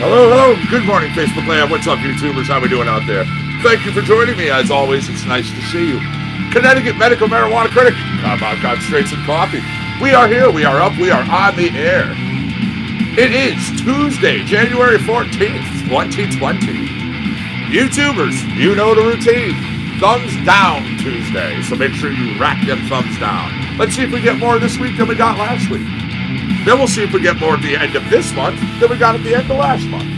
Hello, hello. Good morning, Facebook land. What's up, YouTubers? How we doing out there? Thank you for joining me. As always, it's nice to see you. Connecticut Medical Marijuana Critic. Compound Concentrates and Coffee. We are here. We are up. We are on the air. It is Tuesday, January 14th, 2020. YouTubers, you know the routine. Thumbs down Tuesday. So make sure you rack them thumbs down. Let's see if we get more this week than we got last week. Then we'll see if we get more at the end of this month than we got at the end of last month.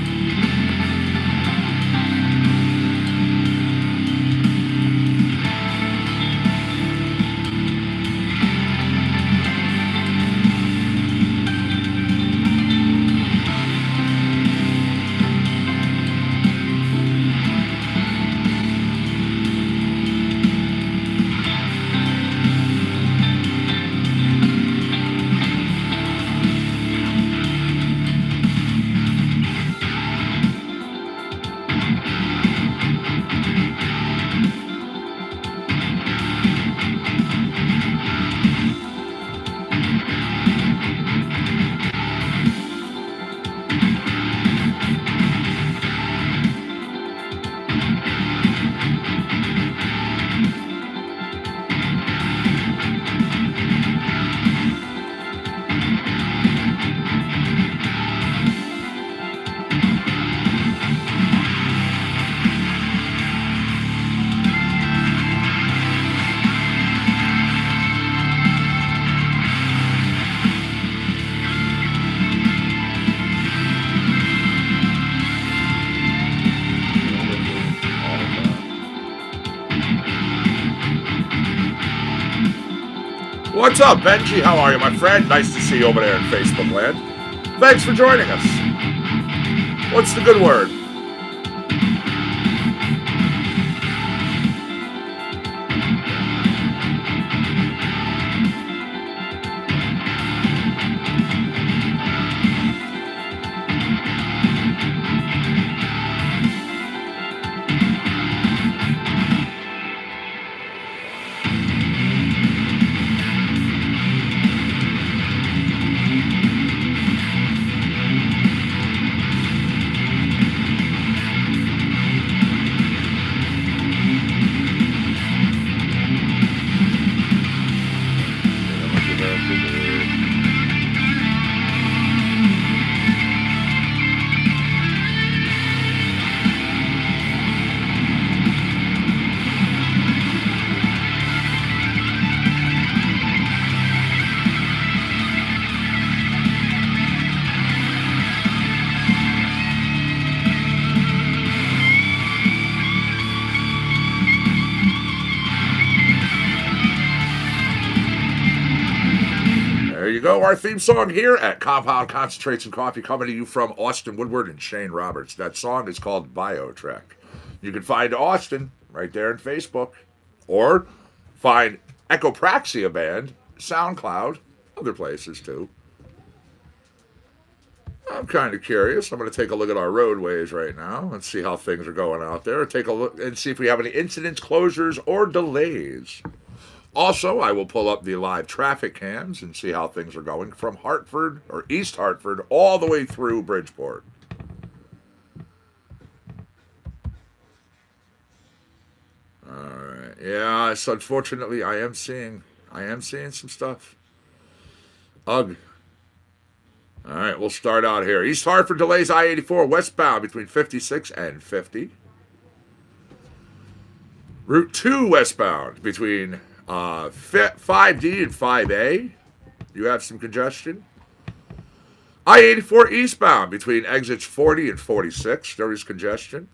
What's up, Benji? How are you, my friend? Nice to see you over there in Facebook land. Thanks for joining us. What's the good word? Go, our theme song here at Compound Concentrates and Coffee, coming to you from Austin Woodward and Shane Roberts. That song is called BioTrek. You can find Austin right there in Facebook, or find Echopraxia Band, SoundCloud, other places too. I'm kind of curious. I'm going to take a look at our roadways right now and see how things are going out there. Take a look and see if we have any incidents, closures, or delays. Also, I will pull up the live traffic cams and see how things are going from Hartford, or East Hartford, all the way through Bridgeport. All right. Yeah, so unfortunately, I am seeing some stuff. Ugh. All right, we'll start out here. East Hartford delays I-84 westbound between 56 and 50. Route 2 westbound between 5D and 5A, you have some congestion. I-84 eastbound between exits 40 and 46, there is congestion.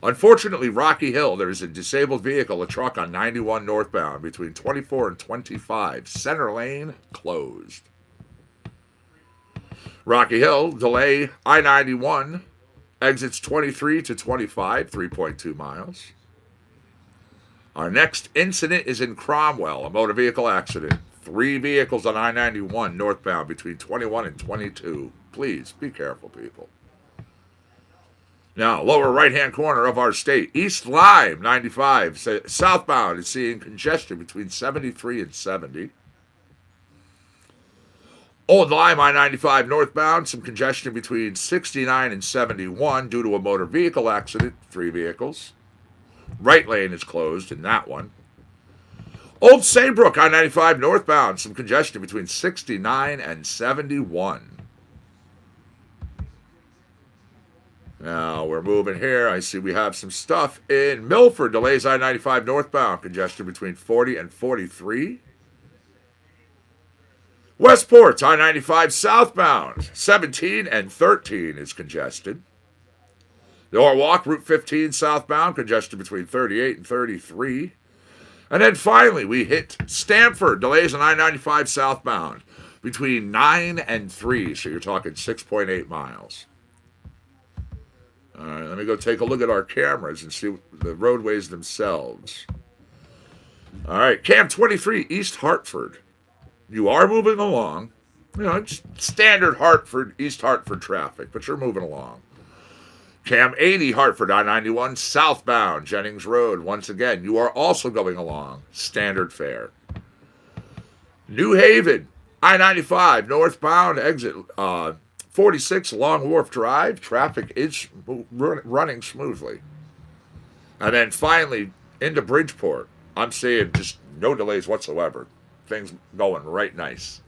Unfortunately, Rocky Hill, there is a disabled vehicle, a truck on 91 northbound between 24 and 25. Center lane closed. Rocky Hill, delay I-91, exits 23 to 25, 3.2 miles. Our next incident is in Cromwell, a motor vehicle accident. 3 vehicles on I-91 northbound between 21 and 22. Please be careful, people. Now, lower right-hand corner of our state, East Lyme, 95. Southbound is seeing congestion between 73 and 70. Old Lime I-95 northbound, some congestion between 69 and 71 due to a motor vehicle accident, 3 vehicles. Right lane is closed in that one. Old Saybrook I-95 northbound, some congestion between 69 and 71. Now we're moving here. I see we have some stuff in Milford. Delays I-95 northbound, congestion between 40 and 43. Westport I-95 southbound, 17 and 13 is congested. Norwalk Route 15 southbound, congestion between 38 and 33. And then finally, we hit Stamford. Delays on I-95 southbound between 9 and 3. So you're talking 6.8 miles. All right, let me go take a look at our cameras and see the roadways themselves. All right, Cam 23, East Hartford. You are moving along. You know, it's standard Hartford, East Hartford traffic, but you're moving along. Cam 80, Hartford, I-91, southbound, Jennings Road. Once again, you are also going along. Standard fare. New Haven, I-95, northbound, exit 46, Long Wharf Drive. Traffic is running smoothly. And then finally, into Bridgeport. I'm seeing just no delays whatsoever. Things going right nice.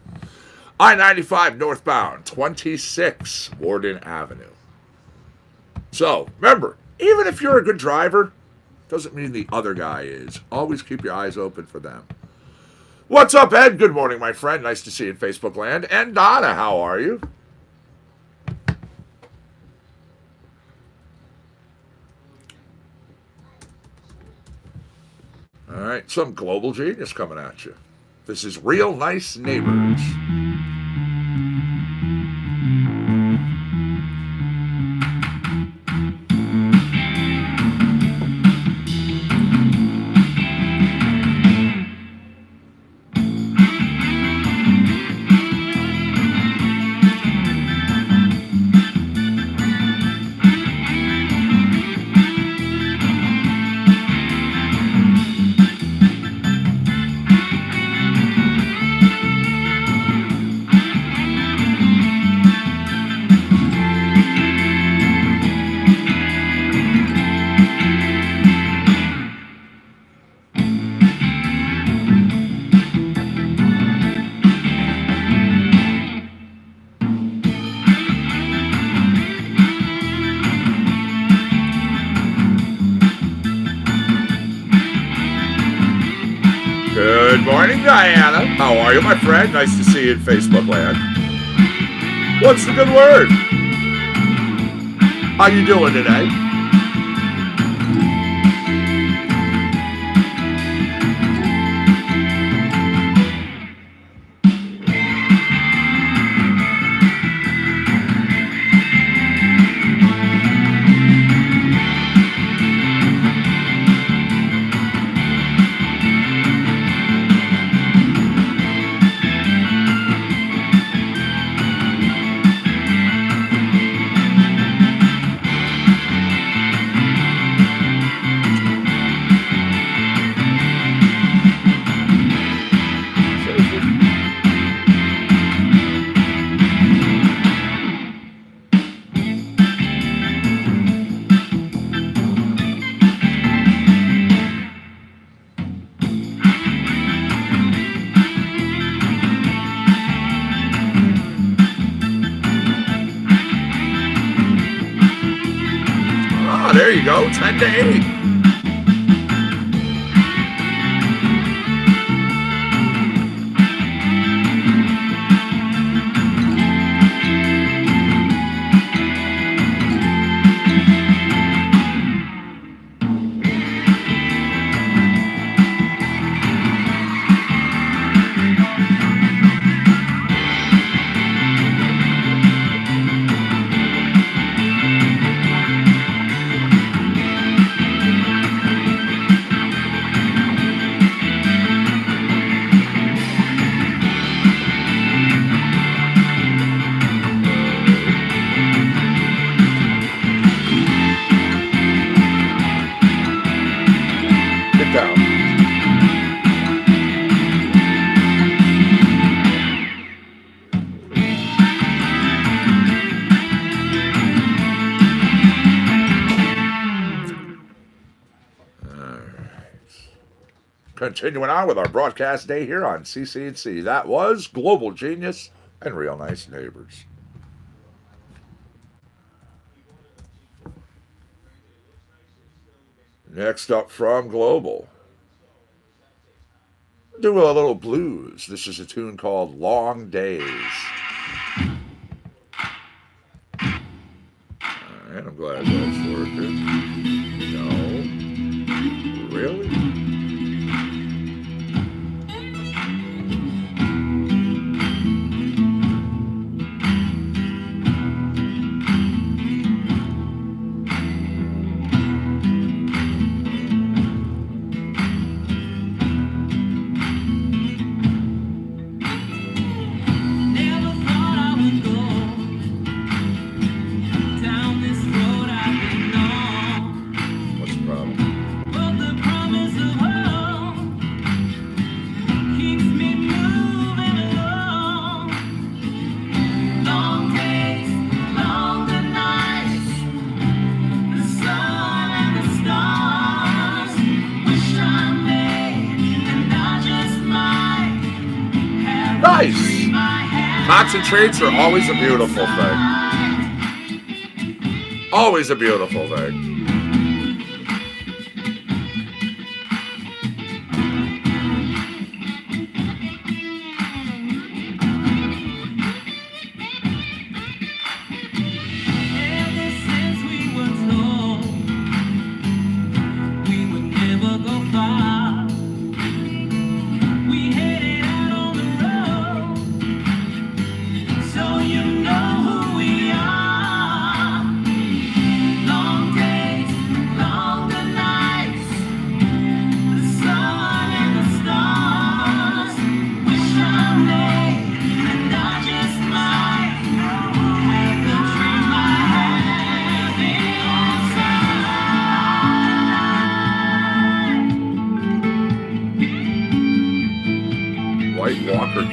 I-95 northbound, 26, Warden Avenue. So, remember, even if you're a good driver, doesn't mean the other guy is. Always keep your eyes open for them. What's up, Ed? Good morning, my friend. Nice to see you in Facebook land. And Donna, how are you? All right, some global genius coming at you. This is Real Nice Neighbors. Good morning, Diana. How are you, my friend? Nice to see you in Facebook land. What's the good word? How you doing today? There you go, 10 to 8. Continuing on with our broadcast day here on CCNC. That was Global Genius and Real Nice Neighbors. Next up from Global, do a little blues. This is a tune called Long Days. Alright, I'm glad that's working. No. Really? Nice! Concentrates are always a beautiful thing. Always a beautiful thing.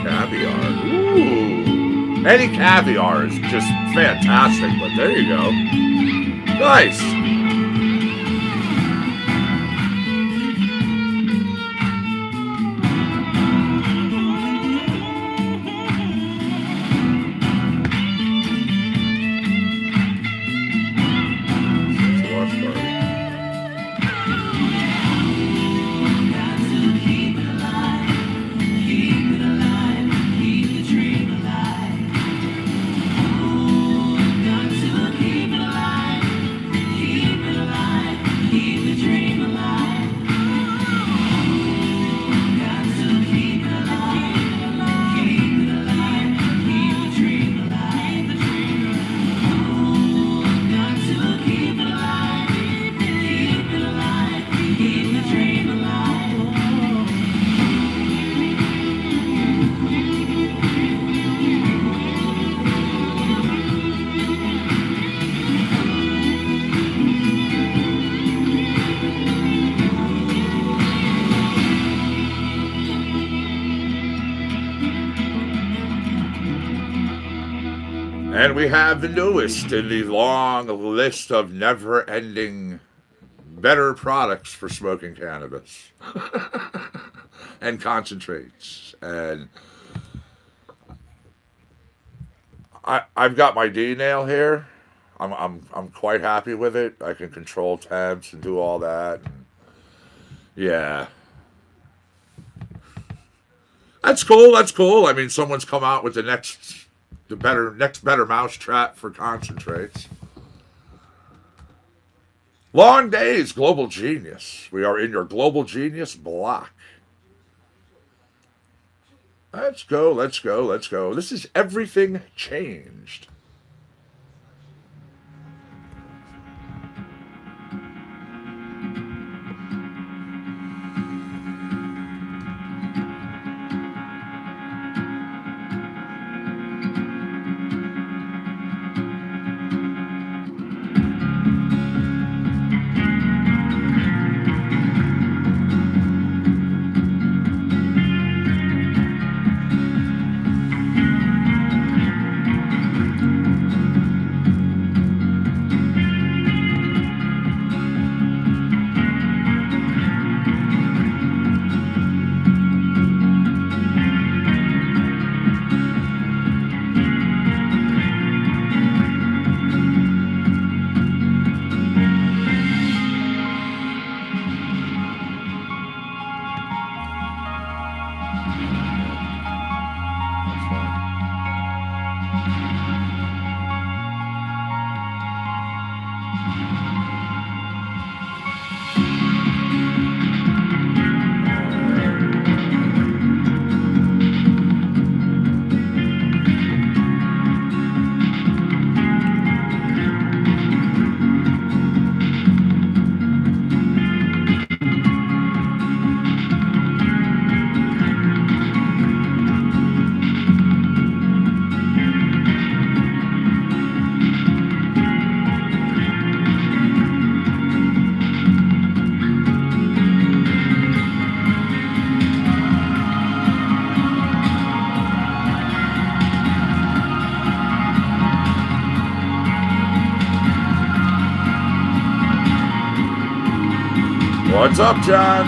Caviar. Ooh. Any caviar is just fantastic, but there you go. Nice. And we have the newest in the long list of never-ending better products for smoking cannabis and concentrates. And I've got my D-nail here. I'm quite happy with it. I can control temps and do all that. And yeah. That's cool. That's cool. I mean, someone's come out with the next better mousetrap for concentrates. Long Days, Global Genius. We are in your Global Genius block. Let's go, let's go, let's go. This is Everything Changed. What's up, John?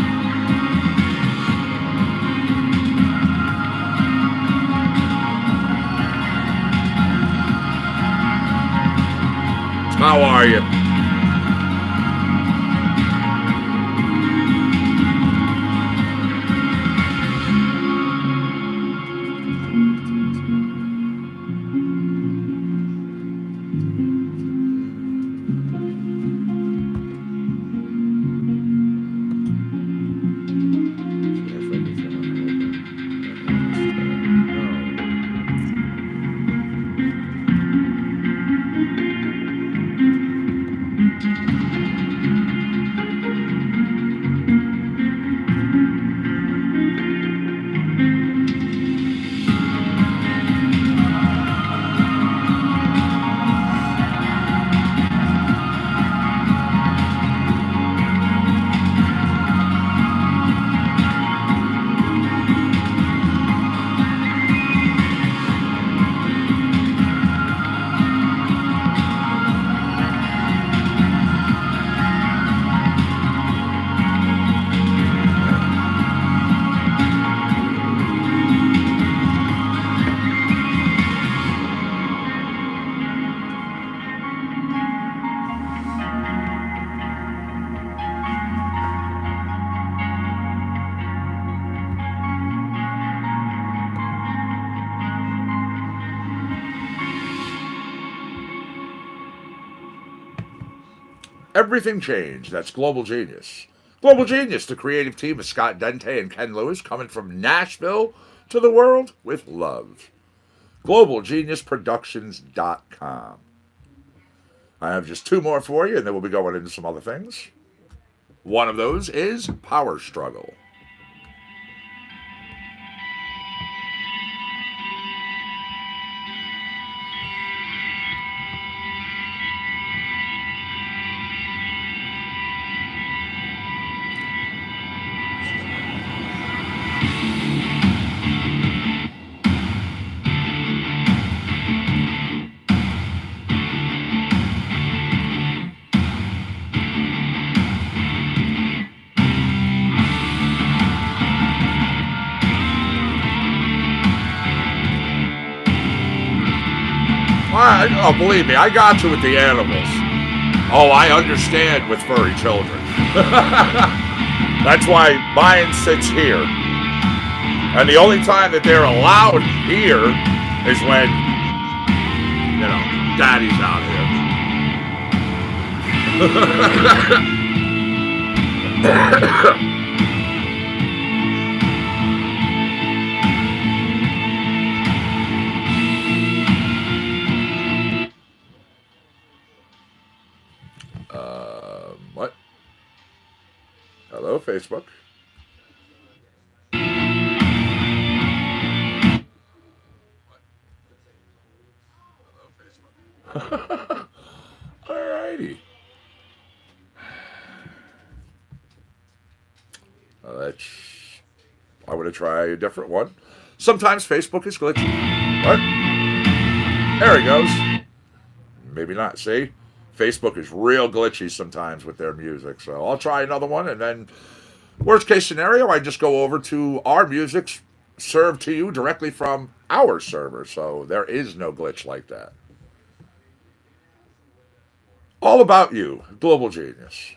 How are you? Everything changed. That's Global Genius. Global Genius, the creative team of Scott Dente and Ken Lewis, coming from Nashville to the world with love. GlobalGeniusProductions.com. I have just two more for you, and then we'll be going into some other things. One of those is Power Struggle. Oh, believe me, I got you with the animals. Oh, I understand with furry children. That's why mine sits here. And the only time that they're allowed here is when, you know, daddy's out here. What? Hello, Facebook. Alrighty. I'm going to try a different one. Sometimes Facebook is glitchy. What? There he goes. Maybe not. See? Facebook is real glitchy sometimes with their music. So I'll try another one, and then worst case scenario, I just go over to our music served to you directly from our server. So there is no glitch like that. All about you, Global Genius.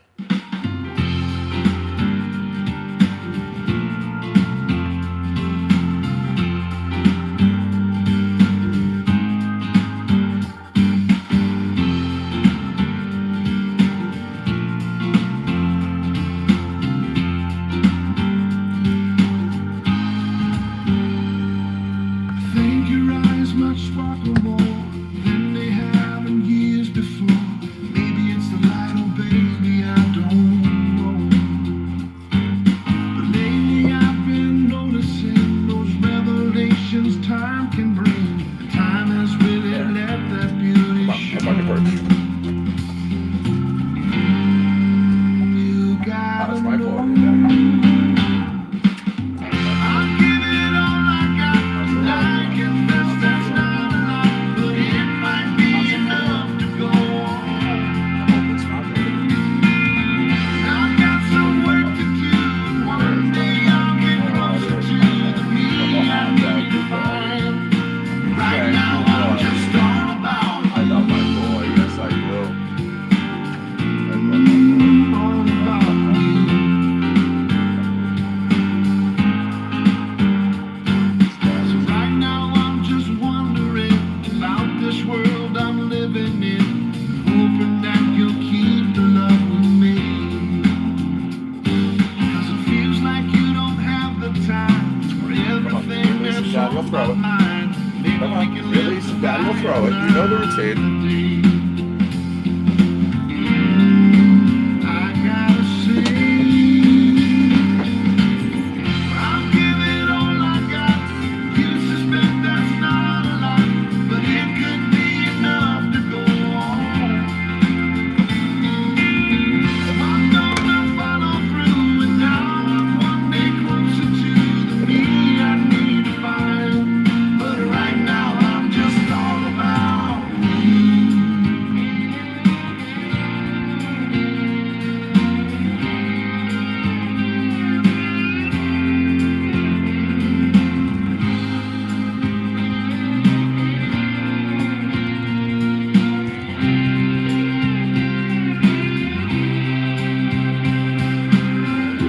Daddy will throw it. You know the routine.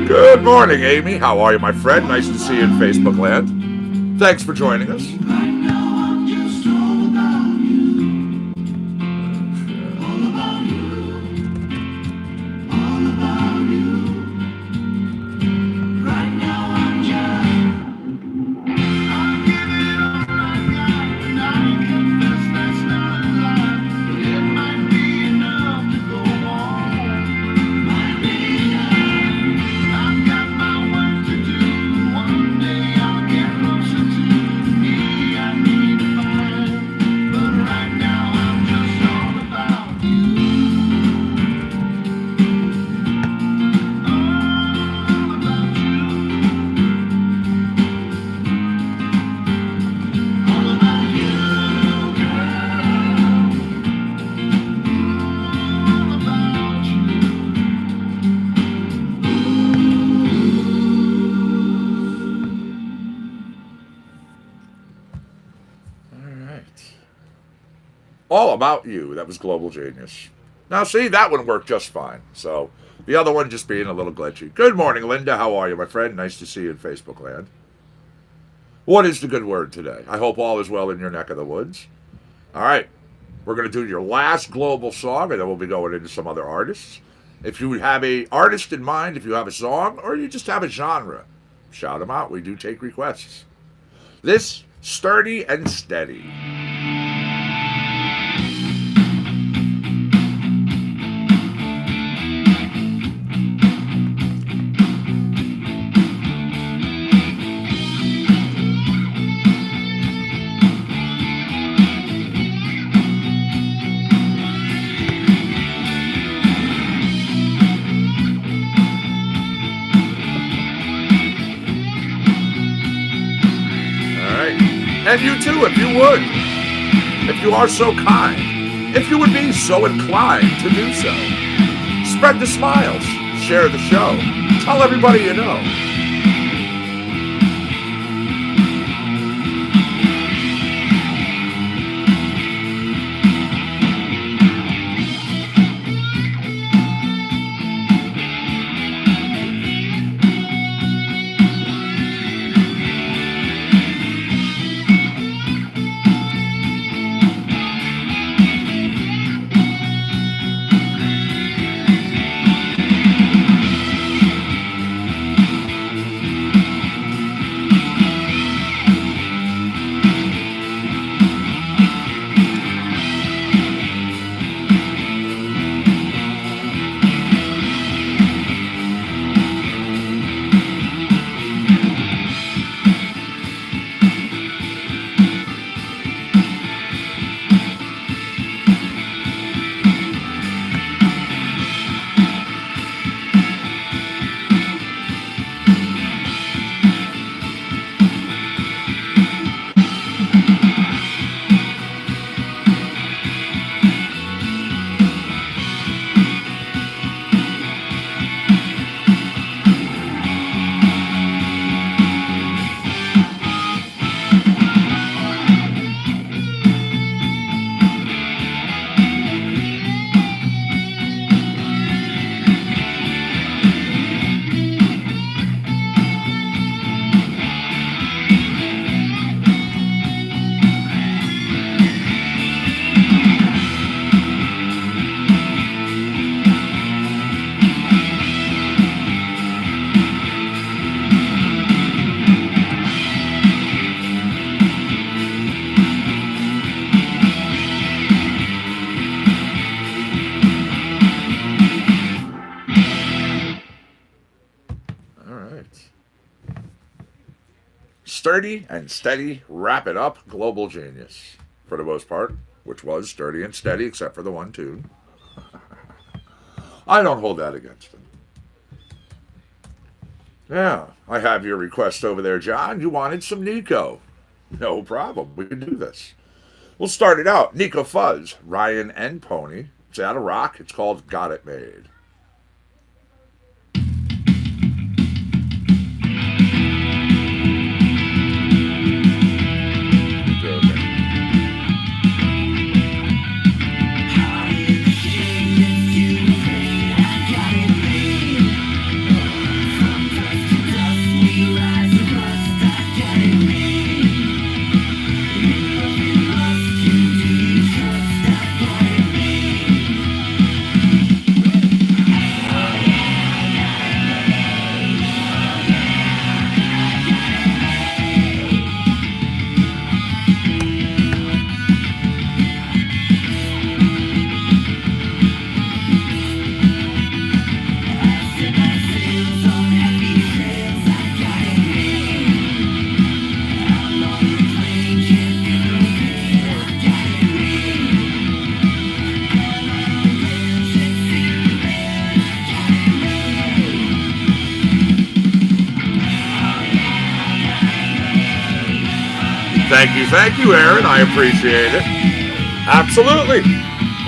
Good morning, Amy. How are you, my friend? Nice to see you in Facebook land. Thanks for joining us. All About You. That was Global Genius. Now, see, that one worked just fine. So, the other one just being a little glitchy. Good morning, Linda. How are you, my friend? Nice to see you in Facebook land. What is the good word today? I hope all is well in your neck of the woods. All right. We're going to do your last global song, and then we'll be going into some other artists. If you have an artist in mind, if you have a song, or you just have a genre, shout them out. We do take requests. This, Sturdy and Steady. And you too, if you would. If you are so kind. If you would be so inclined to do so. Spread the smiles. Share the show. Tell everybody you know. sturdy and steady, wrap it up, global genius. For the most part, which was sturdy and steady, except for the one tune. I don't hold that against him. Yeah, I have your request over there, John. You wanted some Nico. No problem. We can do this. We'll start it out. Nico Fuzz, Ryan and Pony. It's out of rock. It's called Got It Made. Thank you, Aaron. I appreciate it. Absolutely.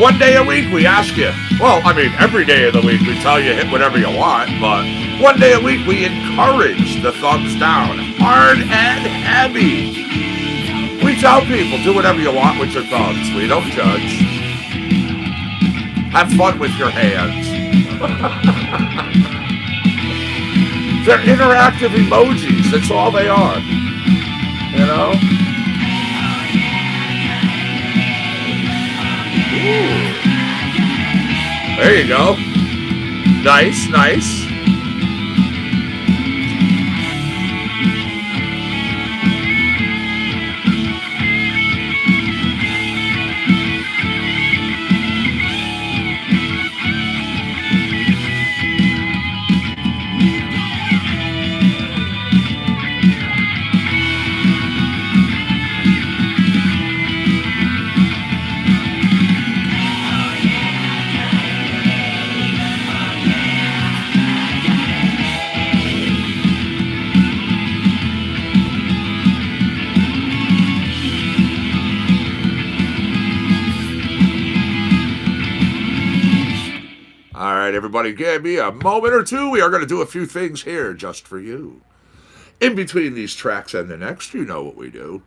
One day a week we ask you. Well, I mean, every day of the week we tell you hit whatever you want, but one day a week we encourage the thumbs down, hard and heavy. We tell people, do whatever you want with your thumbs. We don't judge. Have fun with your hands. They're interactive emojis. That's all they are. You know? Ooh. There you go. Nice, nice. Everybody, give me a moment or two. We are going to do a few things here just for you. In between these tracks and the next, you know what we do.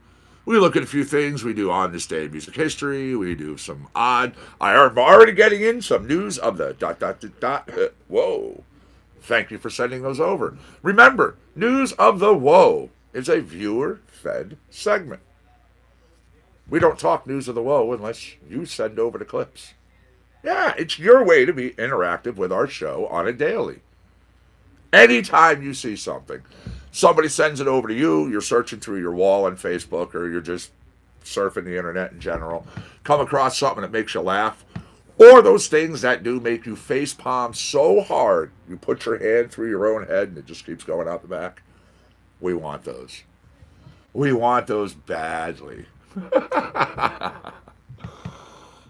We look at a few things. We do On This Day in Music History. We do some odd. I am already getting in some news of the ... Whoa. Thank you for sending those over. Remember, News of the Whoa is a viewer-fed segment. We don't talk News of the Whoa unless you send over the clips. Yeah, it's your way to be interactive with our show on a daily. Anytime you see something, somebody sends it over to you, you're searching through your wall on Facebook, or you're just surfing the internet in general, come across something that makes you laugh, or those things that do make you face palm so hard, you put your hand through your own head and it just keeps going out the back. We want those. We want those badly.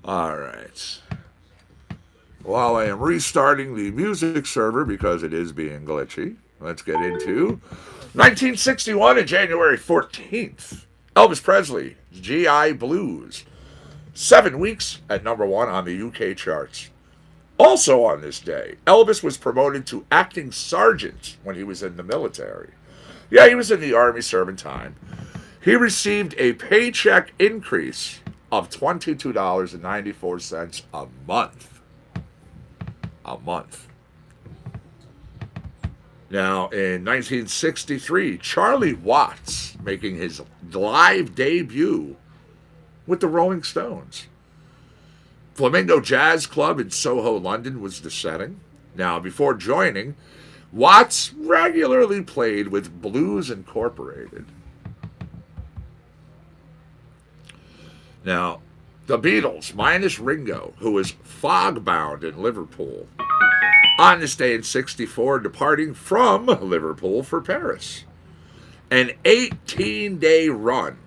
All right. While I am restarting the music server because it is being glitchy, let's get into 1961 and January 14th. Elvis Presley, G.I. Blues. 7 weeks at number 1 on the UK charts. Also on this day, Elvis was promoted to acting sergeant when he was in the military. Yeah, he was in the Army serving time. He received a paycheck increase of $22.94 a month. A month. Now, in 1963, Charlie Watts making his live debut with the Rolling Stones. Flamingo Jazz Club in Soho, London was the setting. Now, before joining, Watts regularly played with Blues Incorporated. Now, the Beatles, minus Ringo, who was fog-bound in Liverpool, on this day in 64, departing from Liverpool for Paris. An 18-day run.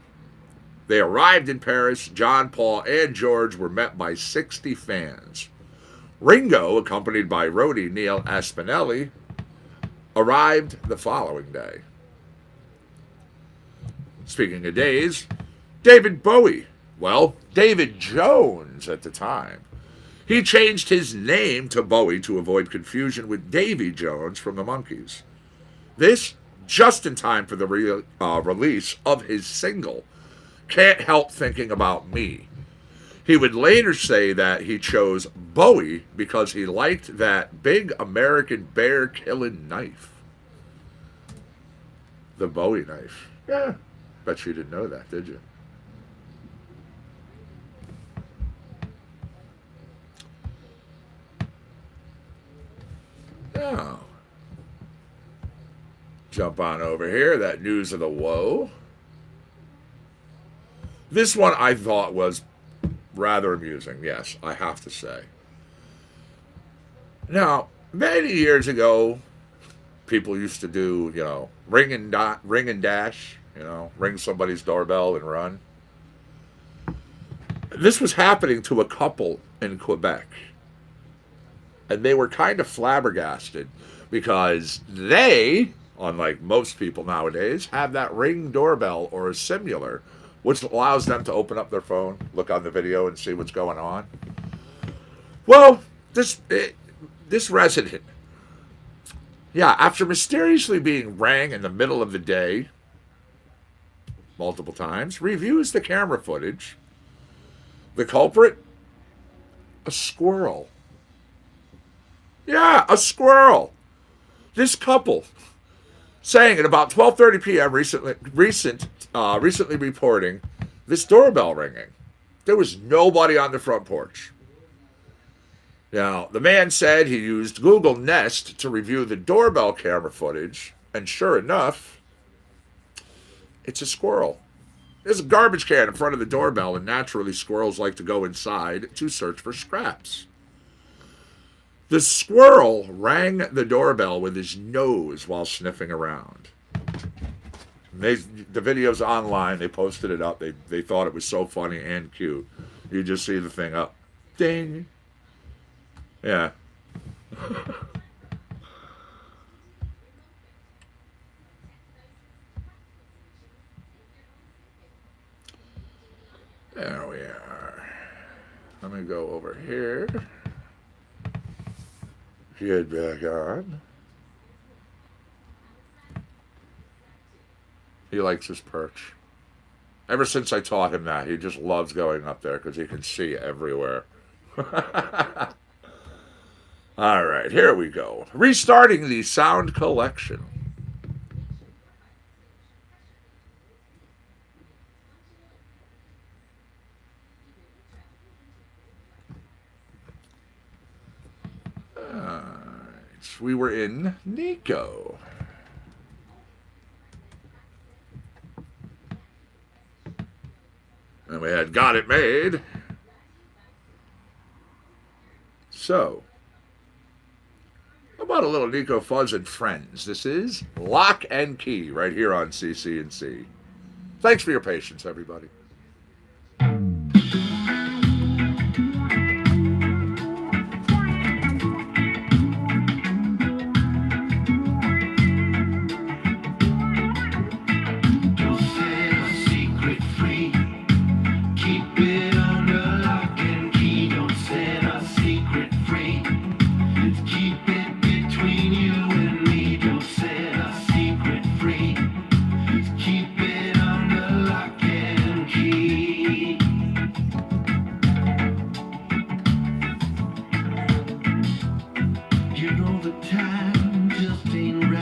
They arrived in Paris. John, Paul, and George were met by 60 fans. Ringo, accompanied by roadie Neil Aspinelli, arrived the following day. Speaking of days, David Bowie. Well, David Jones at the time. He changed his name to Bowie to avoid confusion with Davy Jones from the Monkees. This just in time for the release of his single, Can't Help Thinking About Me. He would later say that he chose Bowie because he liked that big American bear-killing knife. The Bowie knife. Yeah, bet you didn't know that, did you? Oh. Jump on over here. That news of the woe. This one I thought was rather amusing. Yes, I have to say. Now, many years ago, people used to do, ring and dash. Ring somebody's doorbell and run. This was happening to a couple in Quebec. And they were kind of flabbergasted because they, unlike most people nowadays, have that Ring doorbell or a similar, which allows them to open up their phone, look on the video, and see what's going on. Well, this resident, after mysteriously being rang in the middle of the day multiple times, reviews the camera footage. The culprit? A squirrel. Yeah, a squirrel. This couple saying at about 12:30 p.m. recently reporting this doorbell ringing. There was nobody on the front porch. Now, the man said he used Google Nest to review the doorbell camera footage, and sure enough, it's a squirrel. There's a garbage can in front of the doorbell, and naturally squirrels like to go inside to search for scraps. The squirrel rang the doorbell with his nose while sniffing around. The video's online. They posted it up. They thought it was so funny and cute. You just see the thing up. Ding. Yeah. There we are. Let me go over here. Get back on. He likes his perch. Ever since I taught him that, he just loves going up there because he can see everywhere. All right, here we go. Restarting the sound collection. We were in Nico. And we had Got It Made. So, how about a little Nico Fuzz and Friends? This is Lock and Key right here on CC&C. Thanks for your patience, everybody.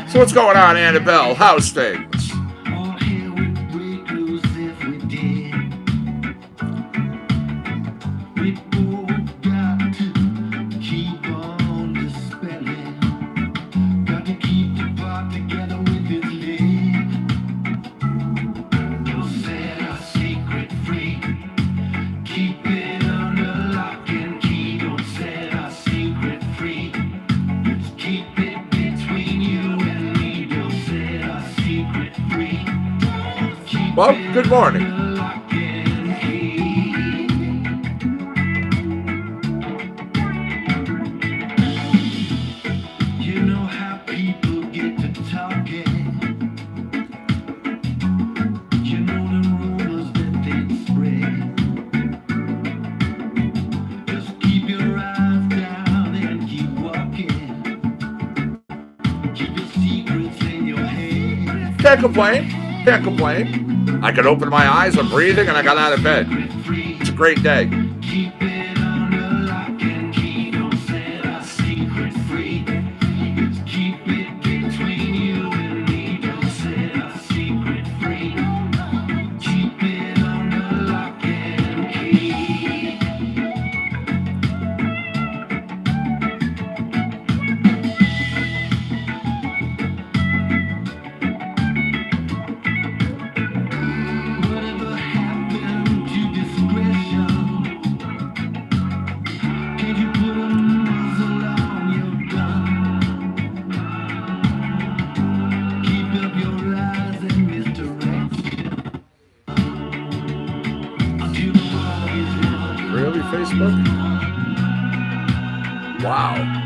So what's going on, Annabelle? How's things? Free. Well, good morning. Can't complain. Can't complain. I could open my eyes, I'm breathing, and I got out of bed. It's a great day. Really, Facebook? Wow.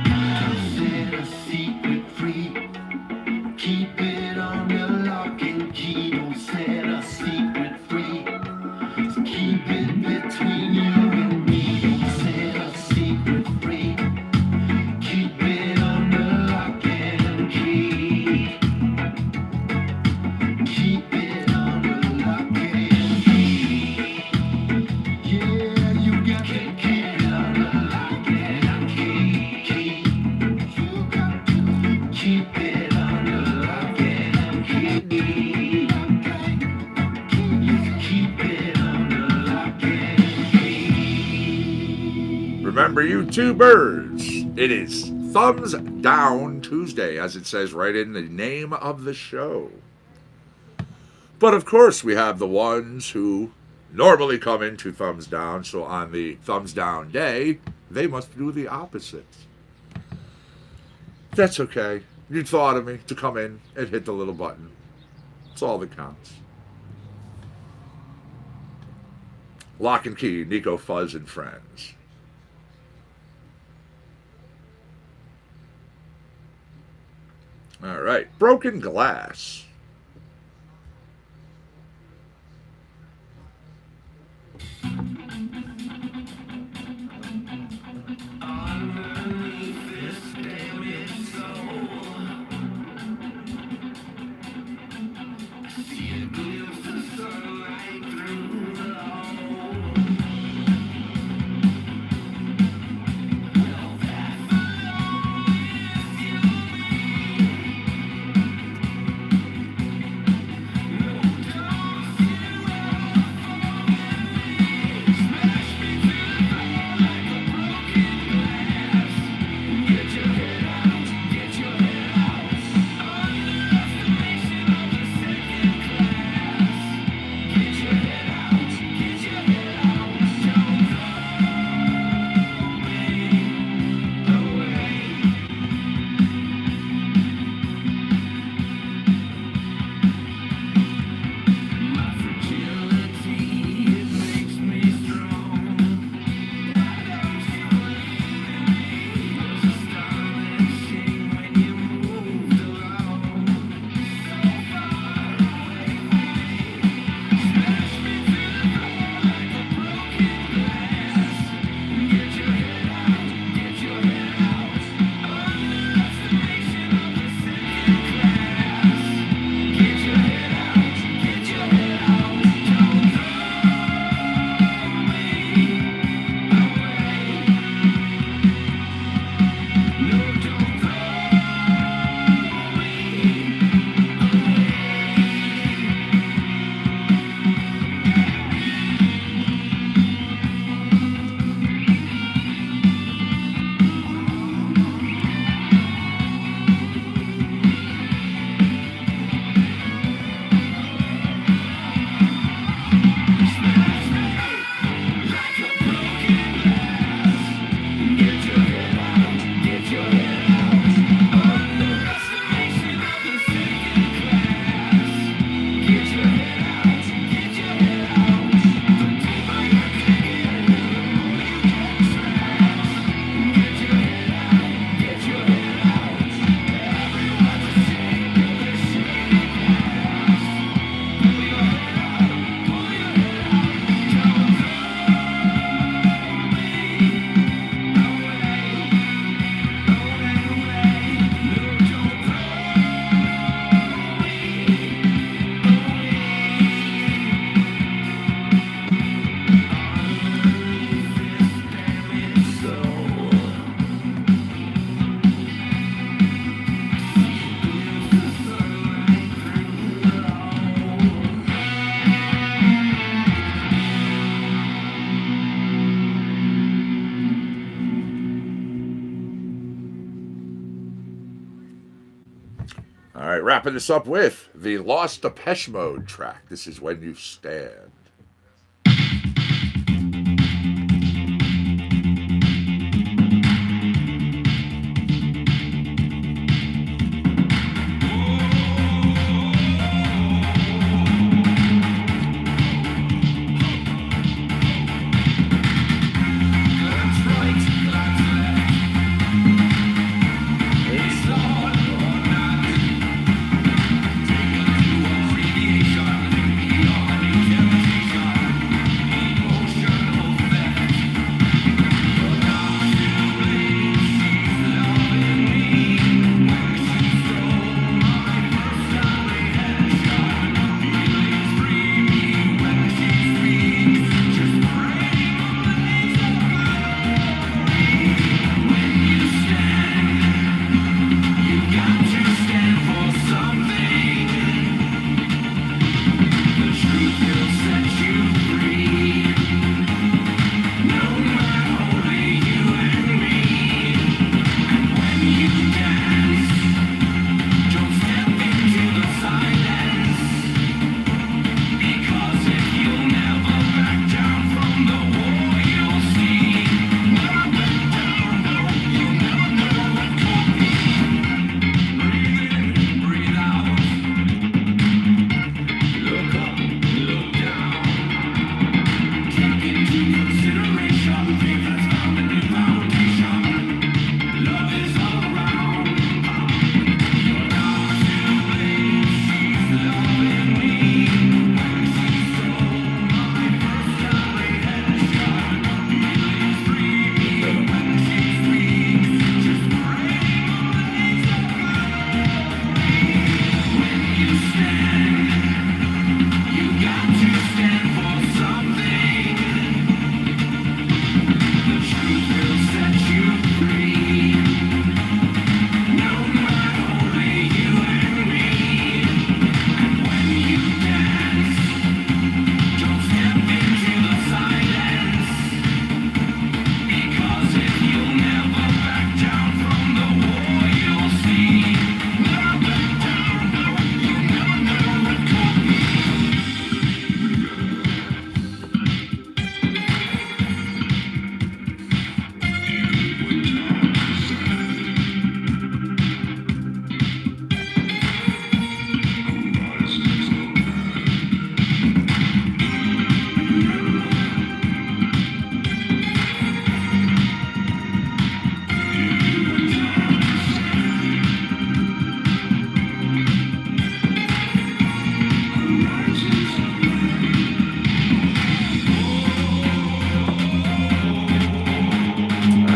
Remember, YouTubers, it is Thumbs Down Tuesday, as it says right in the name of the show. But of course, we have the ones who normally come into Thumbs Down, so on the Thumbs Down day, they must do the opposite. That's okay. You thought of me to come in and hit the little button. It's all that counts. Lock and Key, Nico Fuzz and Friends. All right, Broken Glass. right, wrapping this up with the Lost Depeche Mode track. This is When You Stand.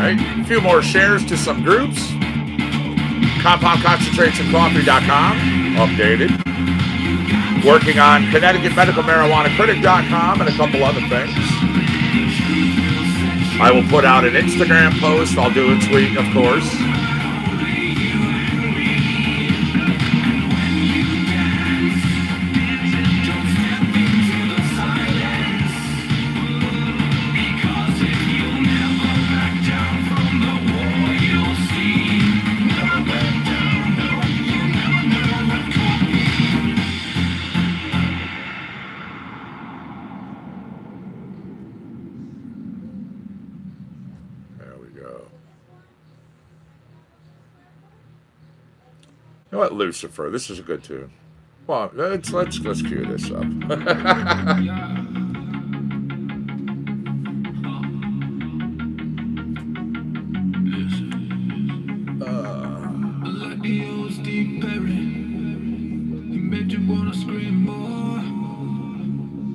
A few more shares to some groups. CompoundConcentrateSandCoffee.com, updated. Working on ConnecticutMedicalMarijuanaCritic.com and a couple other things. I will put out an Instagram post. I'll do a tweet, of course. You know what, Lucifer? This is a good tune. Well, let's cue this up.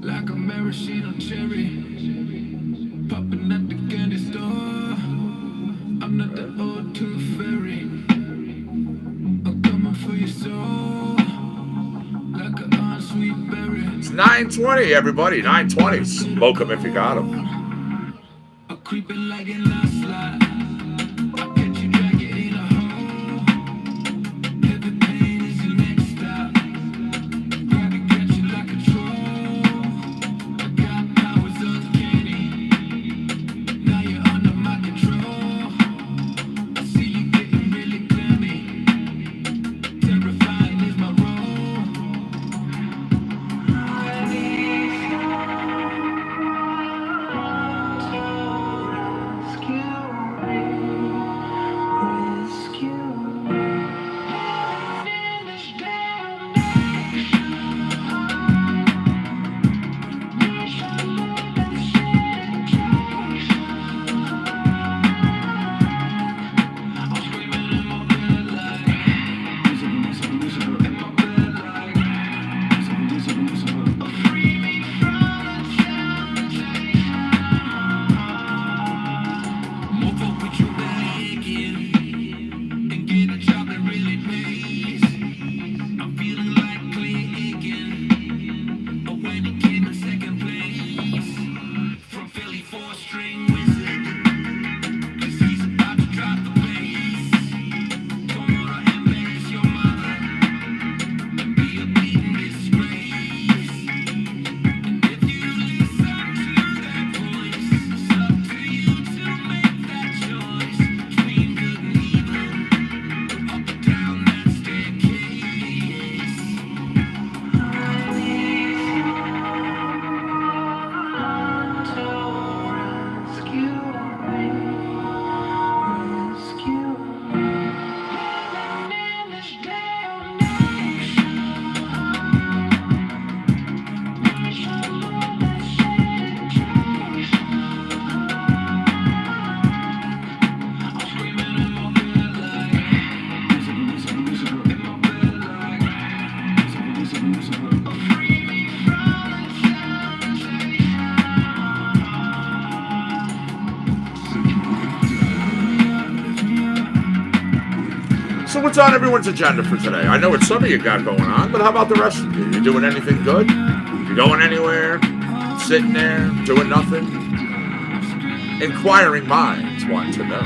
Like a maraschino cherry, popping at the candy store. I'm not the old tooth fairy. I'm coming for your soul, like an unsweet berry. It's 9:20, everybody. 9:20. Smoke 'em if you got 'em. I'm creeping like an landslide. I'll get you, drag you in a hole. Heavy pain is your next stop. Grab you, catch you like a troll. I got powers uncanny. Now you're under my control. I see you getting really clammy. Terrifying is my So what's on everyone's agenda for today? I know what some of you got going on, but how about the rest of you? You doing anything good? You going anywhere? Sitting there, doing nothing? Inquiring minds want to know.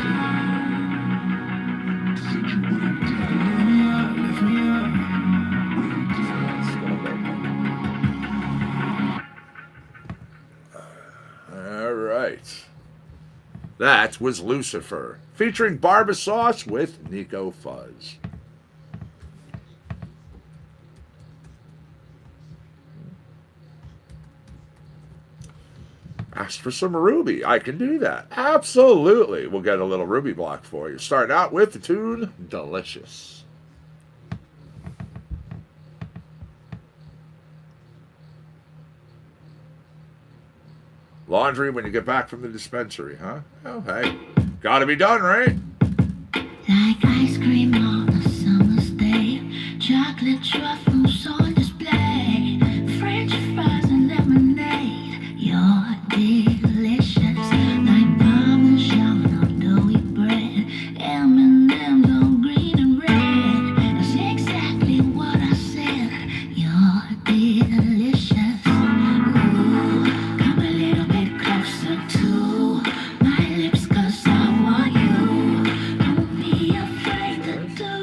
All right. That was Lucifer, featuring Barba Sauce with Nico Fuzz. Ask for some Ruby. I can do that. Absolutely. We'll get a little Ruby block for you. Starting out with the tune Delicious. Laundry when you get back from the dispensary, huh? Oh, hey. Gotta be done, right? Like ice cream on a summer's day, chocolate truffles on display, French fries and lemonade, you're delicious. Like Parmesan on doughy bread, M&M's on green and red. That's exactly what I said. You're delicious. Ooh, come a little bit closer to my lips, 'cause I want you. Don't be afraid to do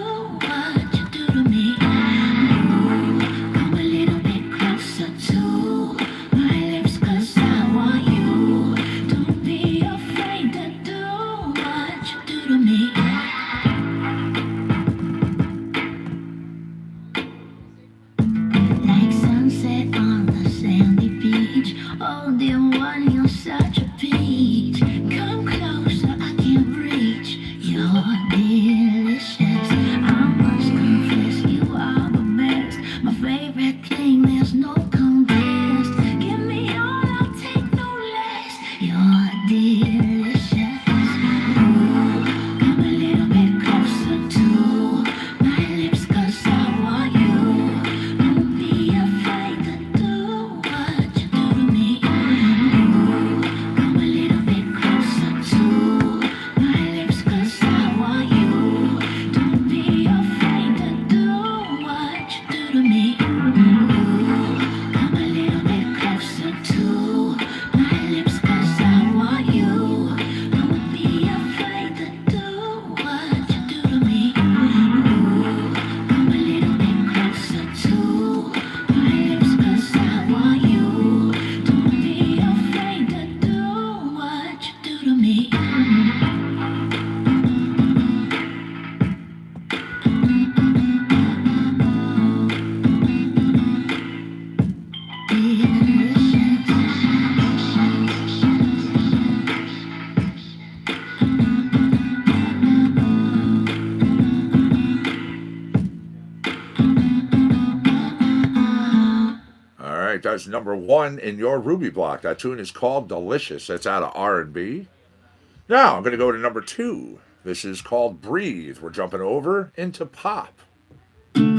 what you do to me. Ooh, come a little bit closer to my lips, 'cause I want you. Don't be afraid to do what you do to me. Like sunset on the sandy beach. Oh, dear one, you're such a peach. Come closer, I can't reach. You're delicious. I must confess, you are the best. My favorite thing, there's no contest. Give me all, I'll take no less. You're delicious. Ooh, come a little bit closer to my lips, 'cause I want you. Don't be afraid to do what you do to me. Ooh, come a little bit closer to my lips, 'cause I want you. Don't be afraid to do what you do to me. Ooh, come a little bit closer to my lips, 'cause I want you. Don't be afraid to do what you do to me. Ooh, come a little bit closer to my lips, 'cause I want you. Don't be afraid to do what you do to me. All right, that's number one in your Ruby block. That tune is called Delicious. That's out of R&B. Now I'm going to go to number two. This is called Breathe. We're jumping over into pop. When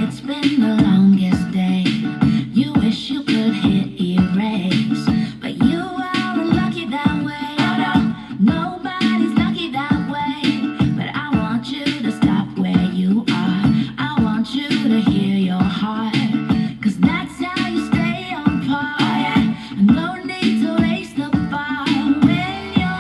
it's been the longest day, you wish you could hit erase, but you aren't lucky that way. Nobody's lucky that way. But I want you to stop where you are. I want you to hear your heart, 'cause that's how you stay on par. No need to raise the bar when you're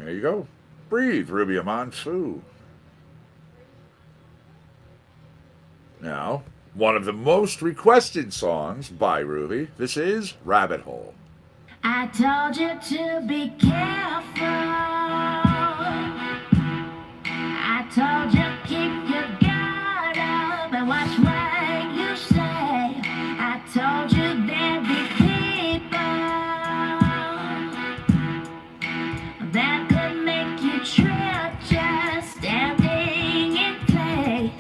There you go. Breathe, Ruby Amon Fu. Now, one of the most requested songs by Ruby. This is Rabbit Hole. I told you to be careful. I told you keep your guard up and watch what you say. I told you there'd be people that could make you trip just standing in place.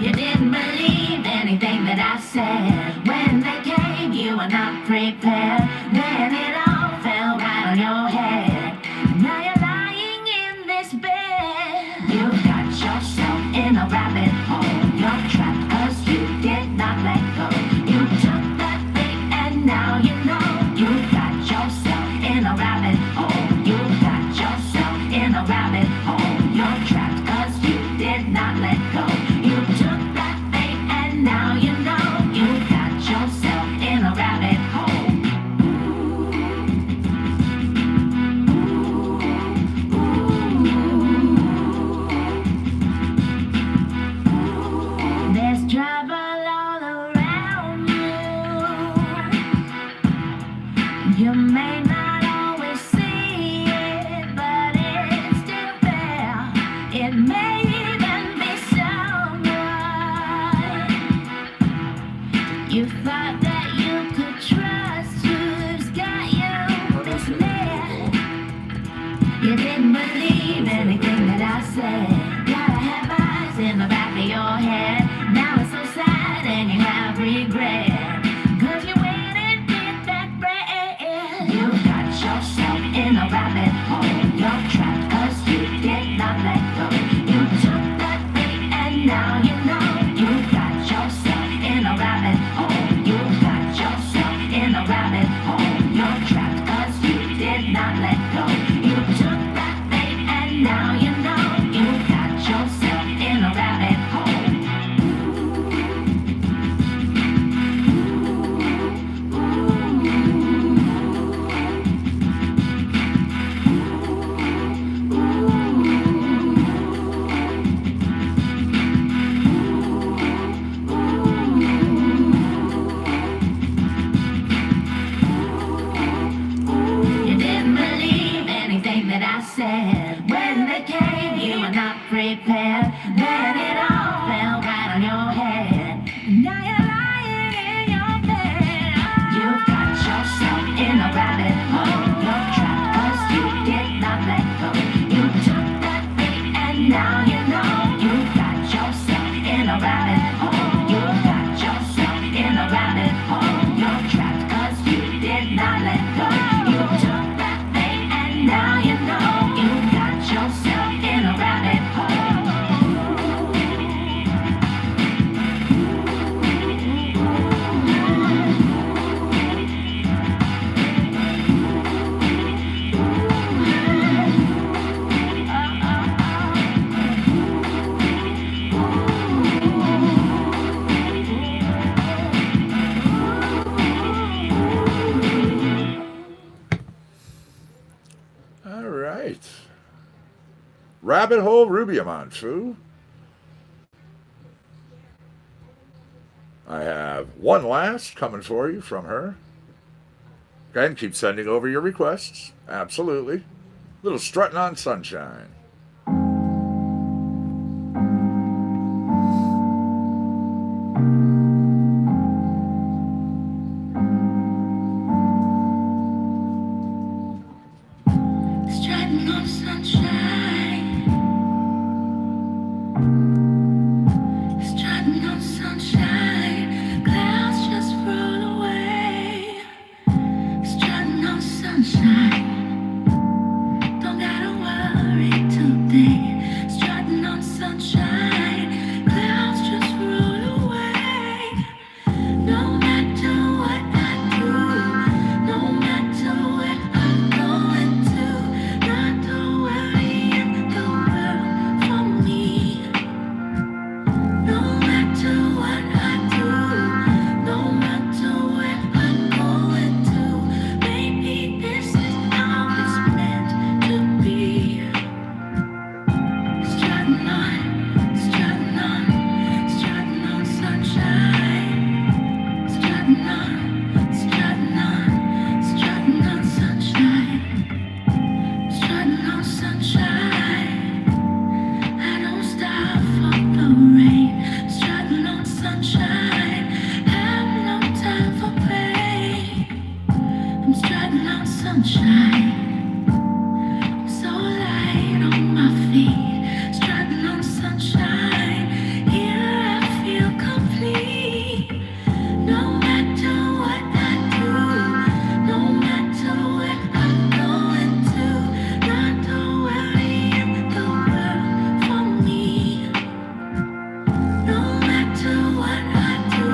You didn't believe anything that I said. When they came, you were not prepared. Then it all fell right on your head. Now you're lying in this bed. You got yourself in a rabbit hole. You're trapped 'cause you did not let go. You took that bait and now you know. You got yourself in a rabbit hole. You got yourself in a rabbit hole. You're trapped 'cause you did not let go. You took that bait and now you know. You got yourself in a rabbit hole. There's trouble all around you. You may not always see it, but it's still there. It may even be someone you thought that you could trust, who's got you misled. You didn't believe anything that I said. Gotta have eyes in the back of your head. Now it's so sad and you have regret. 'Cause you went and did that bread. You got yourself in a rabbit hole. You're trapped 'cause you did not let go. You took that bait and now you know. You got yourself in a rabbit hole. You got yourself in a rabbit hole. You're trapped 'cause you did not let go. You took that bait and now you know. You got yourself in a rabbit hole. You didn't believe anything that I said. When they came, you were not prepared. Then it all fell right on your head. Now you're lying in your bed. You've got yourself in a rabbit hole. You're trapped 'cause you did not let go. You took that bait and now you know. You got yourself in a rabbit hole. You got yourself in a rabbit hole. You're trapped 'cause you did not let go. You took that bait and now you know. You got yourself in a rabbit hole. All right. Rabbit Hole, Ruby Amon Fu. I have one last coming for you from her. Go ahead and keep sending over your requests. Absolutely. Little Strutting on Sunshine. Strutting on sunshine. Strutting on sunshine. Clouds just roll away. Strutting on sunshine. Don't gotta worry today. Strutting on sunshine. Clouds just roll away. No matter what I do, no matter where I'm going to, not a worry in the world for me. No matter what I do, no matter where I'm going to, maybe this is how sunshine. So light on my feet, strutting on sunshine. Here I feel complete. No matter what I do, no matter where I'm going to, not worry in the world for me. No matter what I do,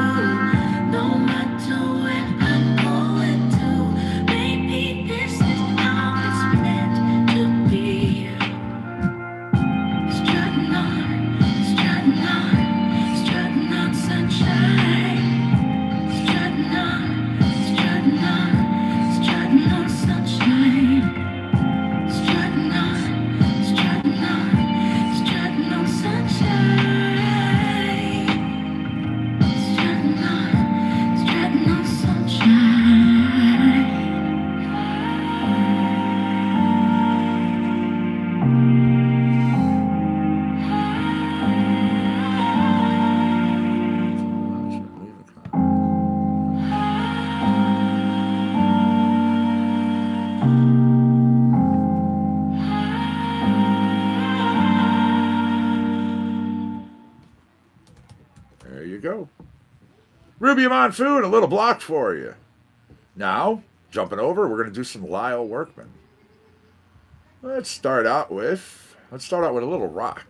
no matter where I'm going to, maybe this is how it's meant to be. Strutting on, strutting on, strutting on sunshine. Strutting on, strutting on, strutting on sunshine. Strutting on, strutting on, strutting on sunshine. Strutting on sunshine. There you go. Ruby Monfood, a little block for you. Now, jumping over, we're going to do some Lyle Workman. Let's start out with a little rock.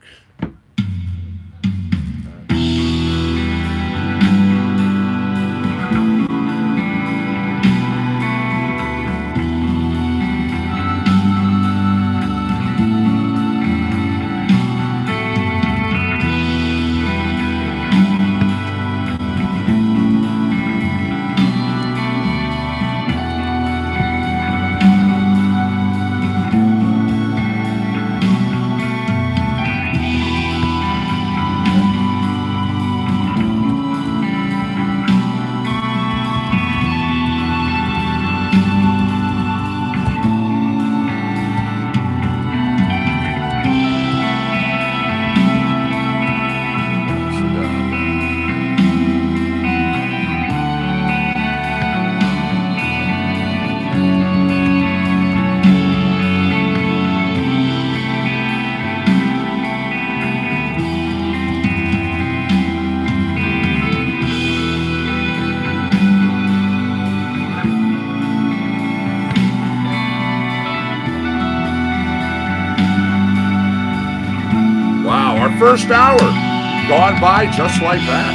Wow, our first hour gone by just like that.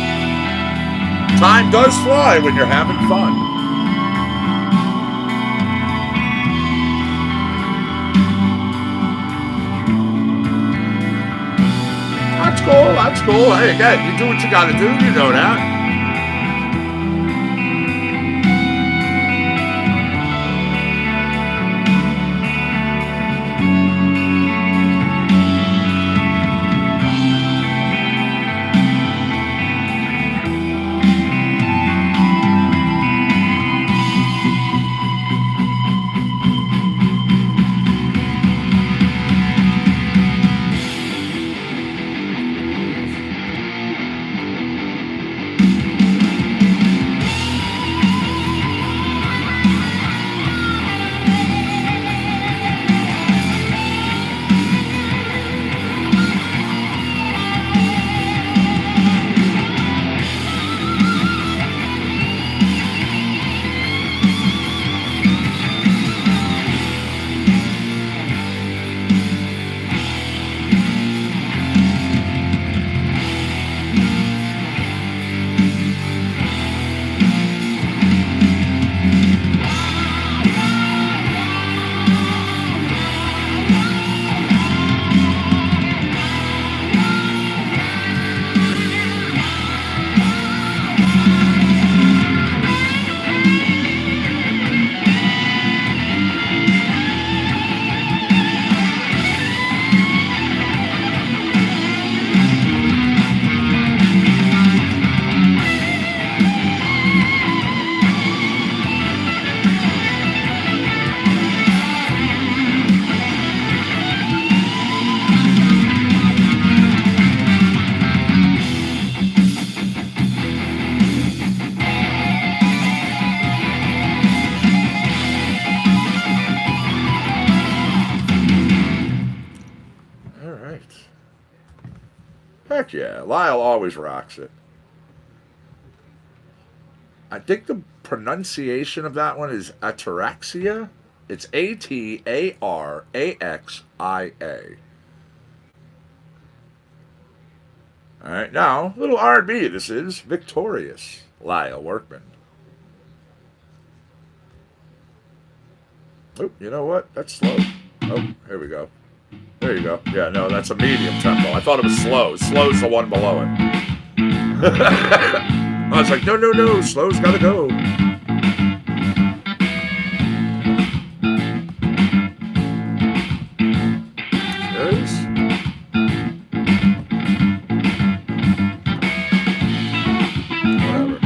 Time does fly when you're having fun. That's cool, that's cool. Hey, again, you do what you gotta do, you know that. Heck yeah. Lyle always rocks it. I think the pronunciation of that one is ataraxia. It's Ataraxia. All right, now, a little R&B. This is Victorious, Lyle Workman. Oh, you know what? That's slow. Oh, here we go. There you go. Yeah, no, that's a medium tempo. I thought it was slow. Slow's the one below it. I was like, no, slow's gotta go. There it is. Whatever.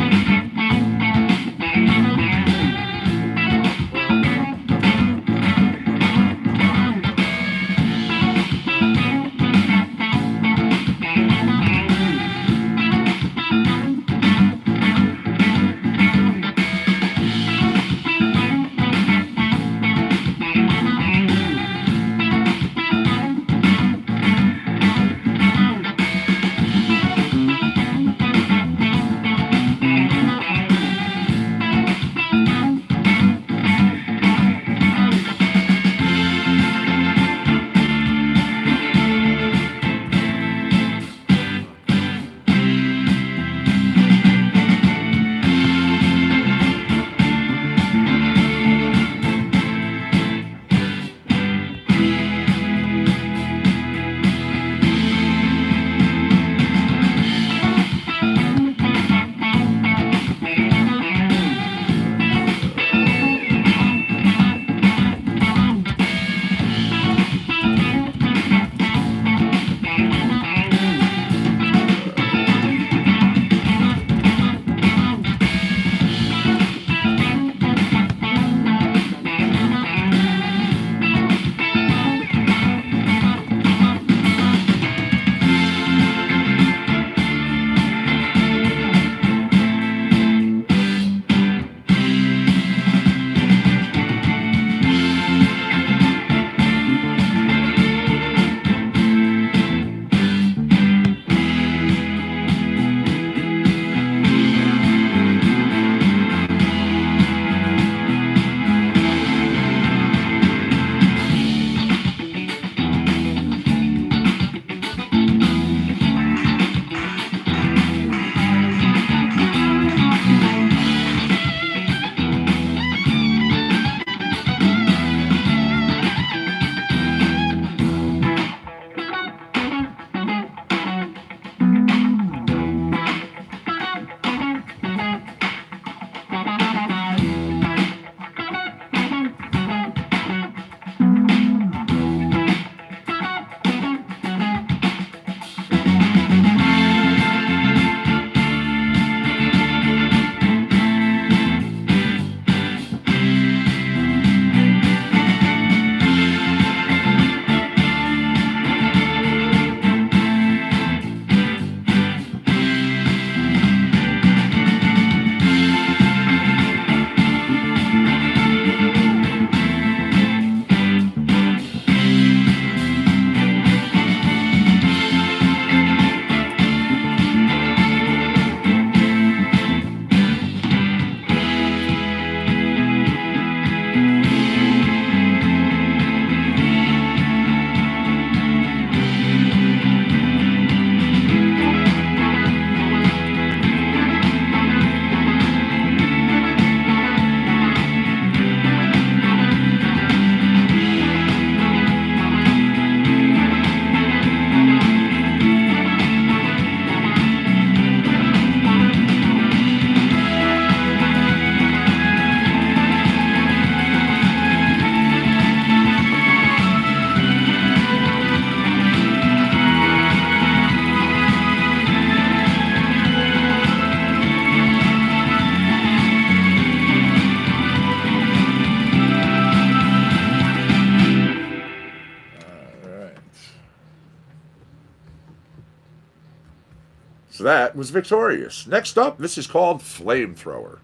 So that was Victorious. Next up, this is called Flamethrower.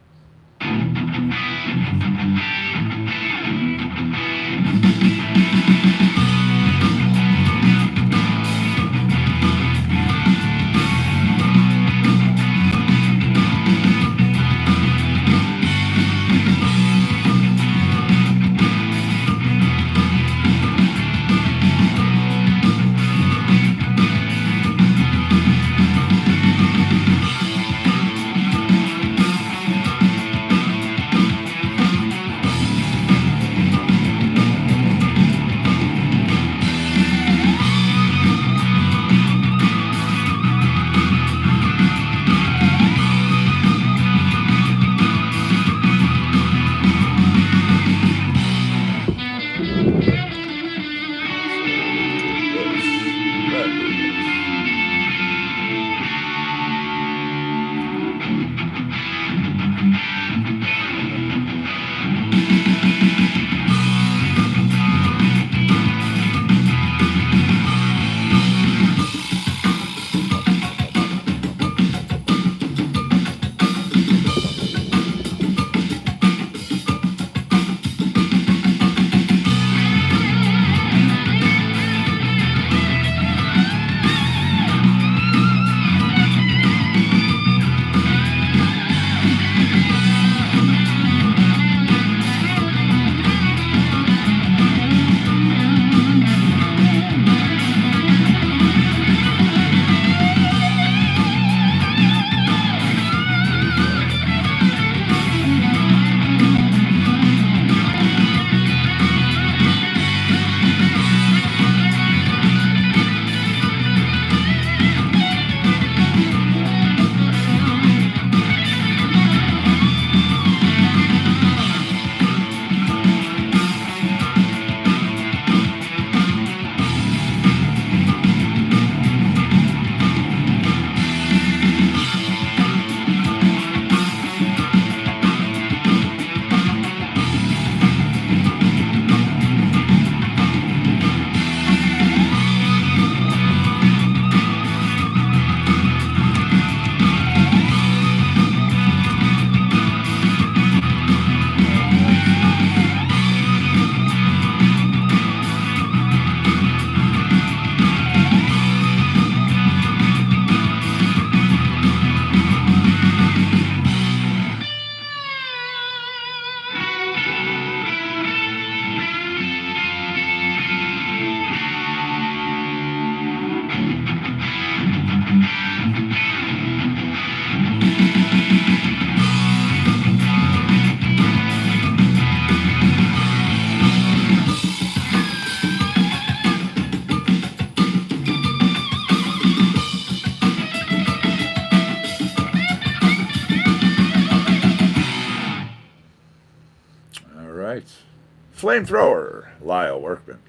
Flamethrower, Lyle Workman.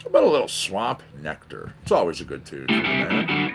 How about a little Swamp Nectar? It's always a good tune for the man.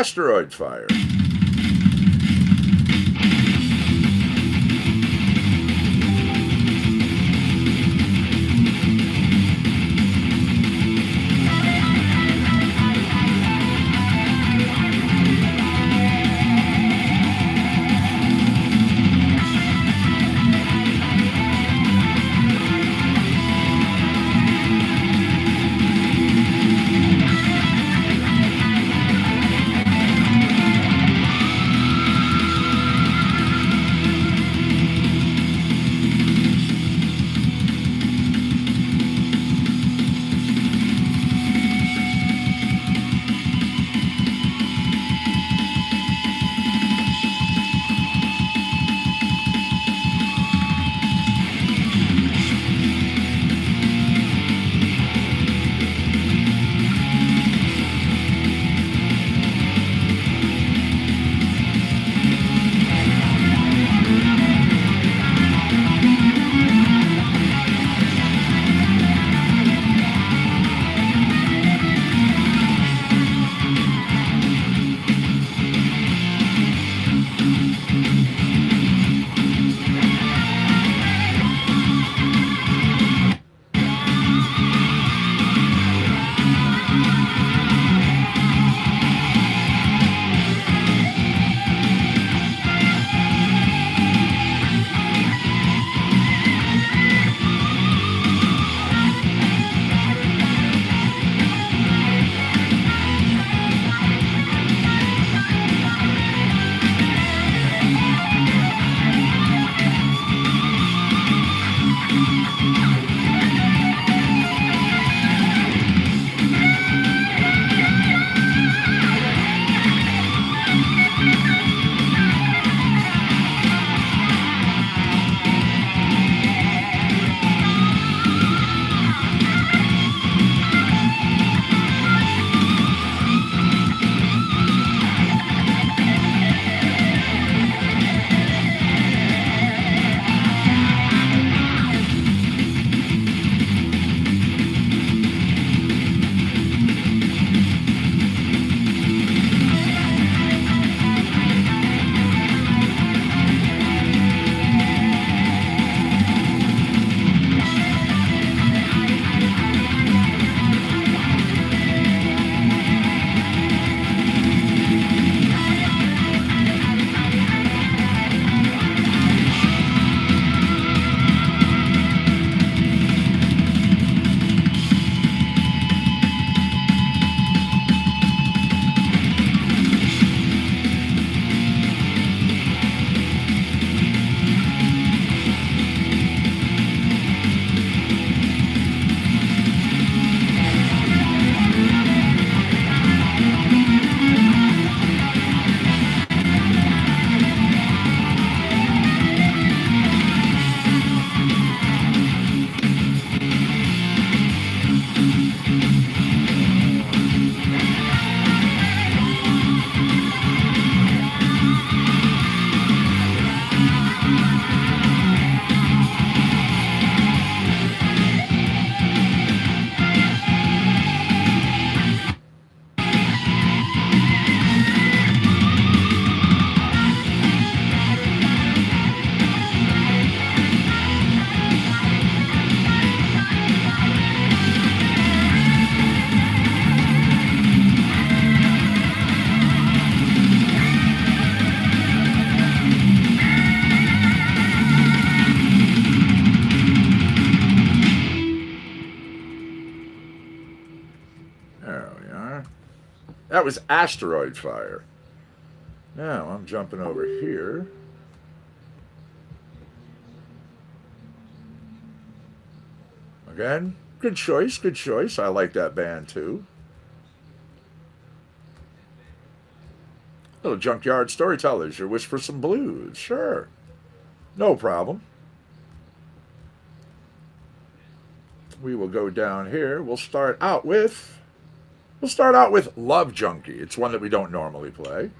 Asteroid Fire. That was Asteroid Fire. Now I'm jumping over here. Again, good choice, good choice. I like that band too. Little Junkyard Storytellers, your wish for some blues. Sure. No problem. We will go down here. We'll start out with Love Junkie. It's one that we don't normally play.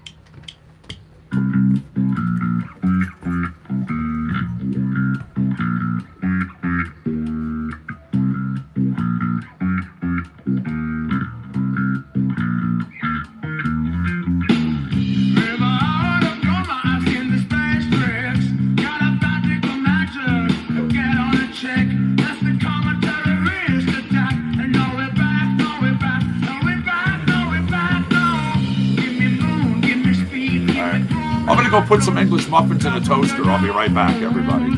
I'm going to go put some English muffins in a toaster. I'll be right back, everybody.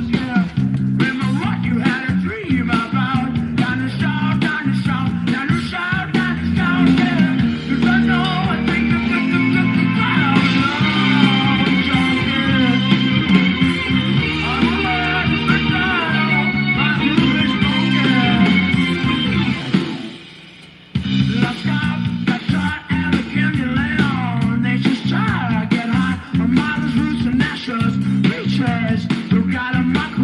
Roots and ashes, reaches, who got a micro.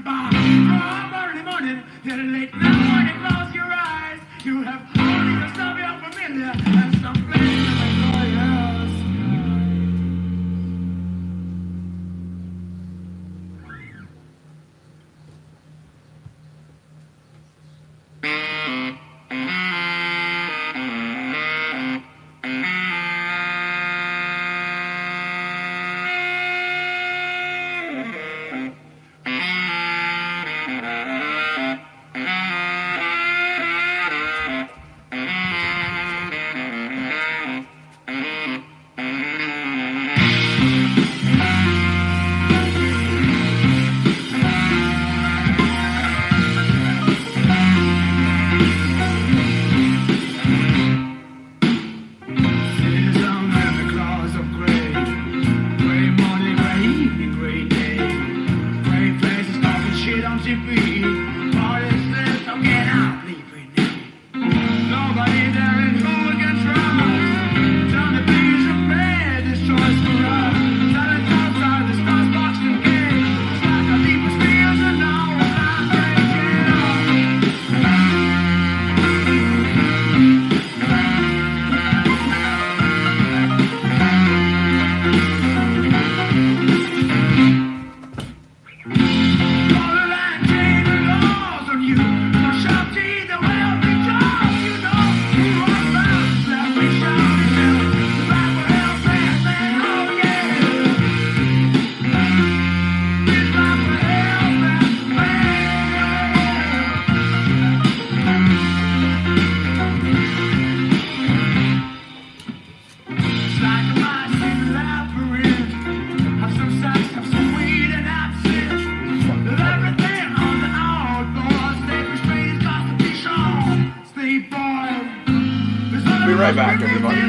bar from early morning till late night. When you close your eyes, you have only yourself your familiar and some places like yours. Citizen and the claws of gray, gray morning, gray evening, gray day, gray faces talking shit on TV, parties live, so get out, leave Renee. Nobody there in who we can trust. Turn the pages of bed, this choice for us. Silence outside the stars boxed in gate. It's like our deepest fears and now we're not breaking up. Be right back, everybody.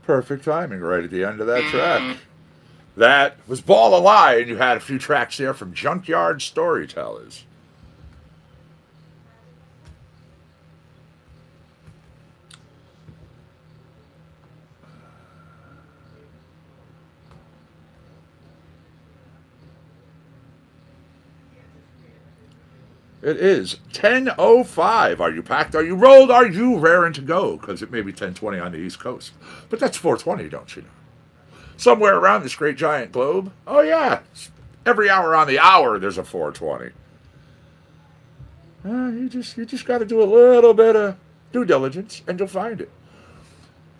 Perfect timing right at the end of that track. That was Ball of Lie, and you had a few tracks there from Junkyard Storytellers. It is 10:05. Are you packed? Are you rolled? Are you raring to go? Because it may be 10:20 on the East Coast. But that's 4:20, don't you know? Somewhere around this great giant globe. Oh, yeah. Every hour on the hour, there's a 4:20. You just got to do a little bit of due diligence, and you'll find it.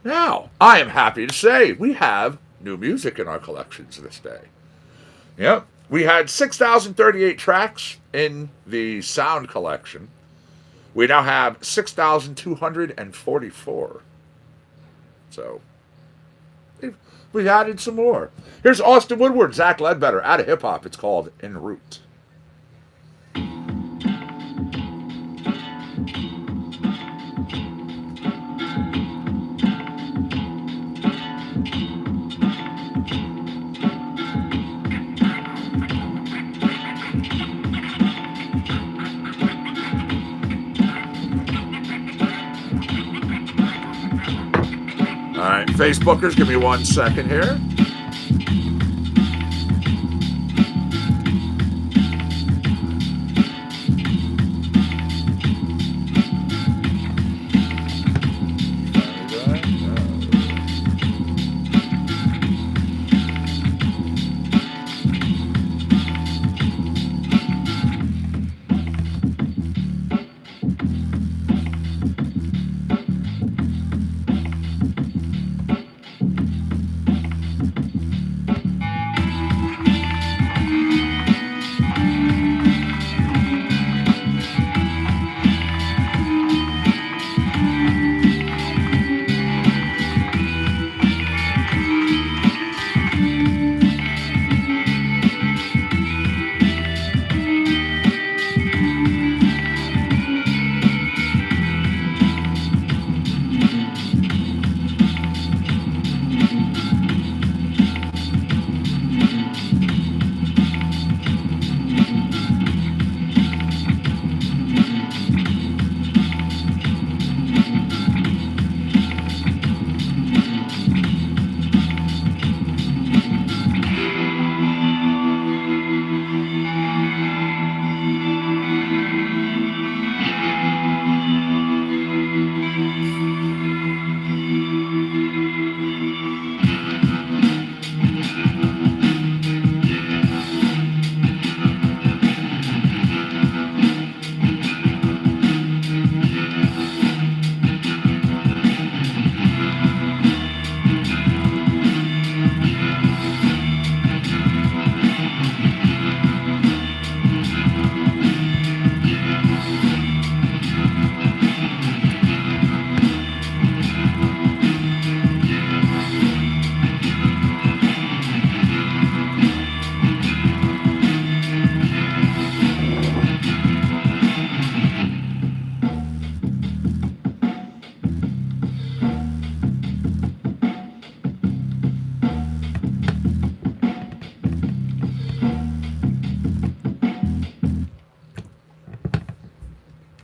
Now, I am happy to say we have new music in our collections this day. Yep. We had 6,038 tracks in the sound collection. We now have 6,244. So, we added some more. Here's Austin Woodward, Zach Ledbetter, out of hip hop. It's called En Route. All right, Facebookers, give me 1 second here.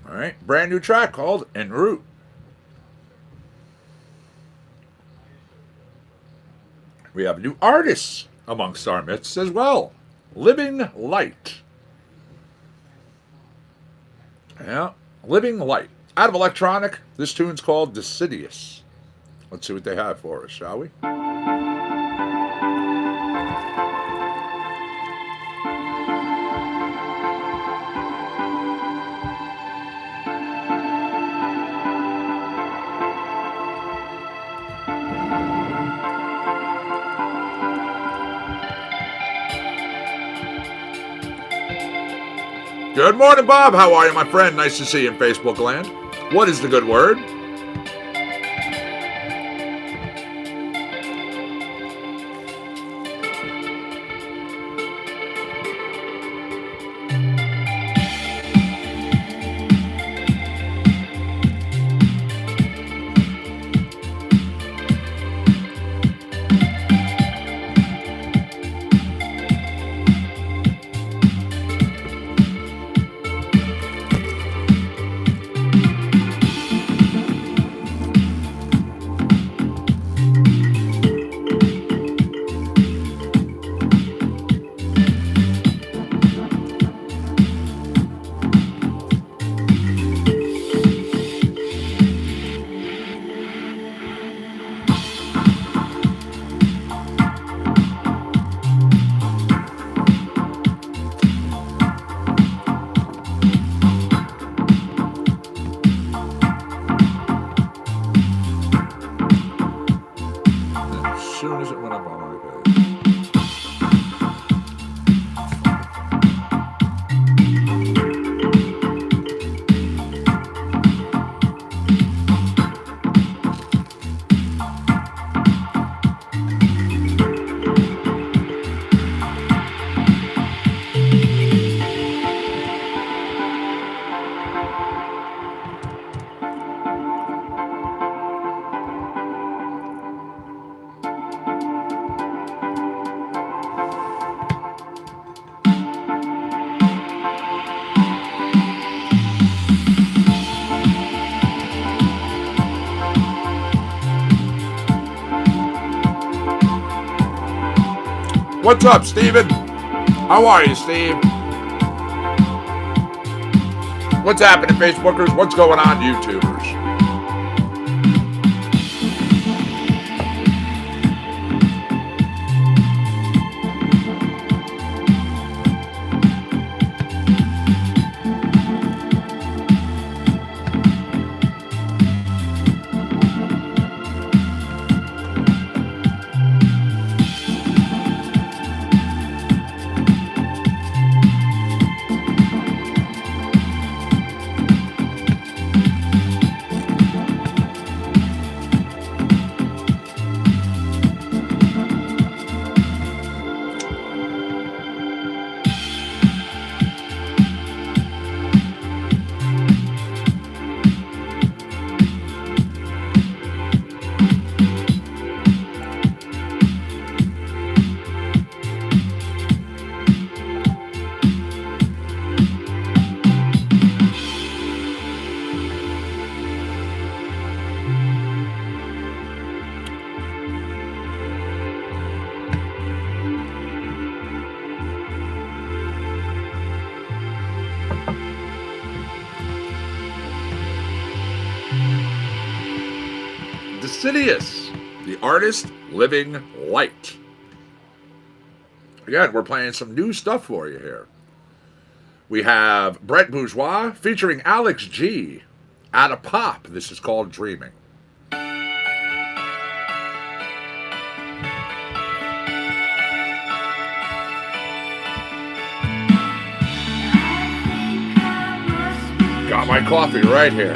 All right, brand new track called En Route. We have new artists amongst our midst as well. Living Light. Yeah, Living Light. Out of electronic, this tune's called Decidious. Let's see what they have for us, shall we? Good morning, Bob. How are you, my friend? Nice to see you in Facebook land. What is the good word? What's up, Steven? How are you, Steve? What's happening, Facebookers? What's going on, YouTubers? Decidius, the artist living light. Again, we're playing some new stuff for you here. We have Brett Bourgeois featuring Alex G. At a Pop. This is called Dreaming. Got my coffee right here.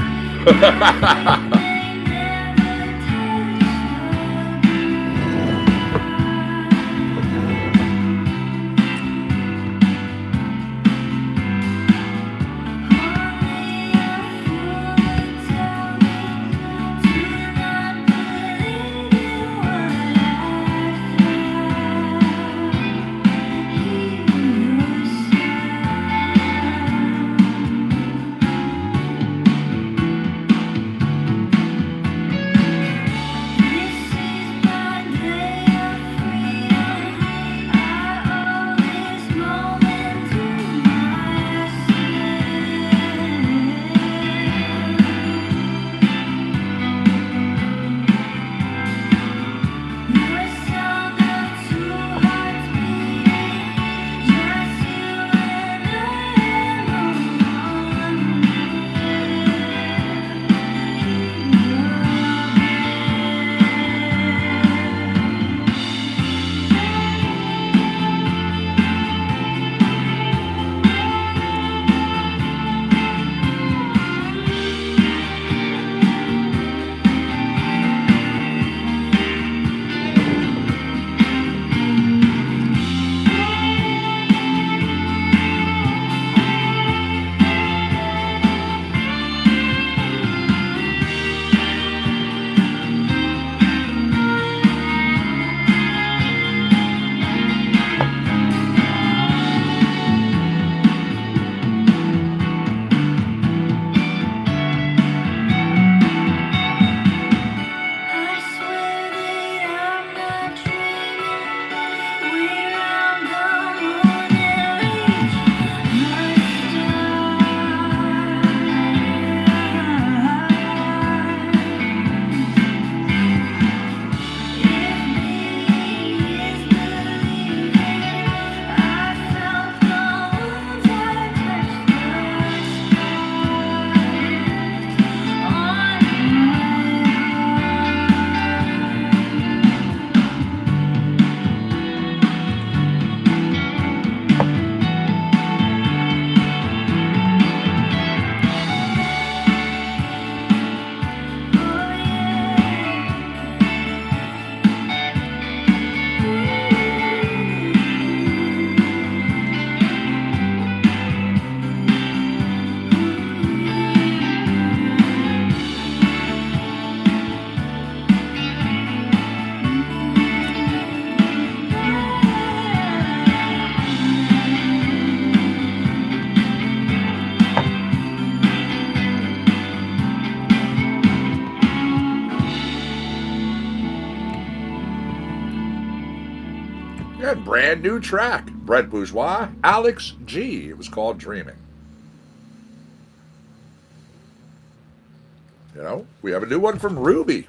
brand new track. Brett Bourgeois, Alex G. It was called Dreaming. You know, we have a new one from Ruby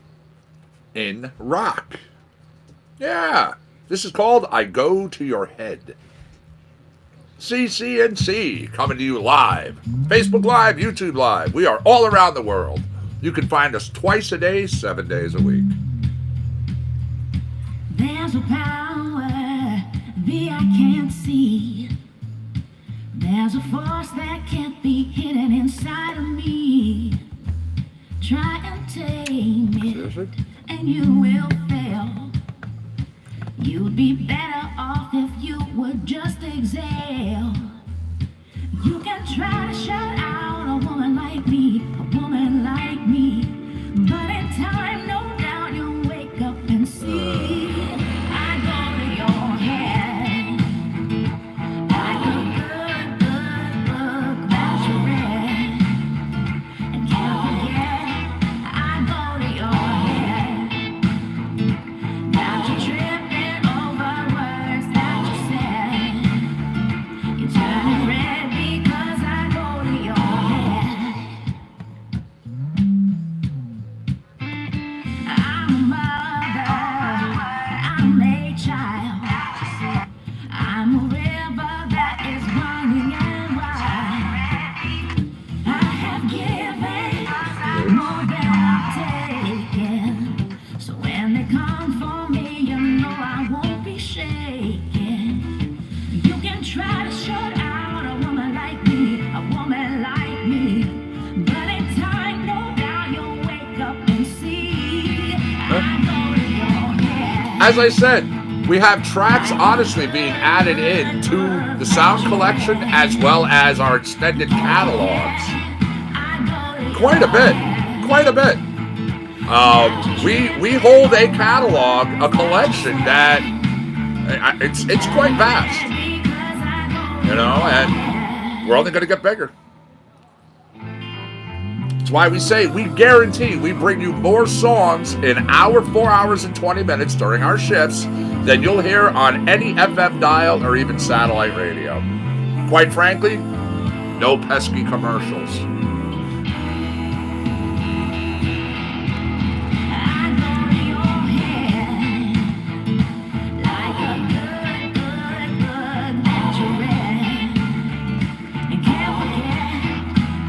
in rock. Yeah, this is called I Go to Your Head. CCNC coming to you live. Facebook Live, YouTube Live. We are all around the world. You can find us twice a day, 7 days a week. There's a power that I can't see. There's a force that can't be hidden inside of me. Try and tame it, and you will fail. You'd be better off if you would just exhale. You can try to shut out a woman like me, but in time, no doubt you'll wake up and see. I go to your head like a good book that you read and can't forget. I go to your head, got you tripping over words that you said. You're turning red because I go to your head. I'm a mother, I'm a child. I'm a river that is running and wide. I have given more than I've taken. So when they come for me, you know I won't be shaken. You can try to shut out a woman like me, but in time, no doubt you'll wake up and see. I go to your head. As I said, we have tracks honestly being added in to the sound collection as well as our extended catalogs. Quite a bit. We hold a catalog, a collection that it's quite vast, you know, and we're only going to get bigger. That's why we say we guarantee we bring you more songs in our 4 hours and 20 minutes during our shifts than you'll hear on any FM dial or even satellite radio. Quite frankly, no pesky commercials. I go to your head like a good book that you read and can't forget.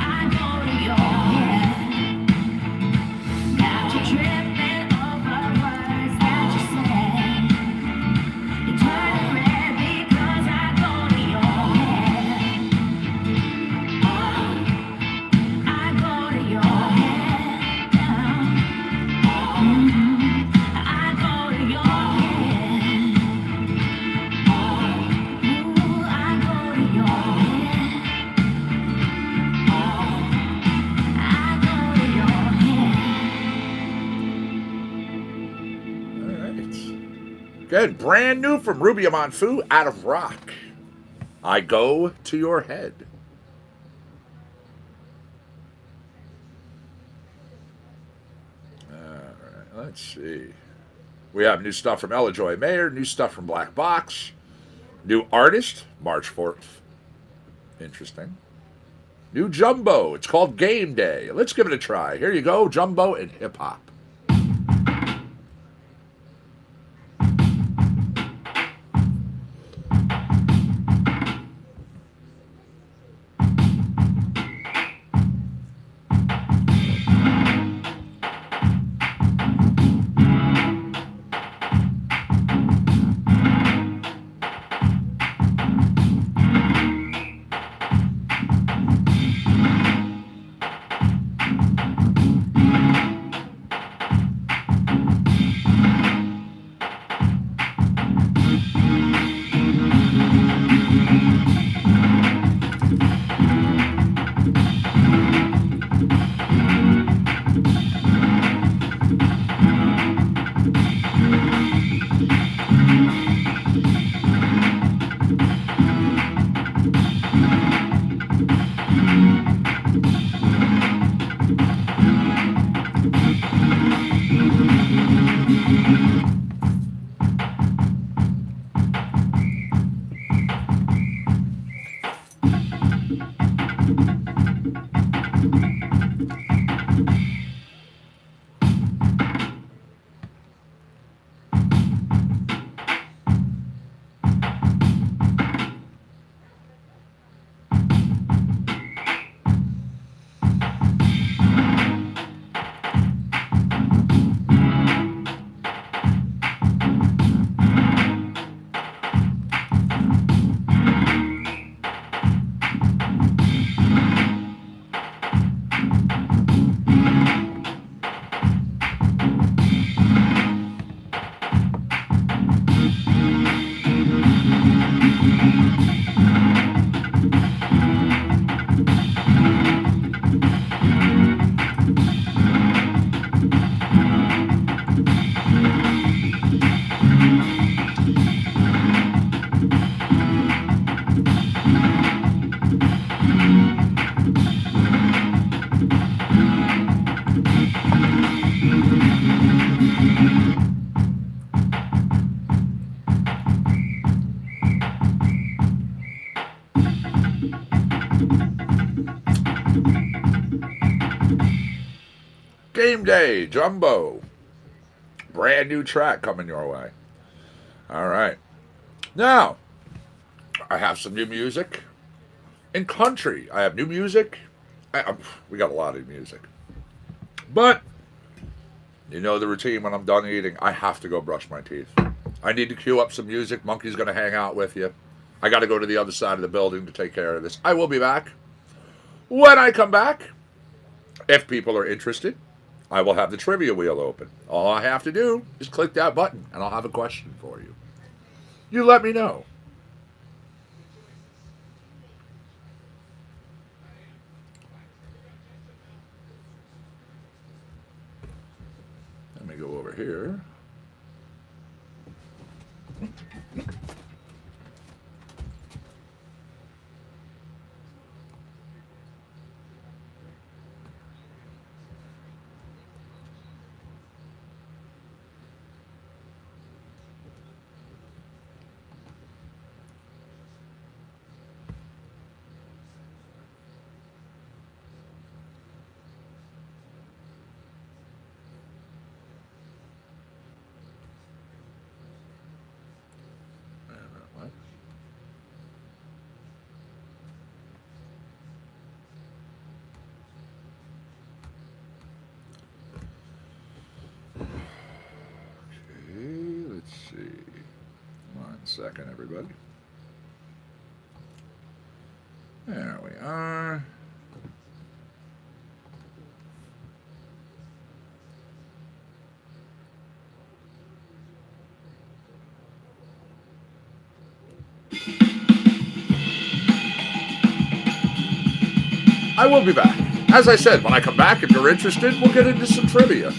I go to your head, got you tripping over words that you said. You turn red because I go to your head. I go to your head now. I go to your head. Ooh, I go to your head. I go to your head. All right. Good. Brand new from Ruby Amanfu out of rock. I Go to Your Head. All right. Let's see. We have new stuff from Ella Joy Mayer, new stuff from Black Box, new artist, March 4th. Interesting. New Jumbo. It's called Game Day. Let's give it a try. Here you go, Jumbo and hip hop. Game Day, Jumbo. Brand new track coming your way. All right. Now, I have some new music. In country, I have new music. We got a lot of music. But, you know the routine when I'm done eating, I have to go brush my teeth. I need to cue up some music. Monkey's going to hang out with you. I got to go to the other side of the building to take care of this. I will be back. When I come back, if people are interested, I will have the trivia wheel open. All I have to do is click that button, and I'll have a question for you. You let me know. Let me go over here. Let's see. 1 second, everybody. There we are. I will be back. As I said, when I come back, if you're interested, we'll get into some trivia.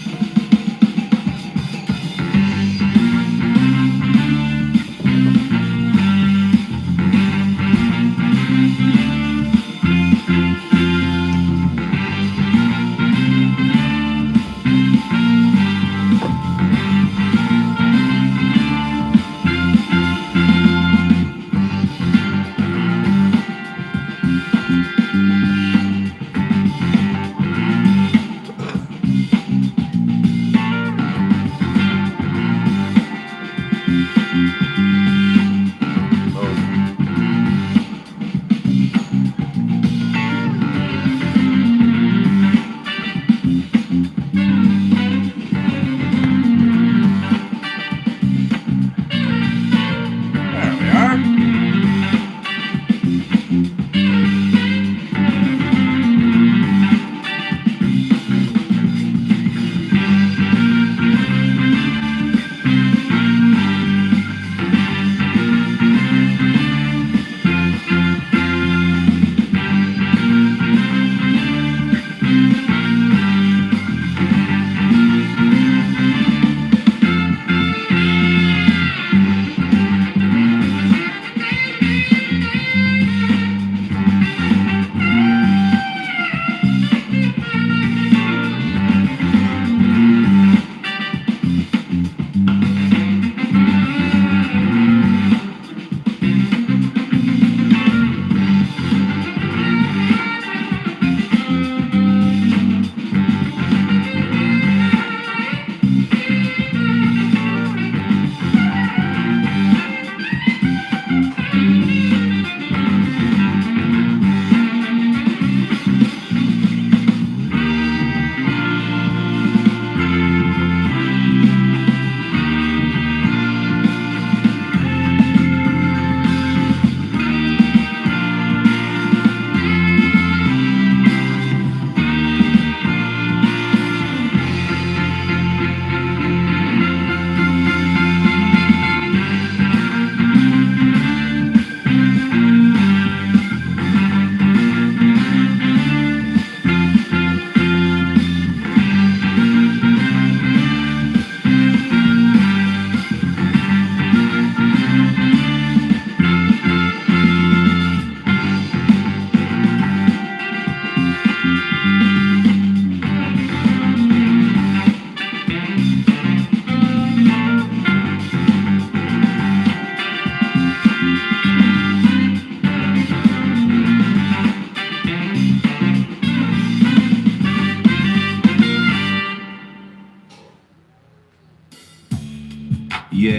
This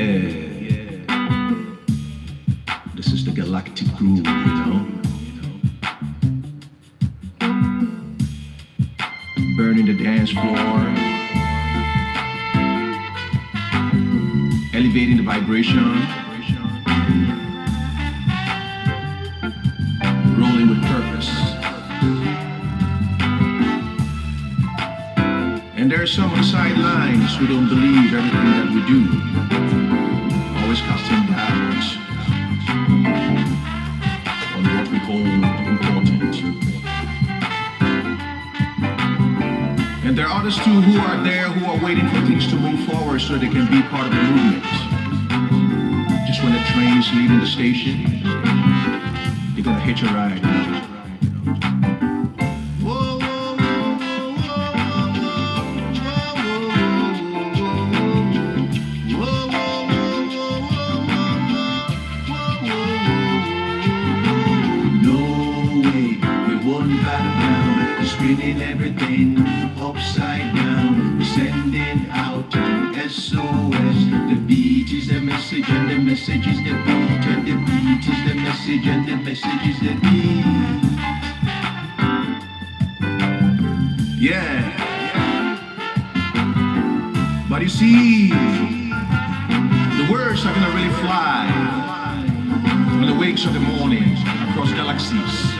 is the galactic groove, Burning the dance floor, elevating the vibration, rolling with purpose. And there are some on the sidelines who don't believe everything that we do, always casting doubts on what we hold important. And there are others too who are there, who are waiting for things to move forward so they can be part of the movement. Just when the train is leaving the station, they're gonna hitch a ride. Spinning everything upside down, sending out an SOS. The beat is the message and the message is the beat, and the beat is the message and the message is the beat. Yeah. But you see, the words are gonna really fly on the wings of the morning across galaxies,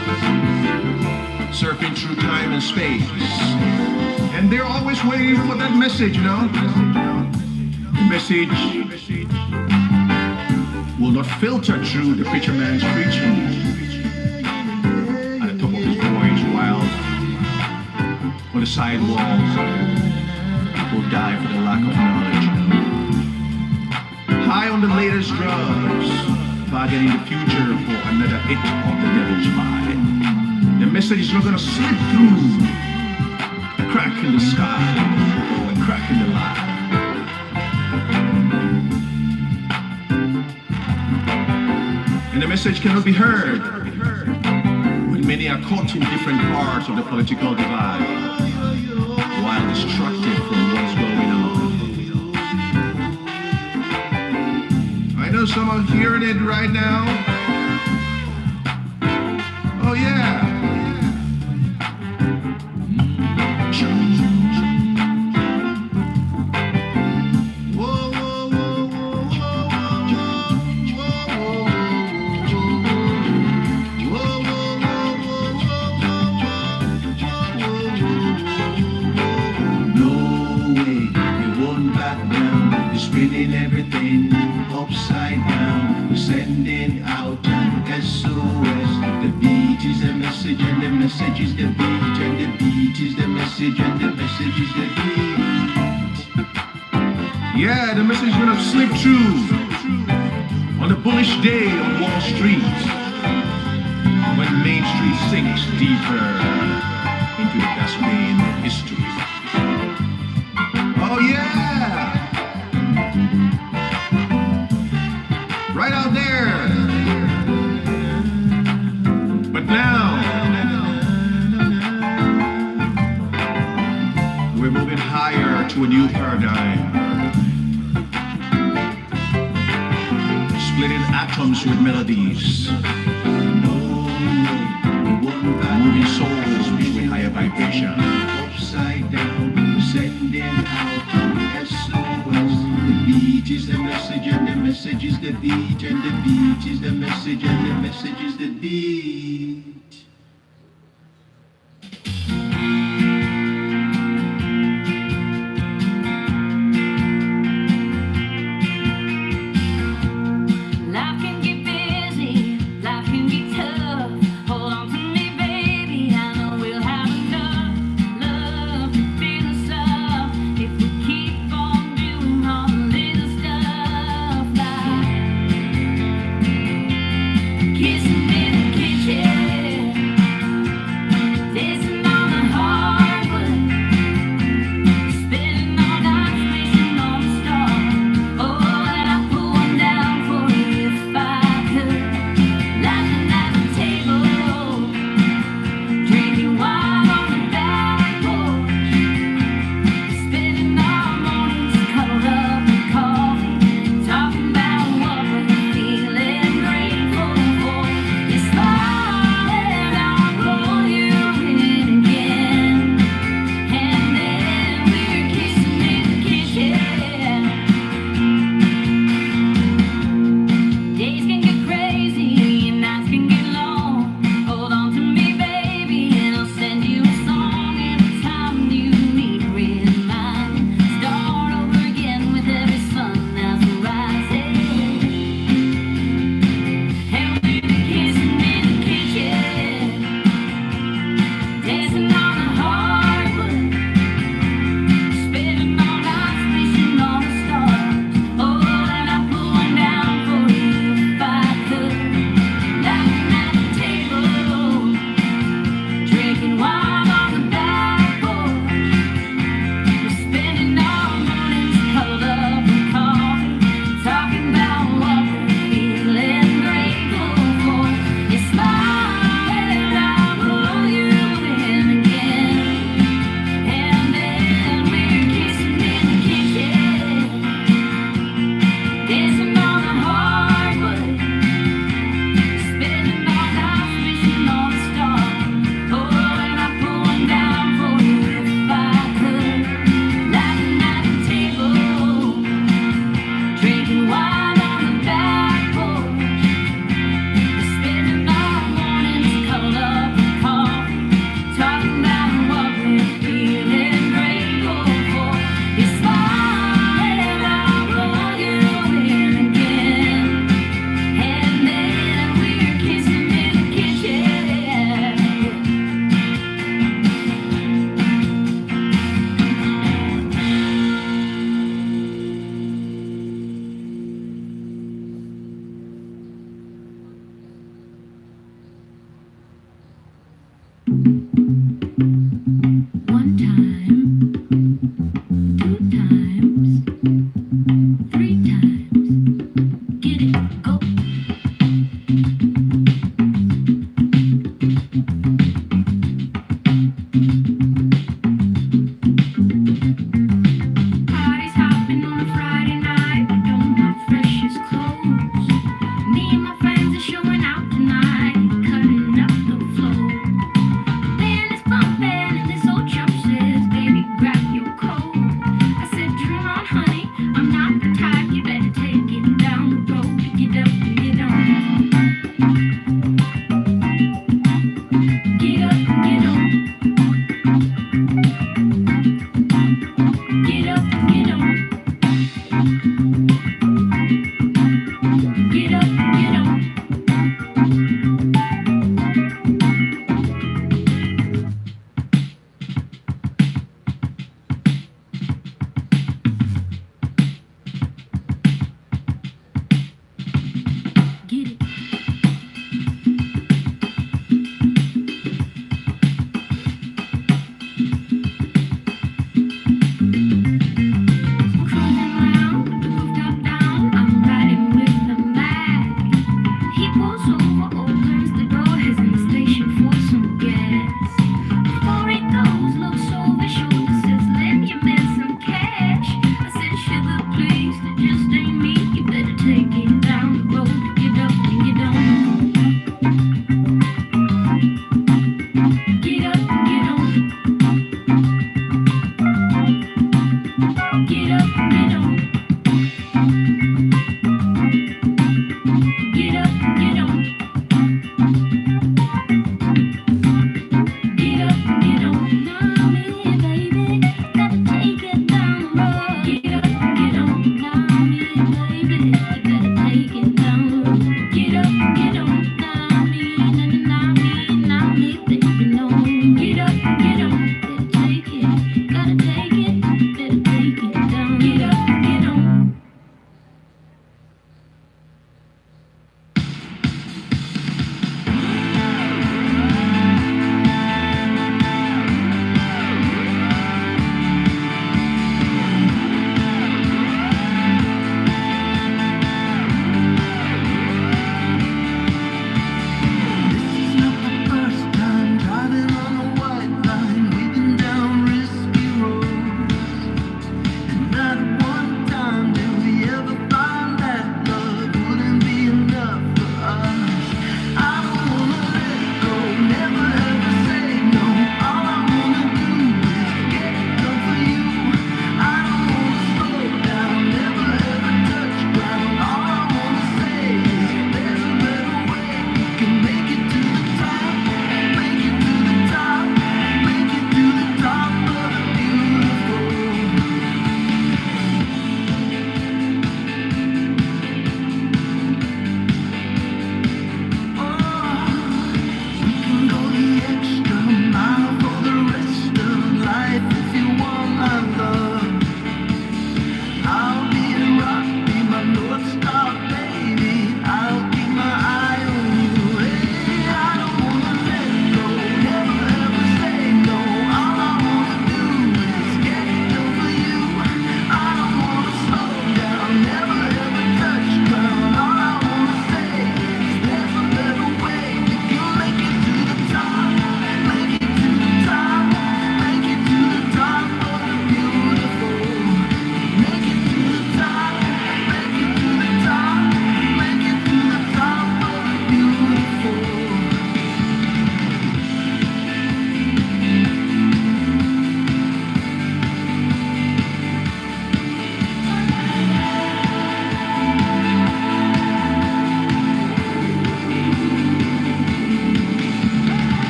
surfing through time and space. And they're always waiting for that message, The message will not filter through the preacher man's preaching at the top of his voice while on the sidewalk people die for the lack of knowledge. High on the latest drugs, bargaining the future for another hit of the devil's pie. The message is not gonna slip through a crack in the sky or a crack in the line. And the message cannot be heard when many are caught in different parts of the political divide while distracted from what's going on. I know some are hearing it right now. Oh yeah. Spinning everything upside down, sending out an SOS. The beat is the message and the message is the beat, and the beat is the message and the message is the beat. Yeah, the message is gonna slip through on a bullish day on Wall Street when Main Street sinks deeper into the best pain of history. Oh yeah! Right out there. But now we're moving higher to a new paradigm, splitting atoms with melodies, moving souls between higher vibration. Upside down, sending out an SOS. The beat is the message and the message is the beat, and the beat is the message and the message is the beat. Life can get busy, life can get tough. Hold on to me, baby. I know we'll have enough love to fill us up if we keep on doing all the little stuff like kissing in the kitchen.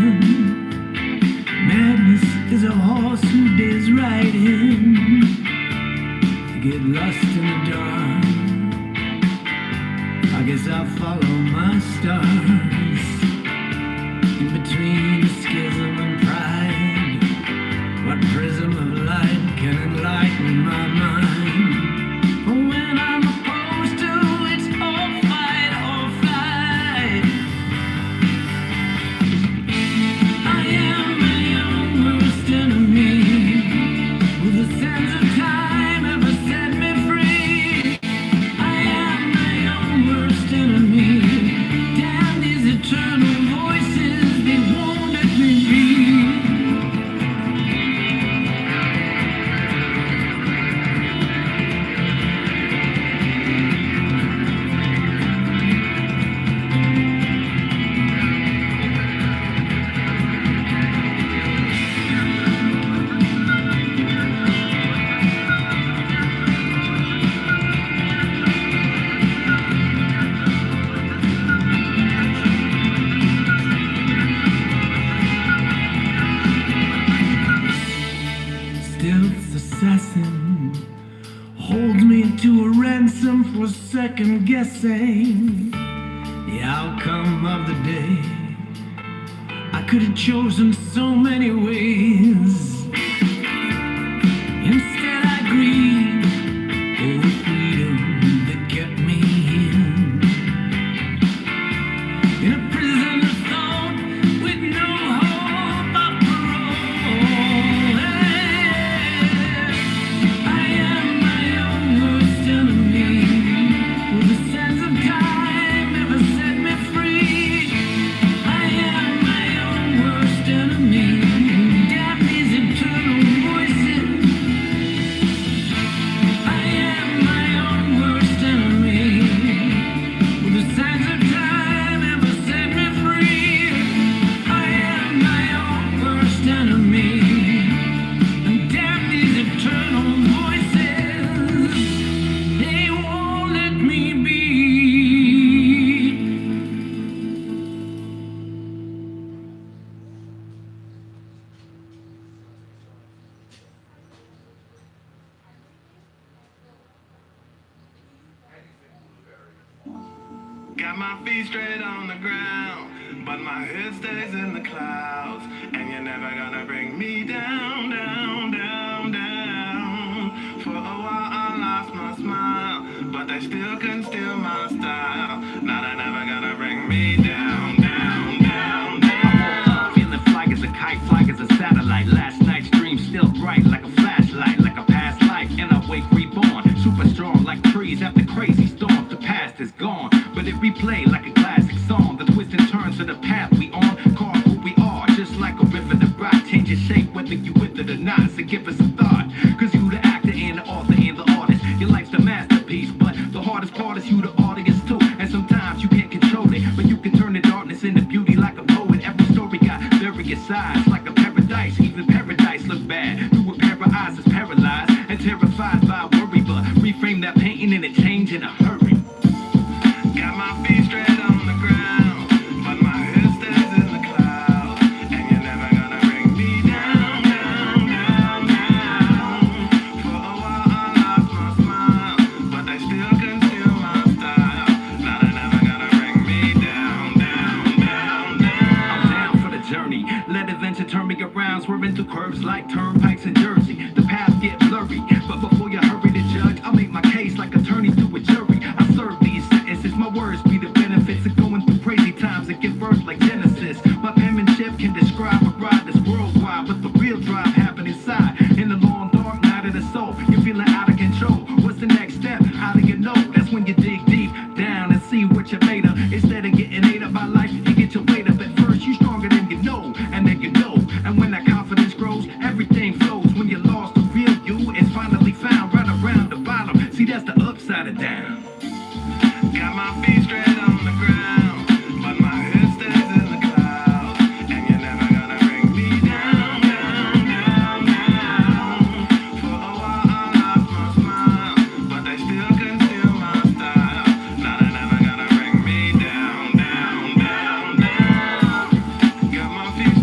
man. Madness is a horse who dares riding. Get lost in the dark. I guess I'll follow my stars. In between the schism and pride, what prism of light can enlighten my mind? When I'm opposed to it's all fight or flight. I am my own worst enemy. Will the sands of time ever set me free? I am my own worst enemy. Damn these eternal voices, they won't let me be. Stealth assassin holds me to a ransom for second guessing the outcome of the day. I could have chosen so many ways. Instead I grieve over freedom that kept me in a prison of thought with no hope of parole. I am my own worst enemy. Will the sands of time ever set me free? I am my own worst enemy. Damn these eternal voices. I am my own worst enemy. Will the sands of time ever set me free? I am my own worst enemy. And damn these eternal voices, they won't let me be. Got my feet straight on the ground, but my head stays in the clouds. And you're never gonna bring me down, down, down, down. For a while I lost my smile, but they still couldn't steal my style. Now they're never gonna bring me down, down, down, down. Feeling fly as a kite, fly as a satellite. Last night's dream still bright like a flashlight, like a past life. And I wake reborn, super strong like trees after crazy storms. The past is gone, but it replay like a classic song. The twists and turns of the path we on, call who we are, just like a river that rock. Change your shape whether you with it or not. So give us a thought, cause you the actor and the author and the artist. Your life's the masterpiece, but the hardest part is you the audience too. And sometimes you can't control it, but you can turn the darkness into beauty like a poet. Every story got various sides, like a paradise. Even paradise look bad through a pair of eyes that's paralyzed and terrified by worry. But reframe that painting and it change in a hurry. Got my feet straight on the ground, but my head stays in the clouds. And you're never gonna bring me down, down, down, down. For a while I lost my smile, but they still couldn't steal my style. Now they're never gonna bring me down, down, down, down. I'm down for the journey. Let adventure turn me around, swerving through curves like turnpikes in Jersey. The path get blurry, but before you hurry to judge, I'll make my case like attorneys do a jury. I serve these sentences, my words be the benefits of going through crazy times that give birth like Genesis. My penmanship can describe a ride that's worldwide, but the real drive happen inside. In the long dark night of the soul, you're feeling out of control. What's the next step? How do you know? That's when you dig deep down and see what you're made of. Instead of getting ate up by life, you get your weight up. At first, you stronger than you know, and then you know. And when that confidence grows, everything flows. When you're lost, the real you is finally found right around the bottom. See, that's the upside of down. Got my feet straight on the ground, but my head stays in the clouds. And you're never gonna bring me down, down, down, down. For a while I lost my smile, but they still couldn't steal my style. Now they're never gonna bring me down, down, down, down. Got my feet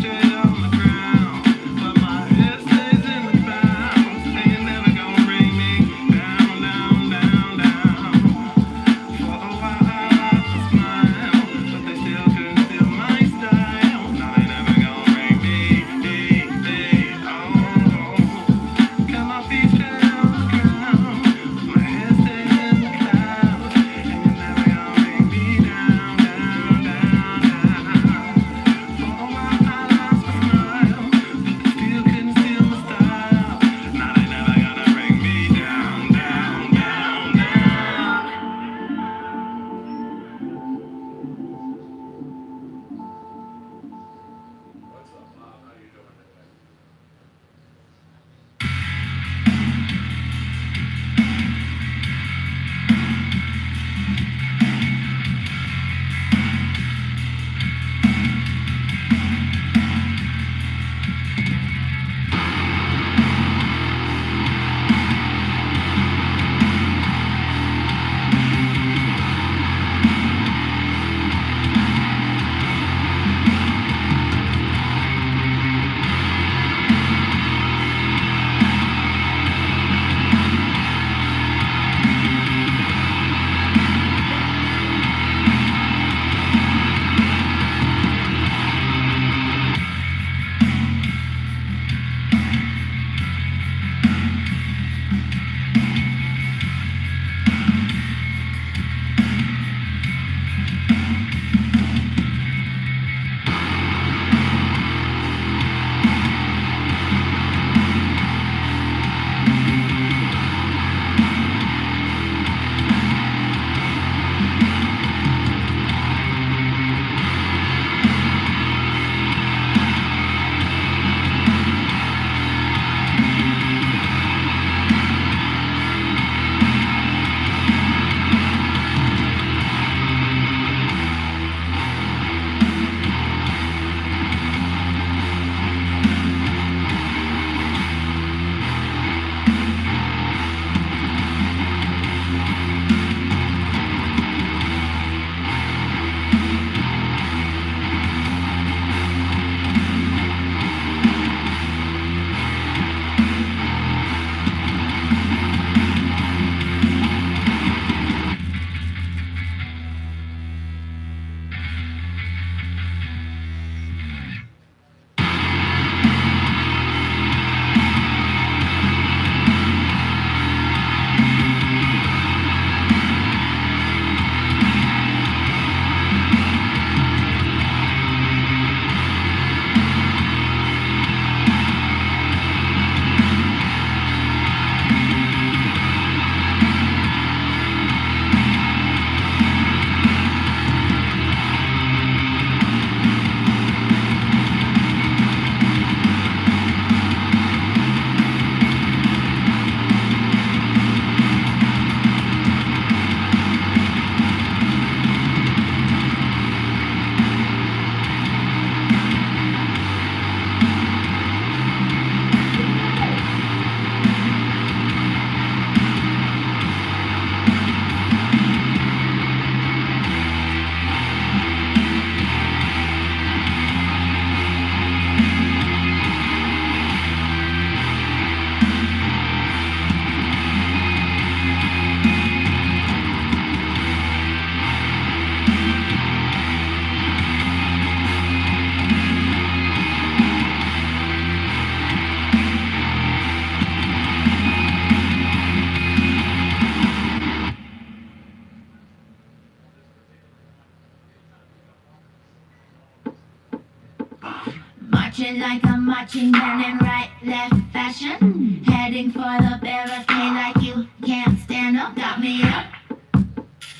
marching like a marching band in right, left fashion. Heading for the barricade like you can't stand up. Got me up,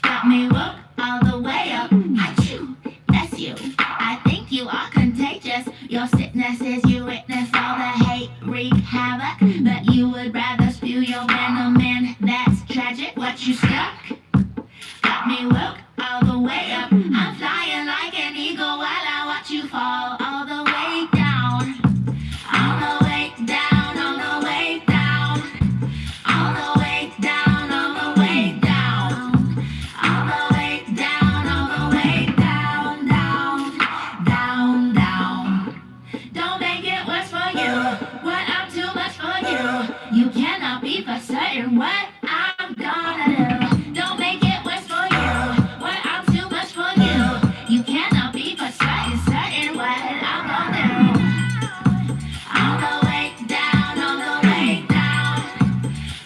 got me woke all the way up. Achoo, that's you. I think you are contagious. Your sickness is you witness all the hate, wreak havoc. But you would rather spew your venom in. That's tragic. What you stuck? Got me woke all the way up. I'm flying like an eagle while I watch you fall all the way down. All the way down, all the way down. All the way down, all the way down. All the way down, all the way down, down, down, down. Don't make it worse for you. What I'm too much for you. You cannot be for certain what I'm gonna do. Don't make it worse for you. What I'm too much for you. You cannot be for certain what I'm gonna do. All the way down, all the way down.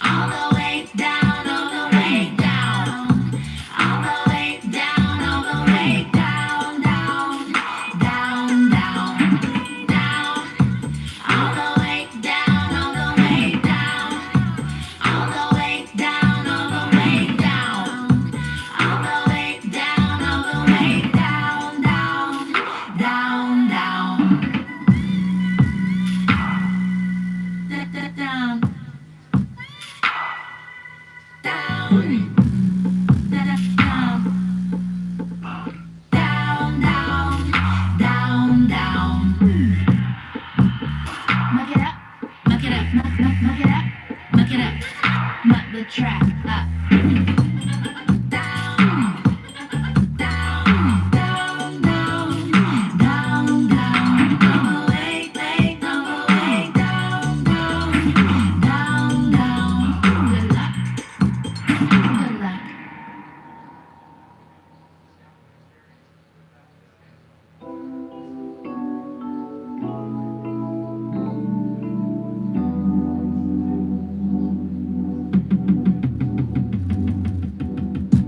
All the way down, all the way down. All the way down, all the way down, down, down, down, down. All the way down, all the way down. All the way down, all the way down. All the way down, all the way down, down, down, down. Down. Down. Down, down, down, down. Muck it up, muck it up, muck it up, muck it up, muck the track up. Down, down, down, down, down, down. On the way, on the way, down, down, down, down. Good luck, good luck.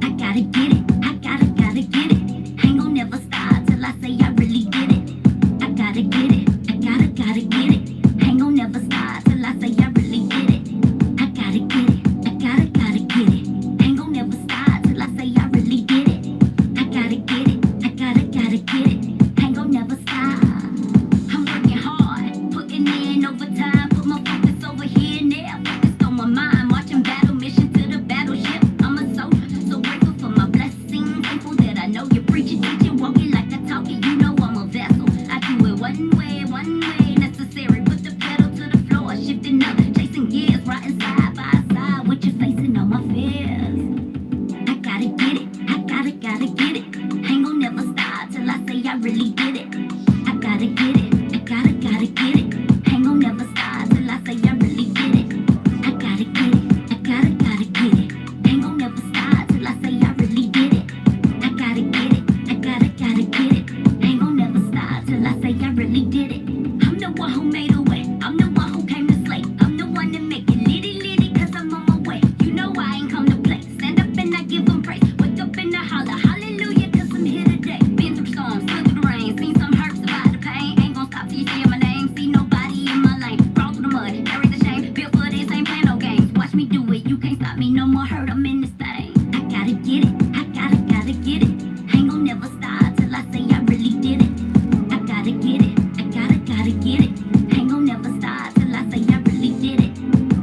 I gotta get it, I gotta get it. Ain't gon' never stop till I say I really did it. I gotta get it, I gotta get it. Ain't gon' never stop till I say I really did it. I gotta get it, I gotta get it. Ain't gon' never stop till I say I really did it. I gotta get it, I gotta get it. Ain't gon' never stop. I'm working hard, putting in overtime. Put my focus over here and there. Focused on my mind, marching battle mission to the battleship. I'm a soldier, so grateful for my blessings. Thankful that I know you're preaching, teaching, walking like I talk it. You know I'm a vessel. I do it one way, necessary. Put the pedal to the floor, shifting up, chasing gears, riding side by side with your facing all my fears. I gotta get it, I gotta get it. Ain't gon' never stop till I say I really did it. I gotta get it, I gotta get it. Ain't gon' never stop till I say I really did it. I gotta get it, I gotta get it. Ain't gon' never stop till I say I really did it. I gotta get it, I gotta get it. Ain't gon' never stop till I say I really did it. I'm the one who made a way. I'm the one who came to slay. I'm the one that make it litty, cause I'm on my way. You know I ain't come to play. Stand up and I give them praise. Wake up and I holler, hallelujah, cause I'm here today. Been through storms, stood through the rain. Seen some hurt, survived the pain. Ain't gon' stop till you say my name. See nobody in my lane. Crawl through the mud, carry the shame. Built for this, ain't playing no games. Watch me do it, you can't stop me. No more hurt, I'm in this thing. I gotta get it, I gotta get it. Ain't gon' never stop till I say I really did it. I gotta get it, I gotta get it. Ain't gon' never stop till I say I really did it.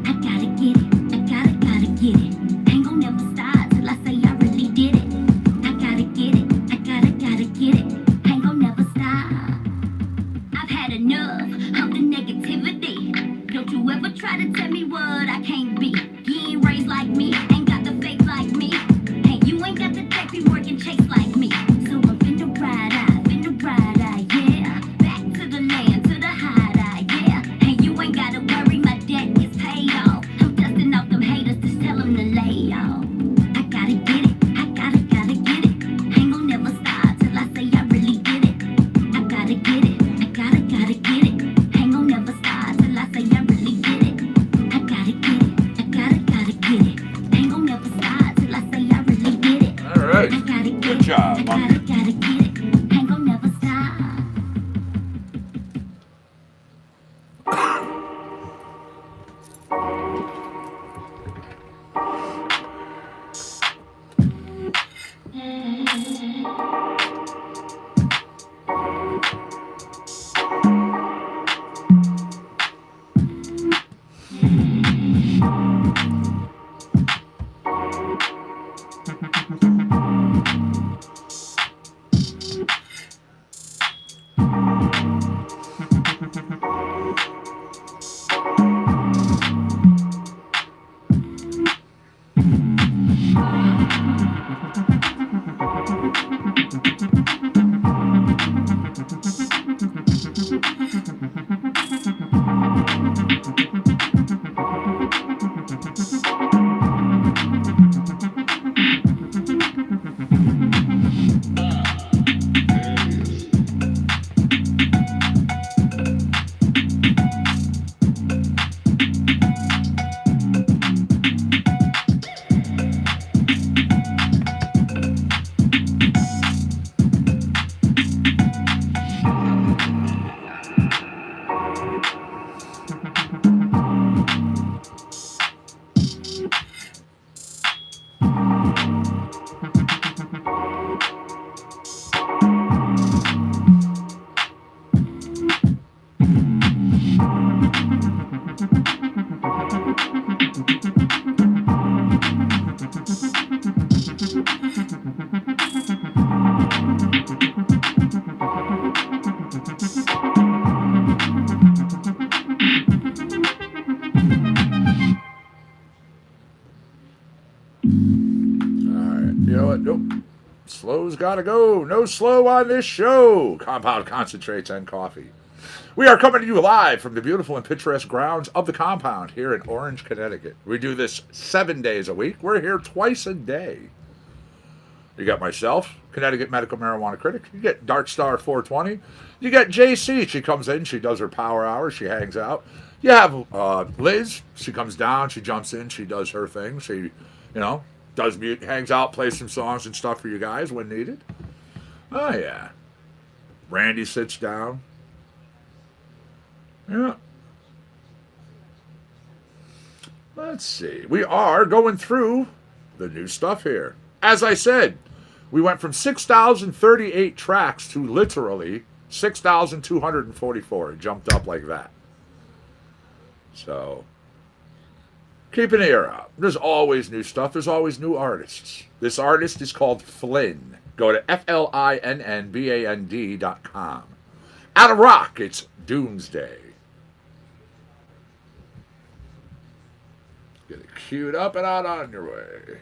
I gotta get it, I gotta get it. Ain't gon' never stop till I say I really did it. I gotta get it, I gotta get it. Ain't gon' never stop. I've had enough of the negativity. Don't you ever try to tell me what I can't be. You ain't raised like me, ain't got the faith like me. And you ain't got the type be working chase like me. So I'm finna ride eye, yeah. Back to the land, to the hide eye, yeah. And you ain't gotta worry, my debt is paid off. I'm dusting off them haters, just tell them to lay off. I gotta get it, I gotta get it. Ain't gon' never stop till I say I really did it. I gotta get it, I gotta get it. Ain't gon' never stop till I say I really did it. I gotta get it, You know what? Nope. Slow's gotta go. No slow on this show. Compound Concentrates and Coffee. We are coming to you live from the beautiful and picturesque grounds of the compound here in Orange, Connecticut. We do this 7 days a week. We're here twice a day. You got myself, Connecticut Medical Marijuana Critic. You get Dark Star 420. You got JC. She comes in. She does her power hour. She hangs out. You have Liz. She comes down. She jumps in. She does her thing. She, does mute, hangs out, plays some songs and stuff for you guys when needed. Oh, yeah. Randy sits down. Yeah. Let's see. We are going through the new stuff here. As I said, we went from 6,038 tracks to literally 6,244. It jumped up like that. So, keep an ear out. There's always new stuff. There's always new artists. This artist is called Flynn. Go to FLINNBAND.com. Out of rock, it's Doomsday. Get it queued up and out on your way.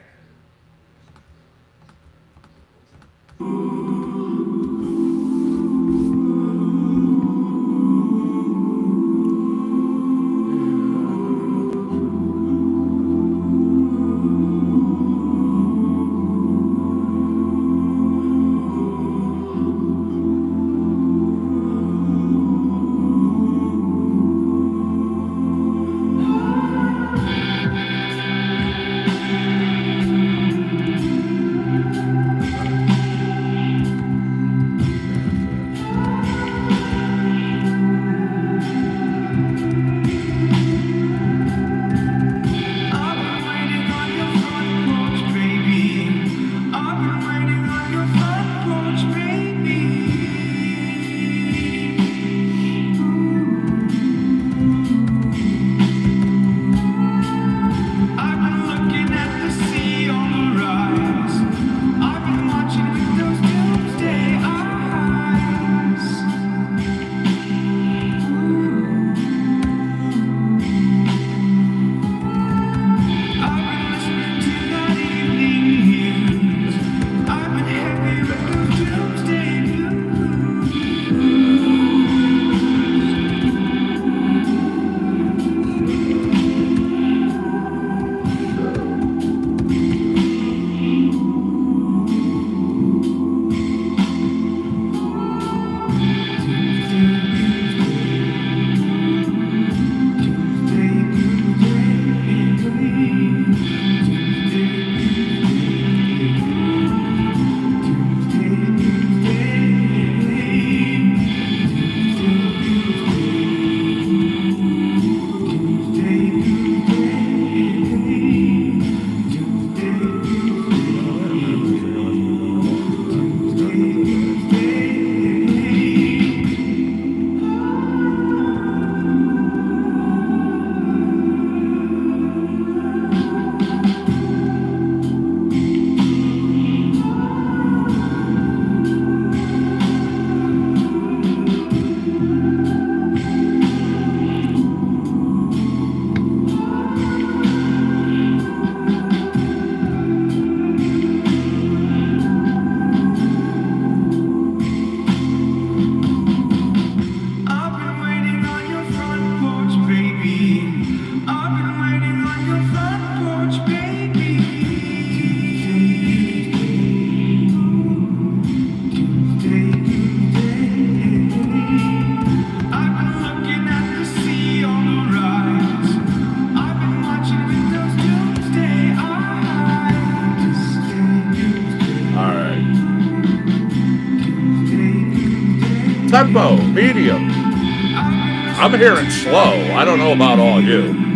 tempo, medium. I'm hearing slow. I don't know about all you.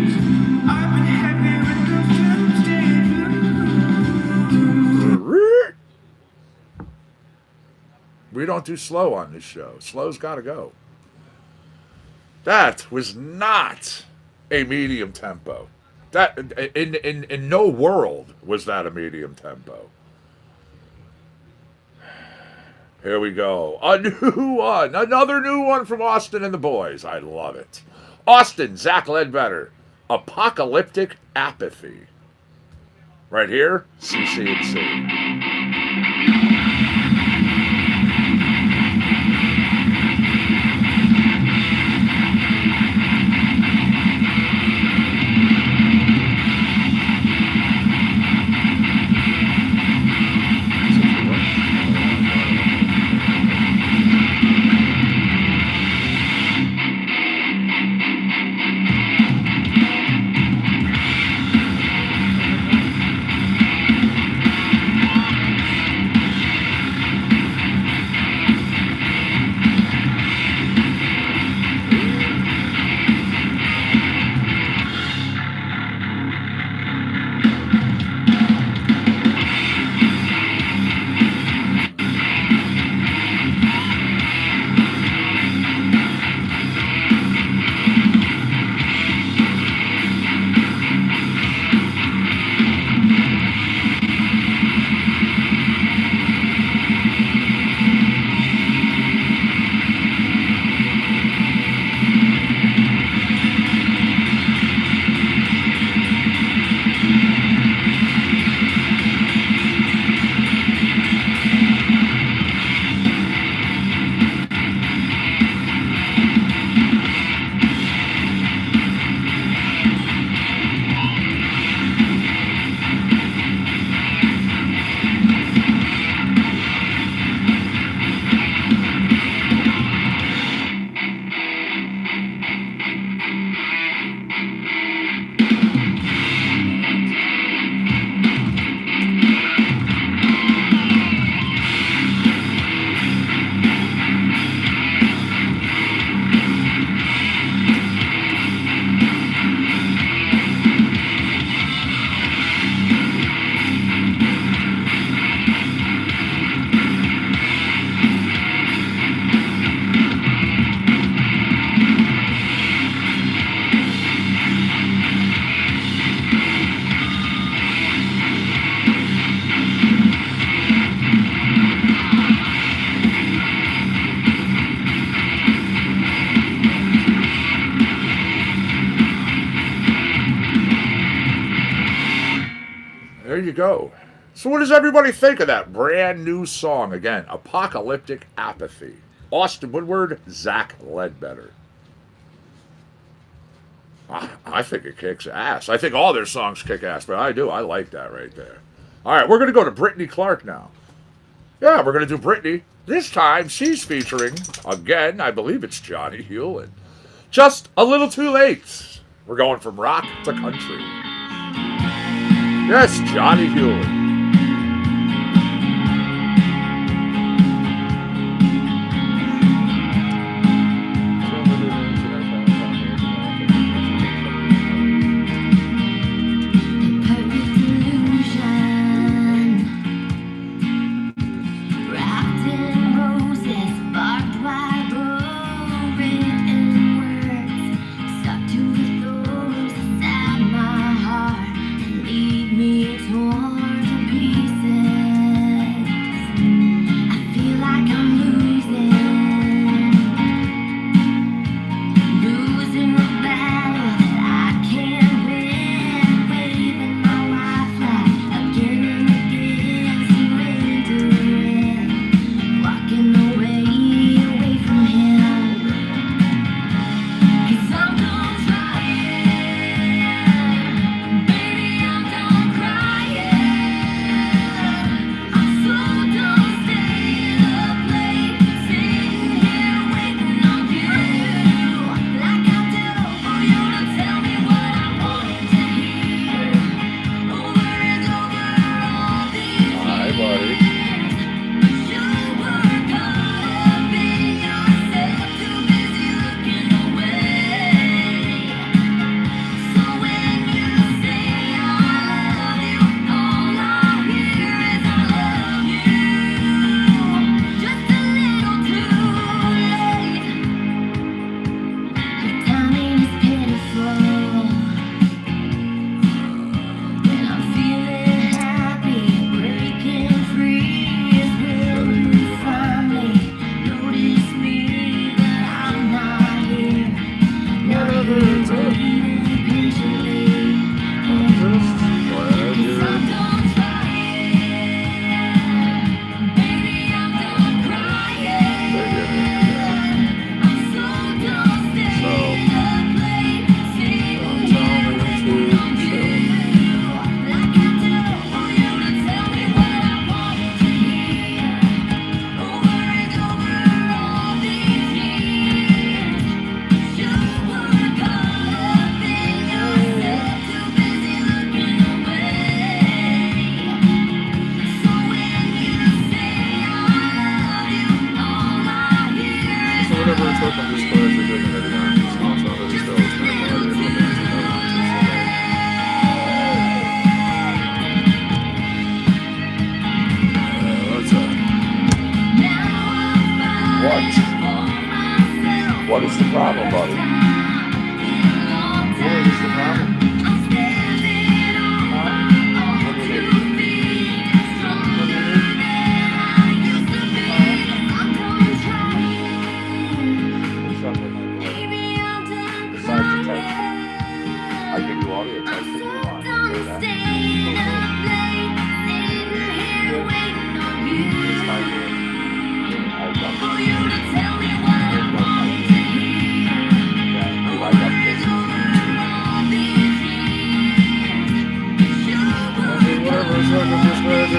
We don't do slow on this show. Slow's got to go. That was not a medium tempo. That in no world was that a medium tempo. Here we go. A new one. Another new one from Austin and the boys. I love it. Austin, Zach Ledbetter. Apocalyptic Apathy. Right here, CC&C. There you go. So what does everybody think of that brand new song? Again, Apocalyptic Apathy. Austin Woodward, Zach Ledbetter. I think it kicks ass. I think all their songs kick ass, but I do. I like that right there. All right, we're going to go to Brittany Clark now. Yeah, we're going to do Brittany. This time, she's featuring, again, I believe it's Johnny Hewlett. Just a little too late. We're going from rock to country. Yes, Johnny Hewlett. Perfect illusion, wrapped in roses, barbed wire, written words, stuck to the thorns inside my heart, and leave me torn.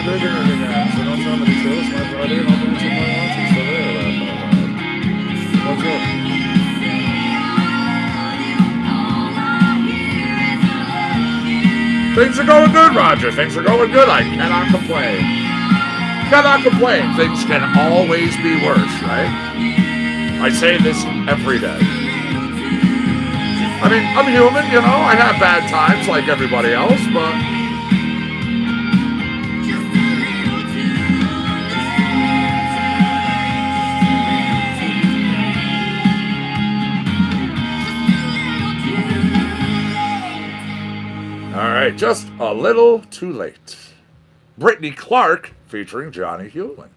digging it again. So don't tell me to kill us, my brother. And I'll bring some more lunches for there. What's up? Things are going good, Roger. Things are going good. I cannot complain. Cannot complain. Things can always be worse, right? I say this every day. I mean, I'm human, you know. I have bad times like everybody else, but all right, just a little too late. Brittany Clark featuring Johnny Hewlin.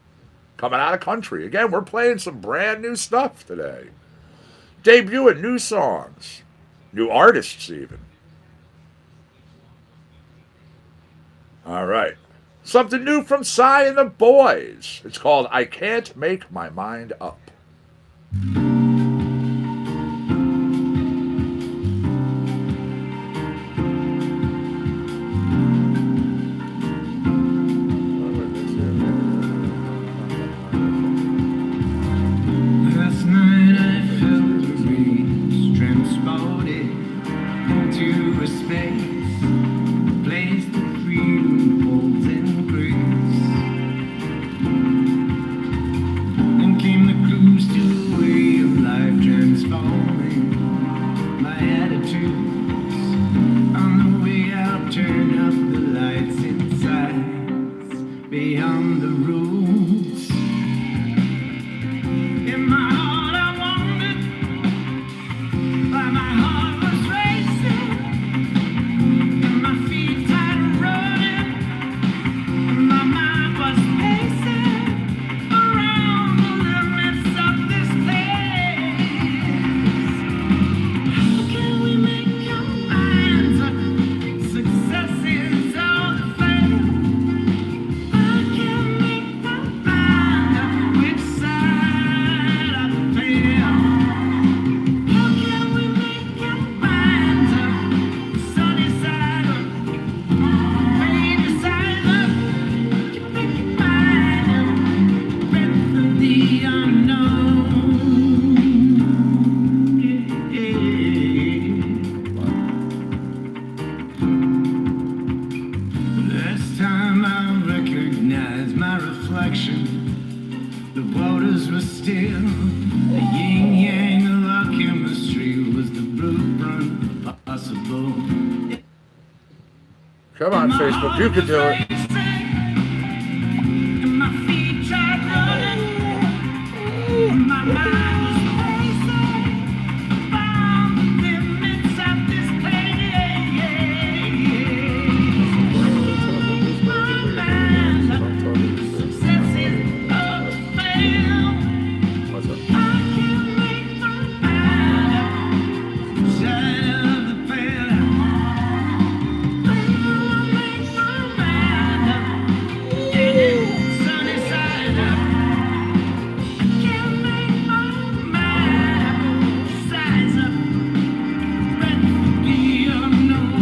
Coming out of country. Again, we're playing some brand new stuff today. Debuting new songs. New artists, even. All right. Something new from Psy and the Boys. It's called I Can't Make My Mind Up. Last night I felt the rays transported into a space, a place that freedom holds in grace. Then came the clues to a way of life transforming my attitudes. On the way out, turn up the lights inside, beyond the rules. In my heart I wanted, but my heart was racing, and my feet tied running, and my mind was pacing around the limits of this place. How can we make our minds up? Success is all the fail. I can't make my mind up. Which side I feel? How can we make our minds up? Sunny side up, rainy side up. You make your mind up. Ready for the unknown. Last time I recognized my reflection, the waters were still. The yin yang of our chemistry was the blueprint of possible. Come on, Facebook. You can do it. And my feet tried running. My mind was racing around the limits of this place. My mind's up. Success is all to fail. What's up? I can't make my mind up. Side of the veil. I make my mind up. Sunny side up. I can't make my mind up. Sides up. Ready for the unknown.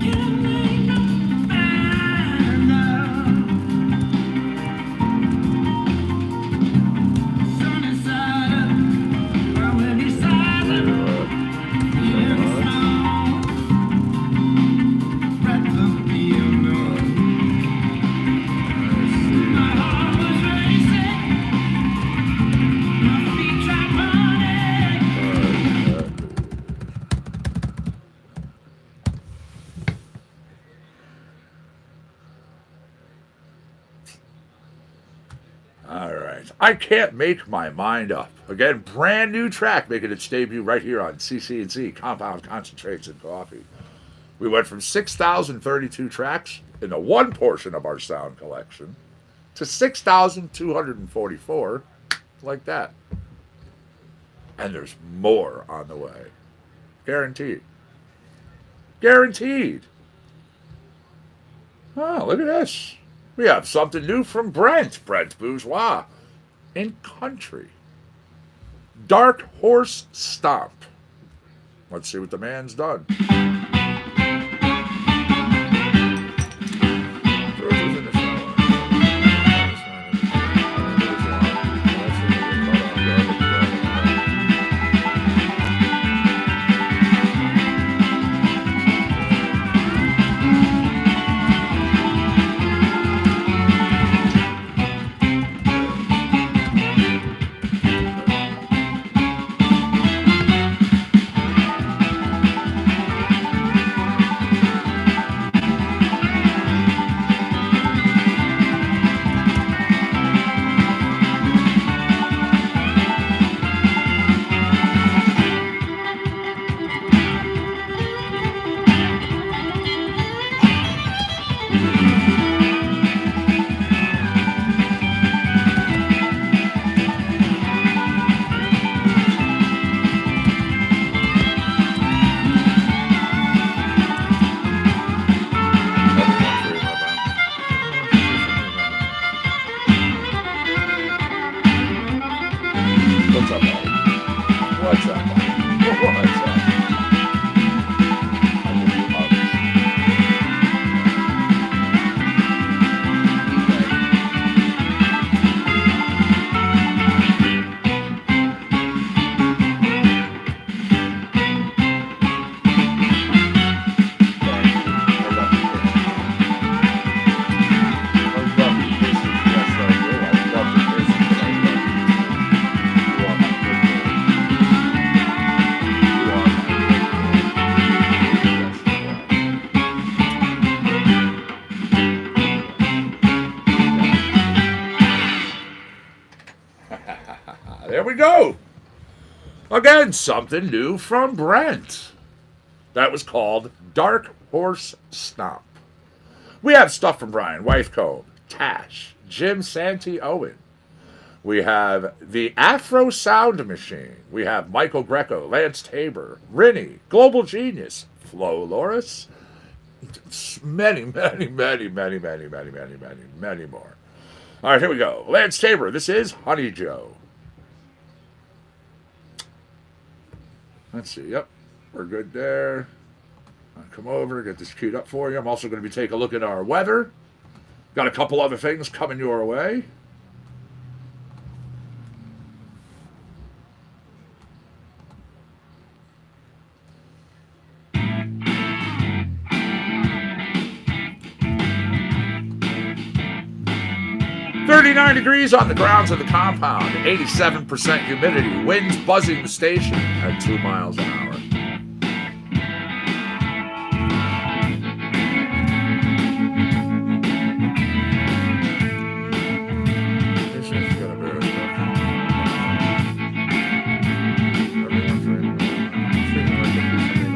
Can't make my mind up. Sunny side up, rainy side up. Yeah, song. Breath of the unknown. My heart was racing. My feet tried running. All right. I Can't Make My Mind Up. Again, brand new track making its debut right here on CC&C, Compound Concentrates and Coffee. We went from 6,032 tracks in the one portion of our sound collection to 6,244, like that. And there's more on the way. Guaranteed. Guaranteed. Oh, look at this. We have something new from Brent Bourgeois, in country. Dark Horse Stomp. Let's see what the man's done. What's up, buddy? What's up, buddy? What's up? I give you hugs. There we go. Again, something new from Brent. That was called Dark Horse Stomp. We have stuff from Brian Wythcombe, Tash, Jim Santee Owen. We have the Afro Sound Machine. We have Michael Greco, Lance Tabor, Rinny, Global Genius, Flo Loris. Many more. All right, here we go. Lance Tabor, this is Honey Joe. Let's see, yep, we're good there. I'll come over, get this queued up for you. I'm also going to be taking a look at our weather. Got a couple other things coming your way. "39 degrees on the grounds of the compound, 87% humidity, winds buzzing the station at 2 miles an hour." This is gonna be a everyone's ready. Feeling like a piece of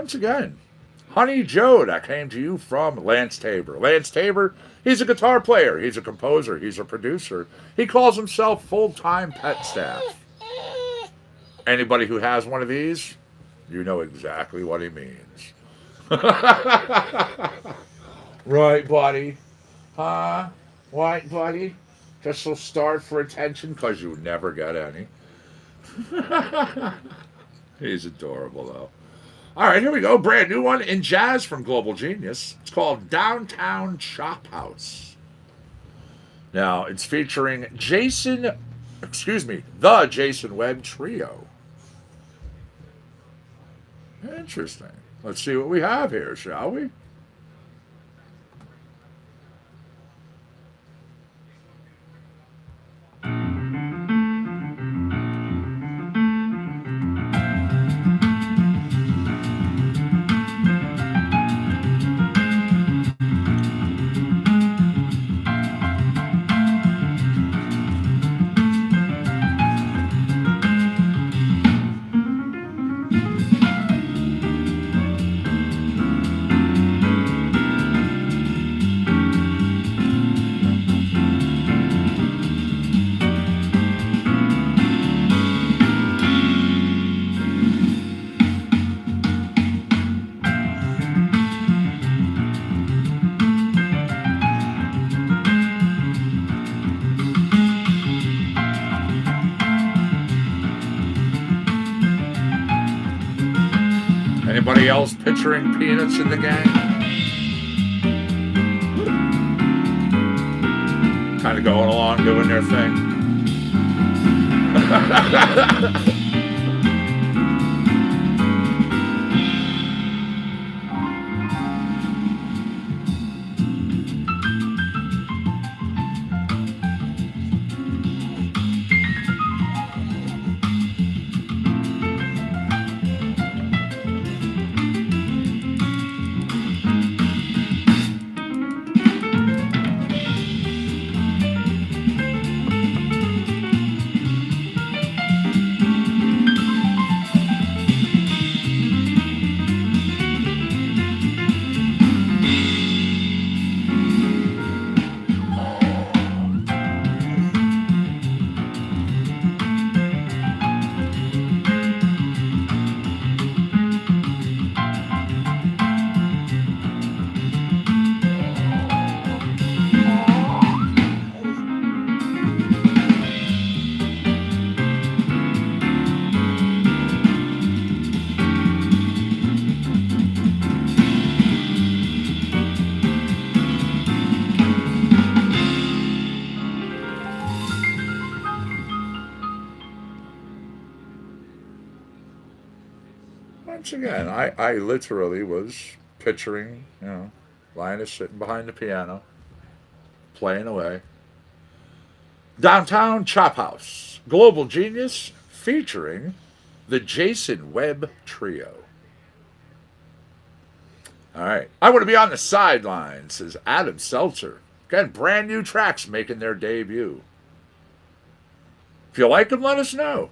once again, Honey Joe, that came to you from Lance Tabor. Lance Tabor, he's a guitar player, he's a composer, he's a producer. He calls himself full-time pet staff. Anybody who has one of these, you know exactly what he means. Right, buddy? Huh? What, buddy? Just so starved for attention because you never get any. He's adorable, though. All right, here we go. Brand new one in jazz from Global Genius. It's called Downtown Chop House. Now, it's featuring the Jason Webb Trio. Interesting. Let's see what we have here, shall we? Anybody else picturing Peanuts in the gang? Kind of going along, doing their thing. Once again, I literally was picturing, Linus sitting behind the piano, playing away. Downtown Chop House, Global Genius, featuring the Jason Webb Trio. All right. I want to be on the sidelines, says Adam Seltzer. Again, brand new tracks making their debut. If you like them, let us know.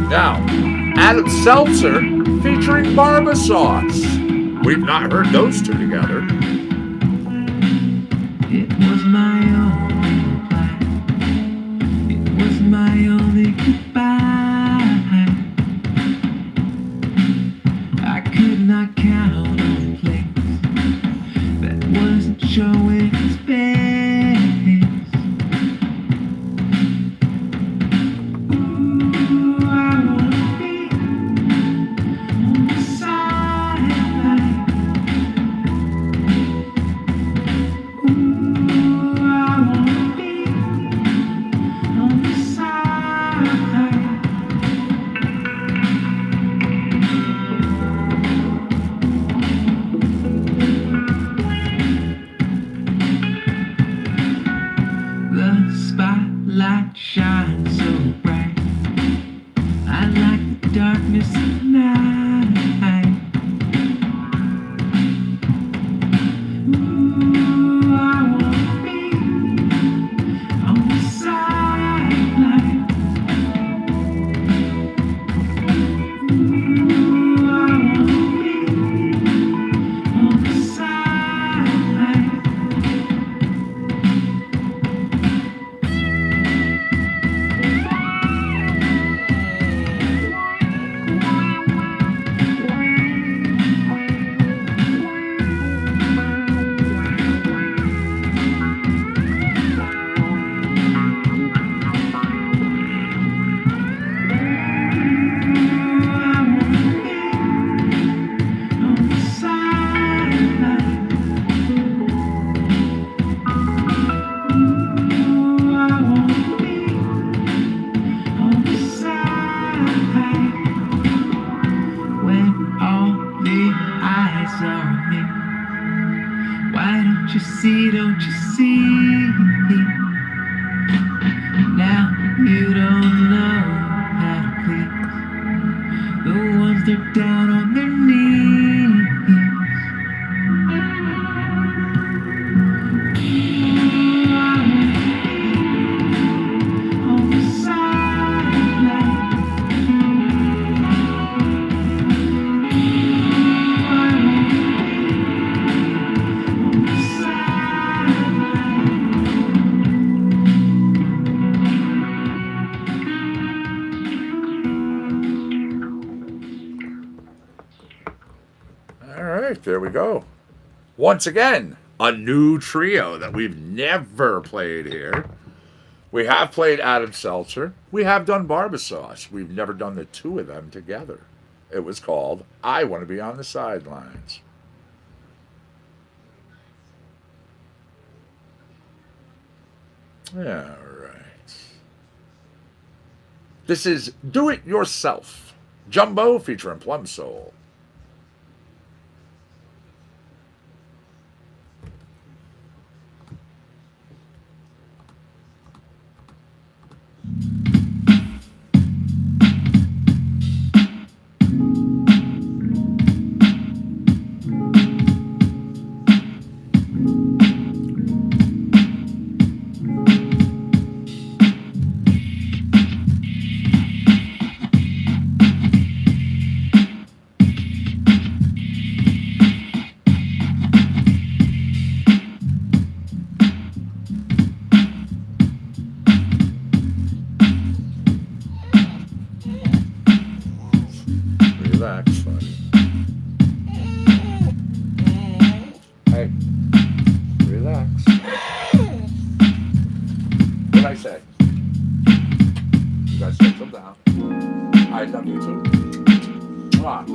Now, Adam Seltzer featuring Barba Sauce. We've not heard those two together. It was my only plan. It was my only goodbye. I could not count on a place that wasn't showing its face. Ooh, I wanna be on the sideline. darkness of night. Ooh, I wanna be on the sideline. Ooh, I wanna be on the sideline. See, don't you see? Now you don't know how to please the ones that are down on their knees. On the sideline. On the All right, there we go. Once again, a new trio that we've never played here. We have played Adam Seltzer. We have done Barbasauce. We've never done the two of them together. It was called I Want to Be on the Sidelines. All right. This is Do It Yourself. Jumbo featuring Plum Soul. Relax, buddy. Hey, relax. What'd I say? You gotta settle down. I love you too. Come on.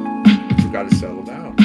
You gotta settle down.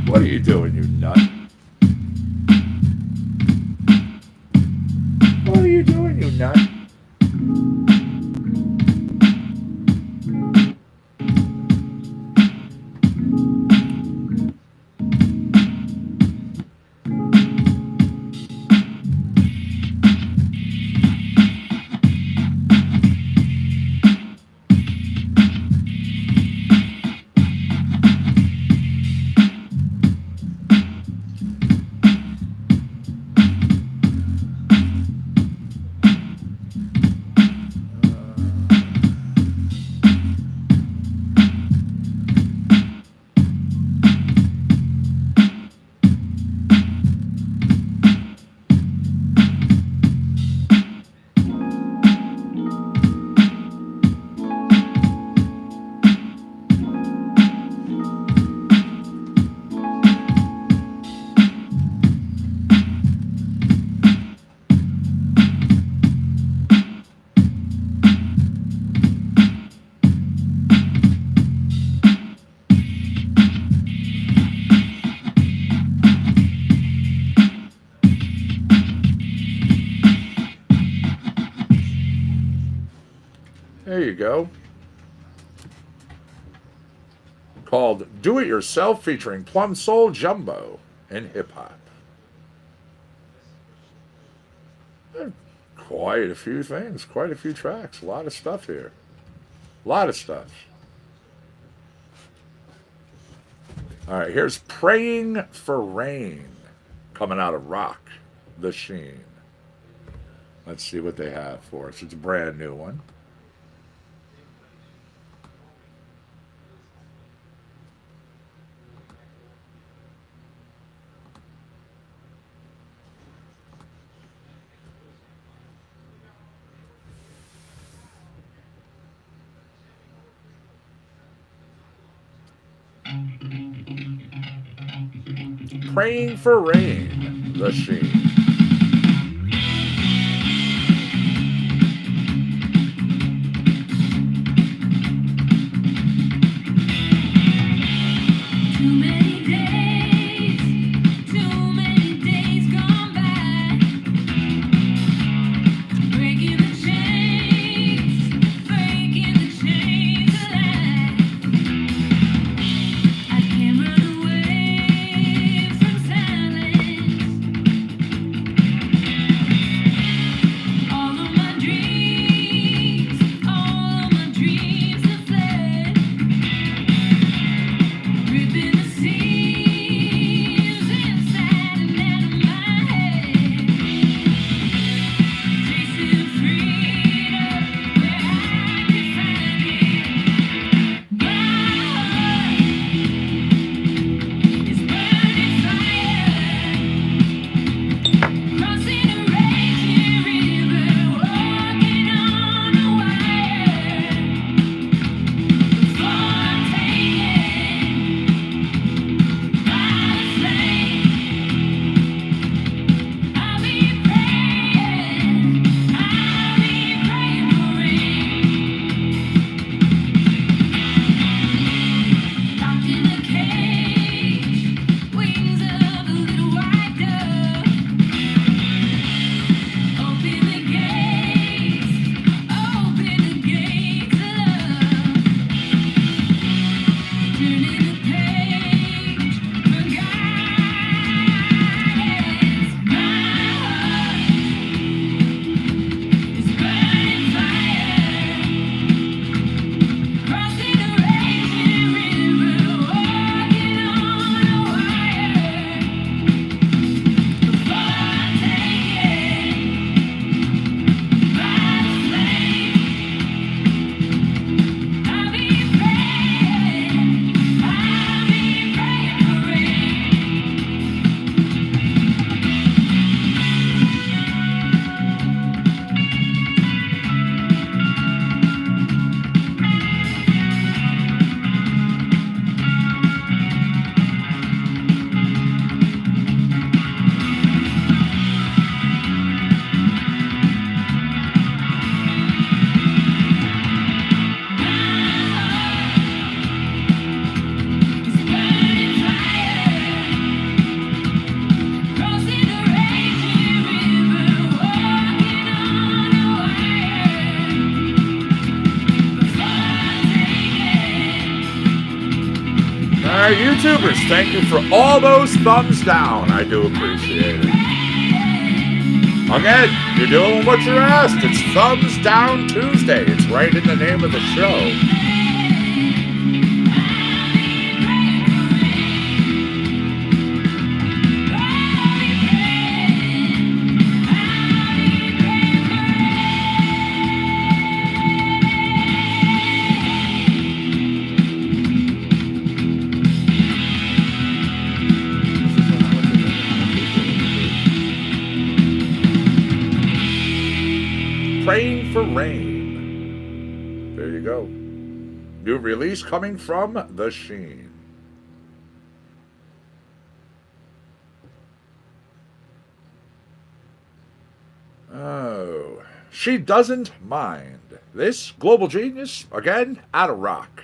What are you doing, you nut? What are you doing, you nut? you go. Called Do It Yourself, featuring Plum Soul Jumbo and hip hop. Quite a few things, quite a few tracks, a lot of stuff here. A lot of stuff. All right, here's Praying for Rain, coming out of Rock the Sheen. Let's see what they have for us. It's a brand new one. Praying for Rain, the Sheen. Too many days gone by, breaking the chains of life. I can't run away from silence. All of my dreams have fled, ripping the seams inside and out of my head, chasing freedom where I can find it. My heart is burning fire, crossing a raging river, walking on a wire. Before I'm taken by the flame, I'll be praying for rain. Locked in a cage, wings of a little white dove. Open the gates of love. Turning the page for guidance. My heart is burning fire, crossing a raging river, walking on a wire. Before I'm taken by the flame, I'll be praying for rain. It's burning fire, crossing a raging river, walking on a wire. Before I'm taken. All right, YouTubers, thank you for all those thumbs down. I do appreciate it. Again, you're doing what you're asked. It's Thumbs Down Tuesday. It's right in the name of the show. Praying for Rain. There you go. New release coming from The Sheen. Oh, She Doesn't Mind. This global genius, again, out of Rock.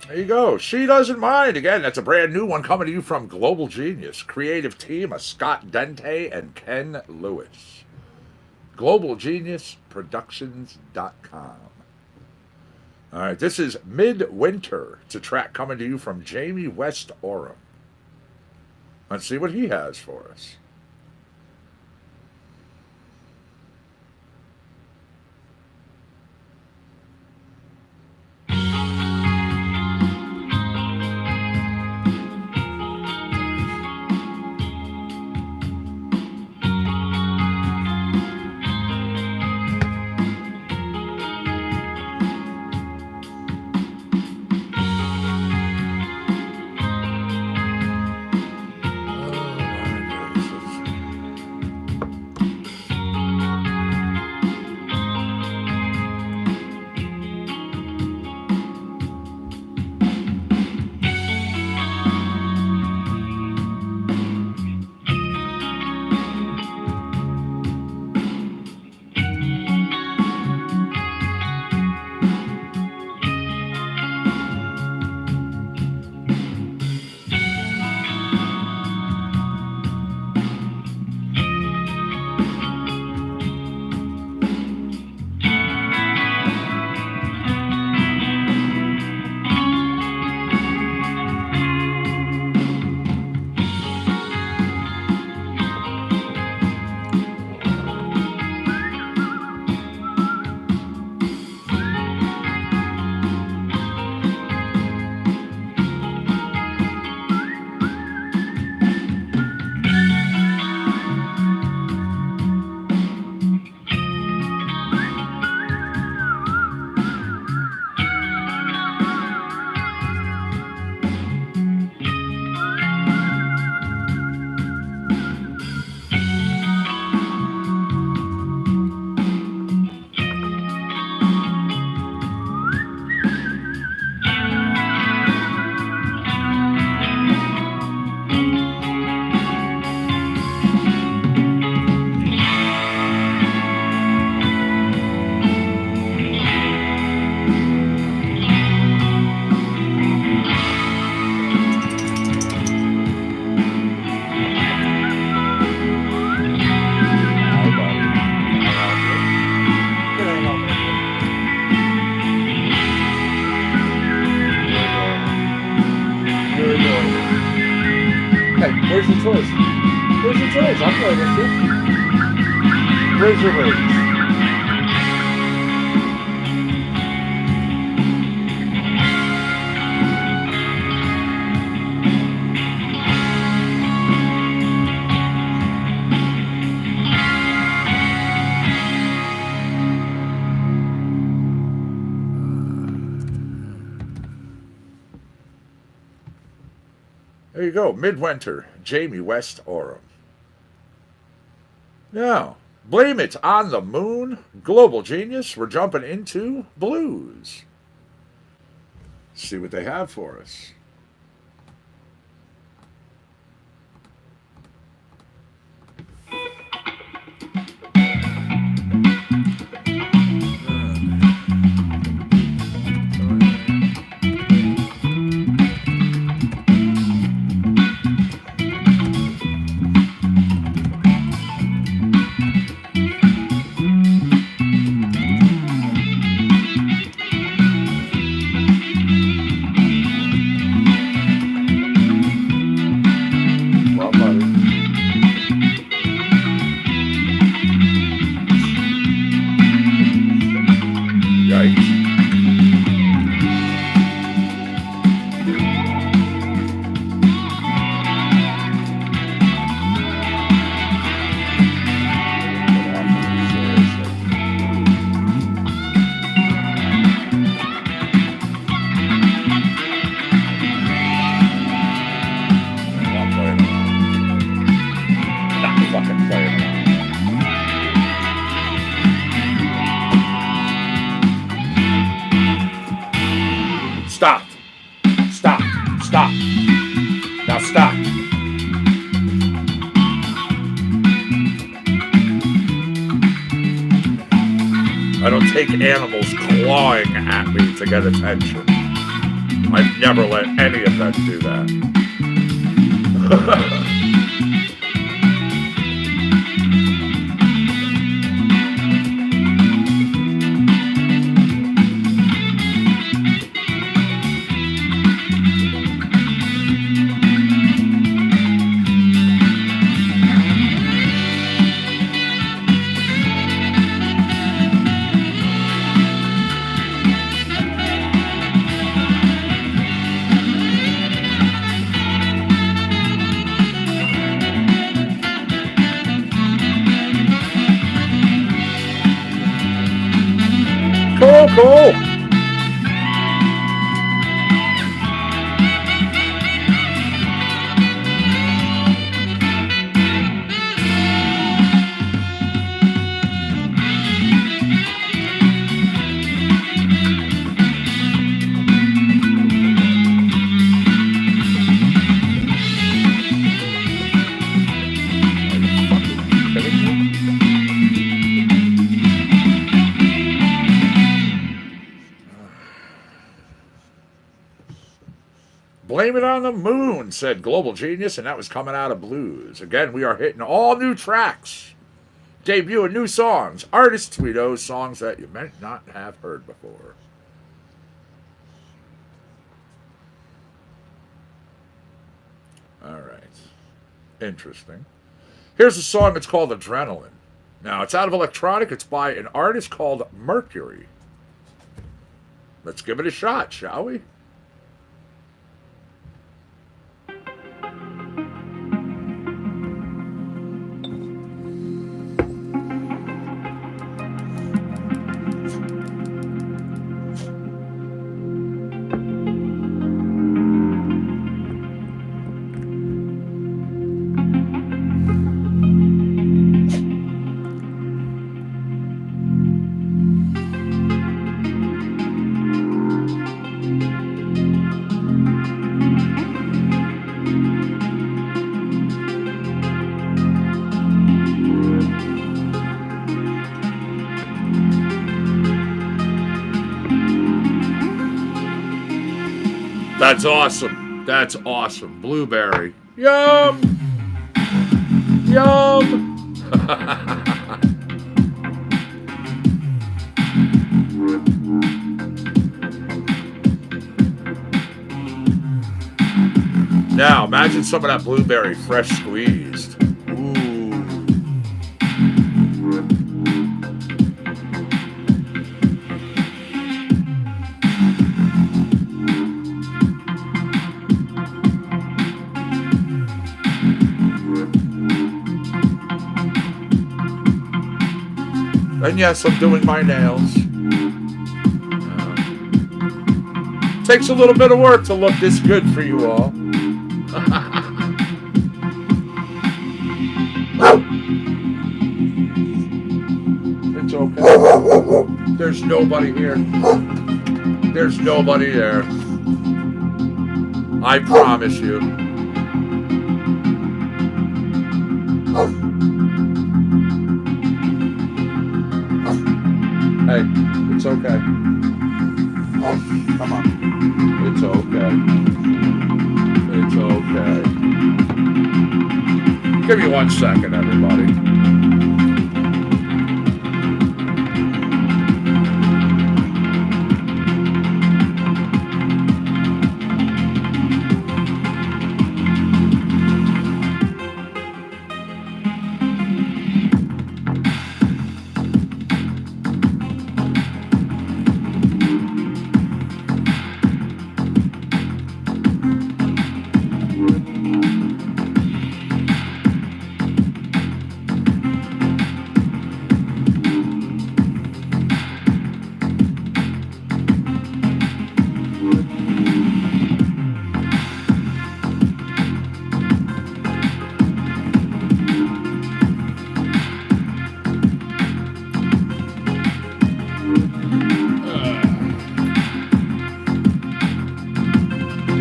There you go. She Doesn't Mind. Again, that's a brand new one coming to you from Global Genius. Creative team of Scott Dente and Ken Lewis. GlobalGeniusProductions.com. All right, this is Midwinter. It's a track coming to you from Jamie West Oram. Let's see what he has for us. Where's the toys? Where's the toys? I'm playing with you. Where's your ladies? There you go, Midwinter, Jamie West Oram. Now, Blame It on the Moon, Global Genius. We're jumping into blues. See what they have for us. Stop. Stop. Stop. Now stop. I don't take animals clawing at me to get attention. I've never let any of them do that. Cool. Blame it on the moon, said Global Genius, and that was coming out of Blues. Again, we are hitting all new tracks, debuting new songs, artists Tweedos, songs that you might not have heard before. All right. Interesting. Here's a song that's called Adrenaline. Now, it's out of electronic. It's by an artist called Mercury. Let's give it a shot, shall we? That's awesome. That's awesome. Blueberry. Yum! Yum! Now, imagine some of that blueberry fresh squeezed. Ooh. And yes, I'm doing my nails. Takes a little bit of work to look this good for you all. It's okay. There's nobody here. There's nobody there. I promise you. Hey, it's okay. Come on. It's okay. It's okay. Give me 1 second, everybody.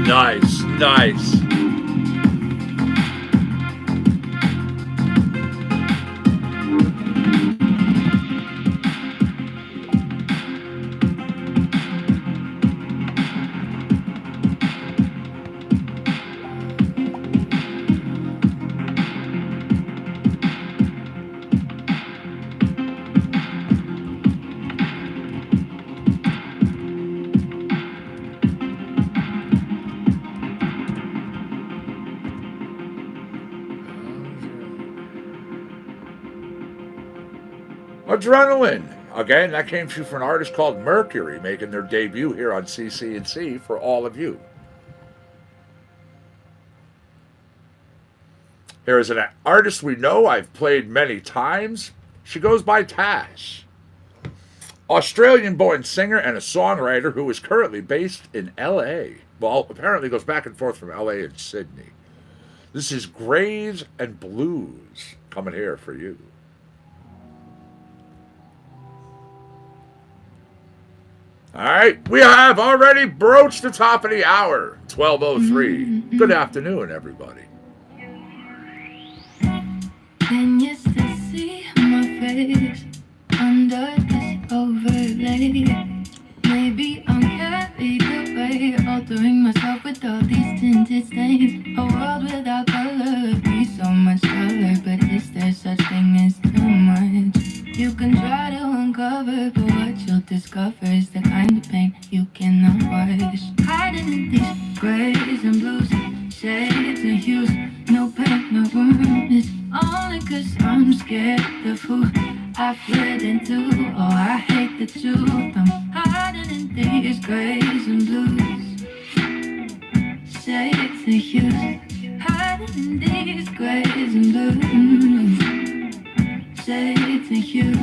Nice, nice. Adrenaline. Again, that came to you from an artist called Mercury, making their debut here on CC&C for all of you. Here is an artist we know I've played many times. She goes by Tash. Australian-born singer and a songwriter who is currently based in L.A. Well, apparently goes back and forth from L.A. and Sydney. This is Grays and Blues coming here for you. All right, we have already broached the top of the hour, 12:03. Good afternoon, everybody. Can you still see my face under this overlay? Maybe I'm carried away, altering myself with all these tinted stains. A world without color would be so much color, but is there such thing as too much? You can try to uncover, but what you'll discover is the kind of pain you cannot wash. Hiding in these grays and blues, shades and hues, no paint, no room. It's only 'cause I'm scared of who I fled into. Oh, I hate the truth. I'm hiding in these grays and blues, shades and hues. Hiding in these grays and blues, shades and hues.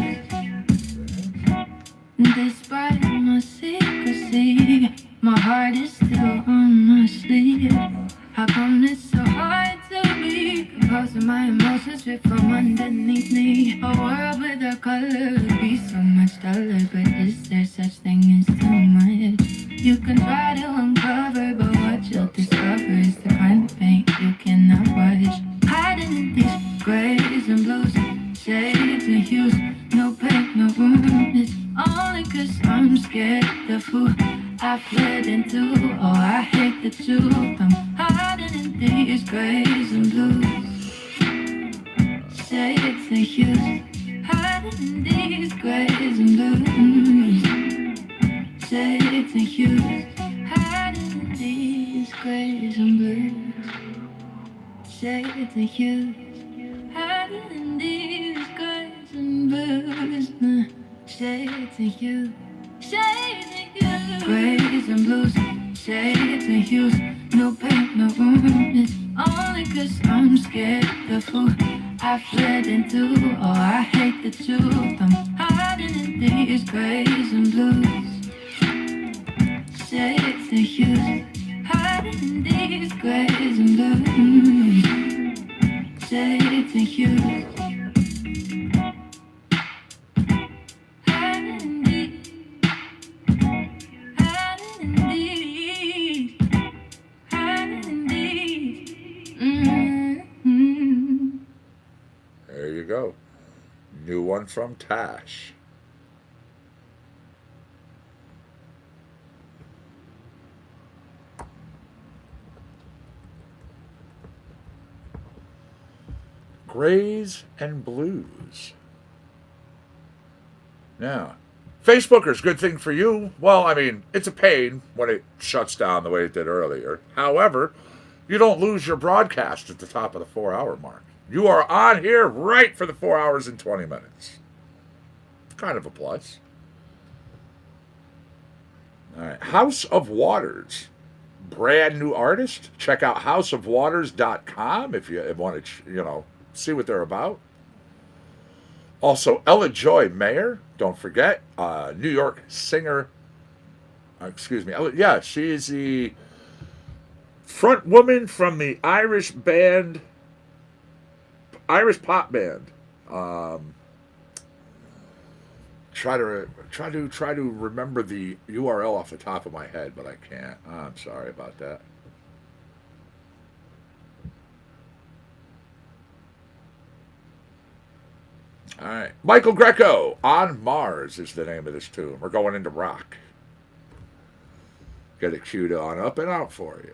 Despite my secrecy, my heart is still on my sleeve. How come it's so hard to be composing my emotions straight from underneath me? A world without color would be so much duller, but is there such thing as too much? You can try to uncover, but what you'll discover is the kind of pain you cannot wash. Hiding in these grays and blues, shades and hues, no paint, no room. It's only 'cause I'm scared of who I fled into. Oh, I hate the truth. I'm hiding in these grays and blues, shades and hues. Hiding in these grays and blues, shades and hues. Hiding in these grays and blues, shades and hues. Hiding in these grays and blues, shades and hues. Shades and hues, grays and blues, shades and hues, no paint, no room. It's only 'cause I'm scared of who I fled into. Oh, I hate the truth. I'm hiding in these grays and blues, shades and hues. Hiding in these grays and blues, shades and hues. There you go. New one from Tash. Grays and Blues. Now, Facebookers, good thing for you. Well, I mean, it's a pain when it shuts down the way it did earlier. However, you don't lose your broadcast at the top of the 4-hour mark. You are on here right for the 4 hours and 20 minutes. Kind of a plus. All right. House of Waters. Brand new artist. Check out houseofwaters.com if you want to, see what they're about. Also, Ella Joy Mayer. Don't forget. New York singer. She's the front woman from the Irish pop band. Try to remember the URL off the top of my head, but I can't. I'm sorry about that. All right, Michael Greco, On Mars is the name of this tune. We're going into rock. Get it queued on up and out for you.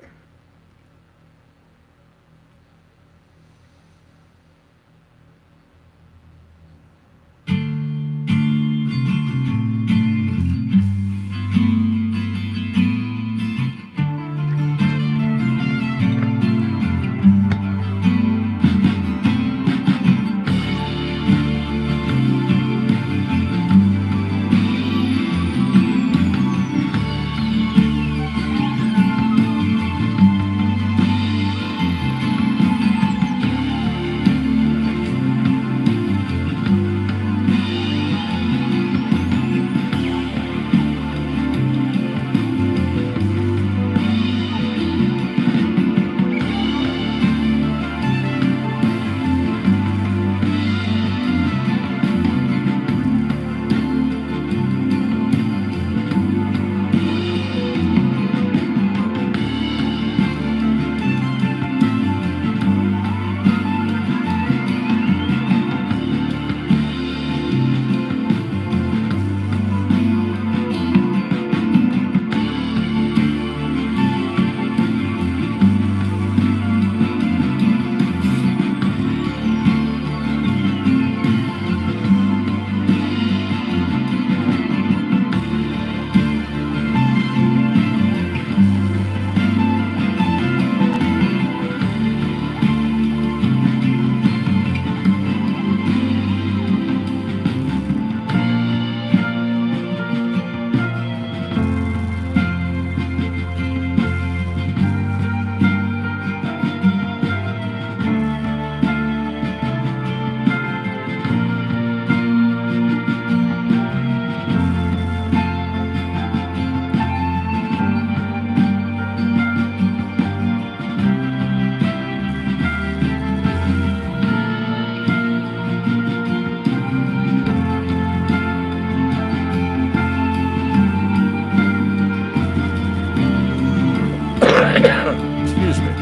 Excuse me.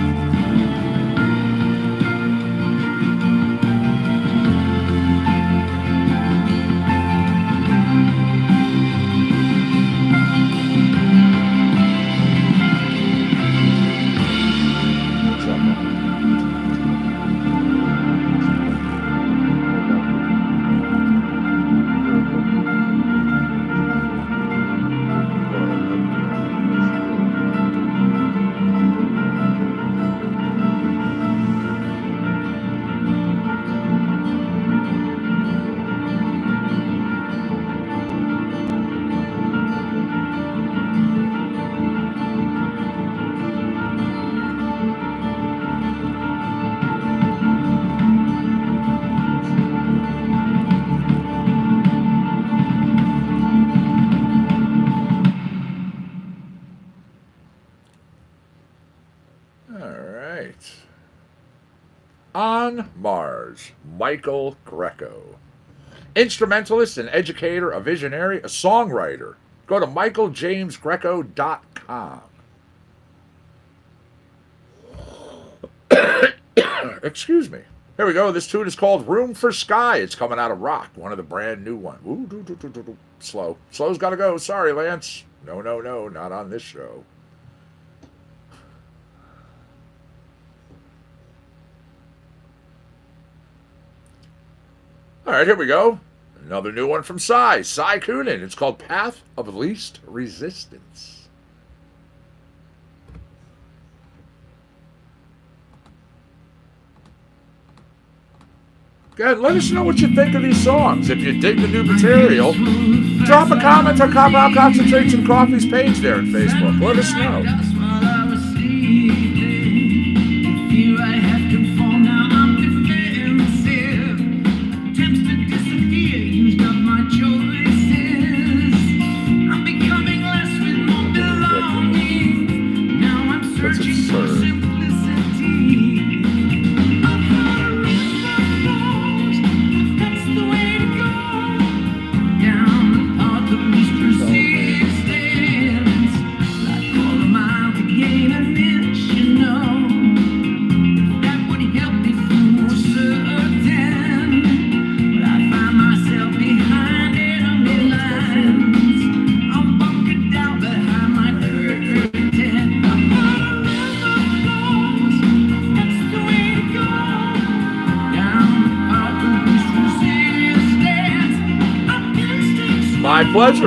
On Mars, Michael Greco. Instrumentalist, an educator, a visionary, a songwriter. Go to michaeljamesgreco.com. Excuse me. Here we go. This tune is called Room for Sky. It's coming out of Rock, one of the brand new ones. Slow. Slow's got to go. Sorry, Lance. No, not on this show. All right, here we go. Another new one from Cy Coonan. It's called Path of Least Resistance. Go ahead, let us know what you think of these songs. If you dig the new material, drop a comment on Compound Concentrates and Coffee's page there on Facebook. Let us know. That's absurd.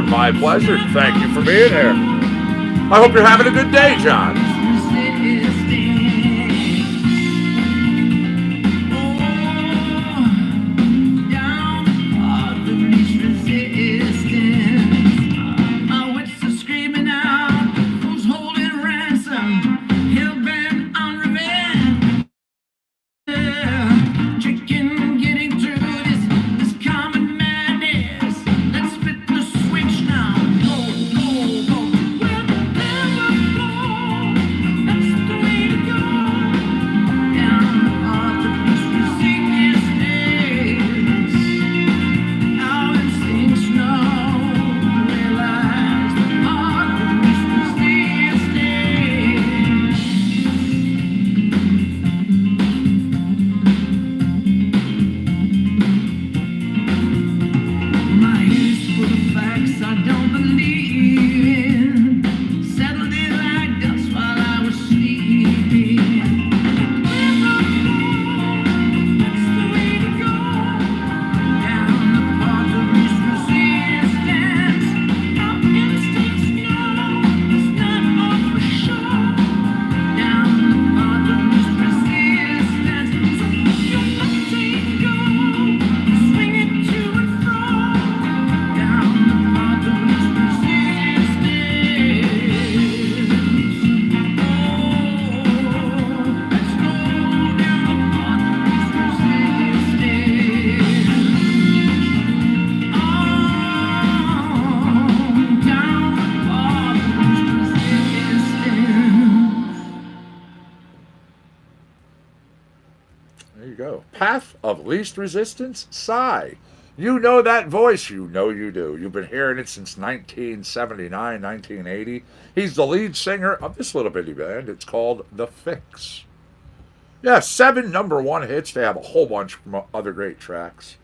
My pleasure. Thank you for being here. I hope you're having a good day, John. Path of Least Resistance, Cy. You know that voice. You know you do. You've been hearing it since 1979, 1980. He's the lead singer of this little bitty band. It's called The Fix. Yeah, 7 #1 hits. They have a whole bunch from other great tracks.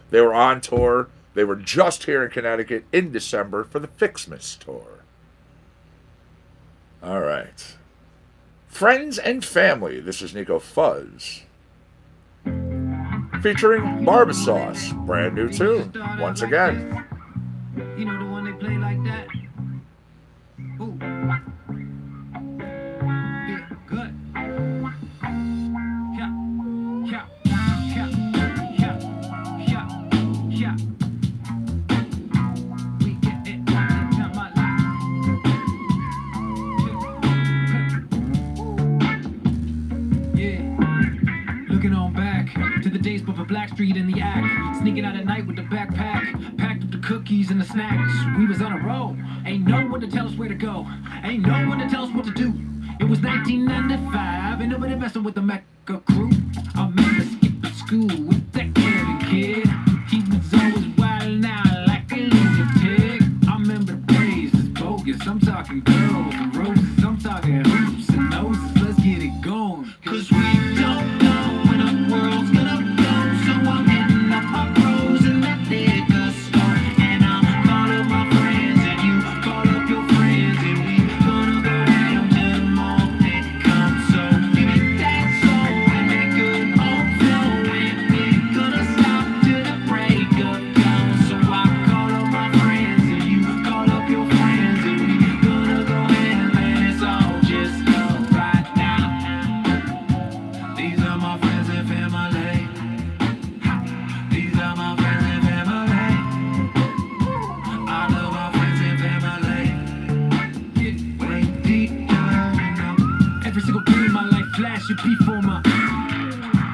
They were on tour. They were just here in Connecticut in December for the Fixmas tour. All right. Friends and Family. This is Nico Fuzz. Featuring Barbasauce. Brand new tune. Once again. You know the one they play like that? Ooh. Yeah, good. Yeah, yeah, yeah, yeah, yeah, yeah. We get it all the time, my life. Yeah. Looking on back to the days before Blackstreet in the act. Sneaking out at night with the backpack. Packed up the cookies and the snacks. We was on a roll. Ain't no one to tell us where to go. Ain't no one to tell us what to do. It was 1995. Ain't nobody messing with the Mecca crew. I remember skipping school with that Kevin kid. He was always wildin' out like a lunatic. I remember the praise is bogus. I'm talking girls and roses. I'm talking hoops and noses. Let's get it going. Cause we don't know when the world's gonna go. So I'm hitting up my bros in that liquor store. And I'm calling my friends and you call up your friends. And we gonna go ham till the morning comes. So give me that soul and that good old flow. And we're gonna stop till the break of dawn. So I call up my friends and you call up your friends. And we gonna go ham and it's all just love right now. These are my friends and family. These are my friends and family. I love my friends and family. Way deep down, you know. Every single day in my life flashing before my.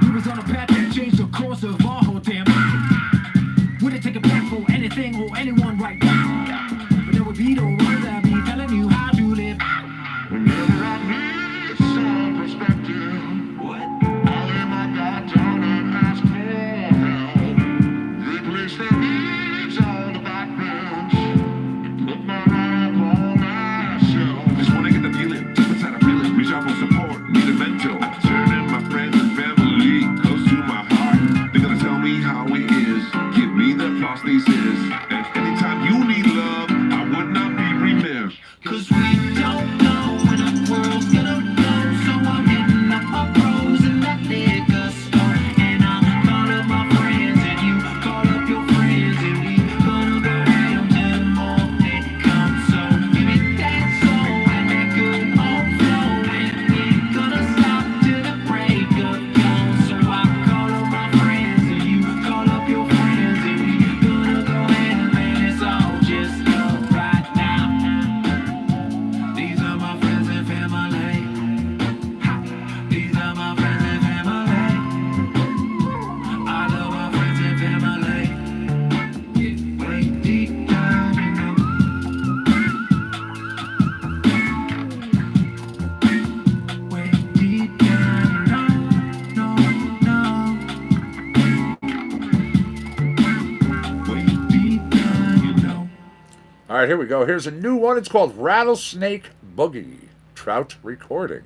We was on a path that changed the course of our whole damn life. Wouldn't take a back for anything or anyone right now. But there would be the ones that be telling you how to live. Whenever I need some perspective, I lay my God down and ask for help. They place their needs on the back bench and put my heart up on myself. Just wanna get the feeling, deep inside I feel it. Reach out for support, need a mentor. Turning my friends and family close to my heart. They're gonna tell me how it is, give me the prosthesis. And anytime you need love, I would not be remiss. Cause we don't know when the world's gonna go. So I'm hitting up my bros in that liquor store. And I'm calling my friends and you call up your friends. And we gonna go ham till the morning comes. So give me that soul and that good old flow. And we're gonna stop till the break of dawn. So I call up my friends and you call up your friends. And we gonna go ham and it's all just love right now. These are my friends and family. These are my friends and family. I love my friends and family. Way deep down, you know. Way deep down, you know. Way deep down, you know. All right, here we go. Here's a new one. It's called Rattlesnake Boogie. Trout Recording.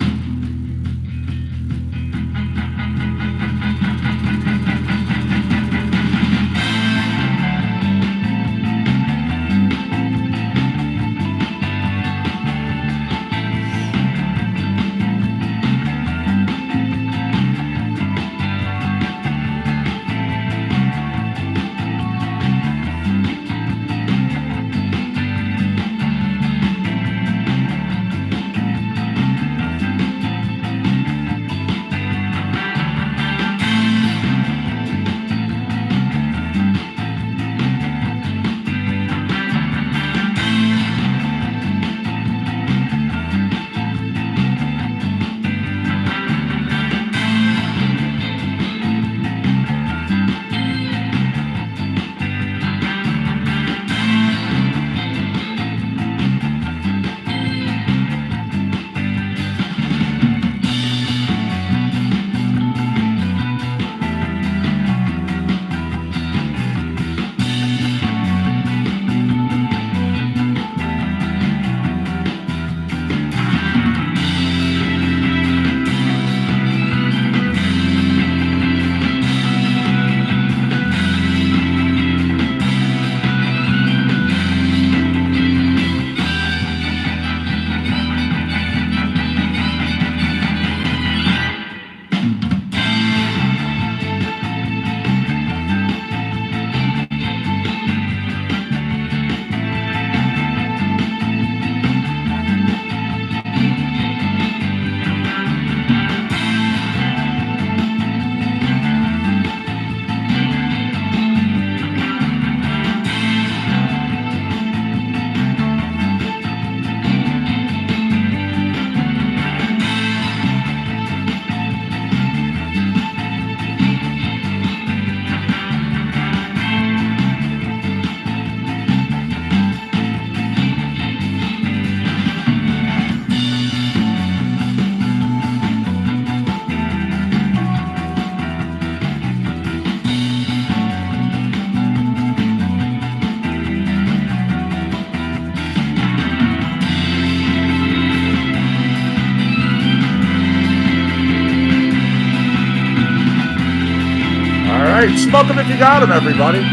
right, smoke them if you got them, everybody.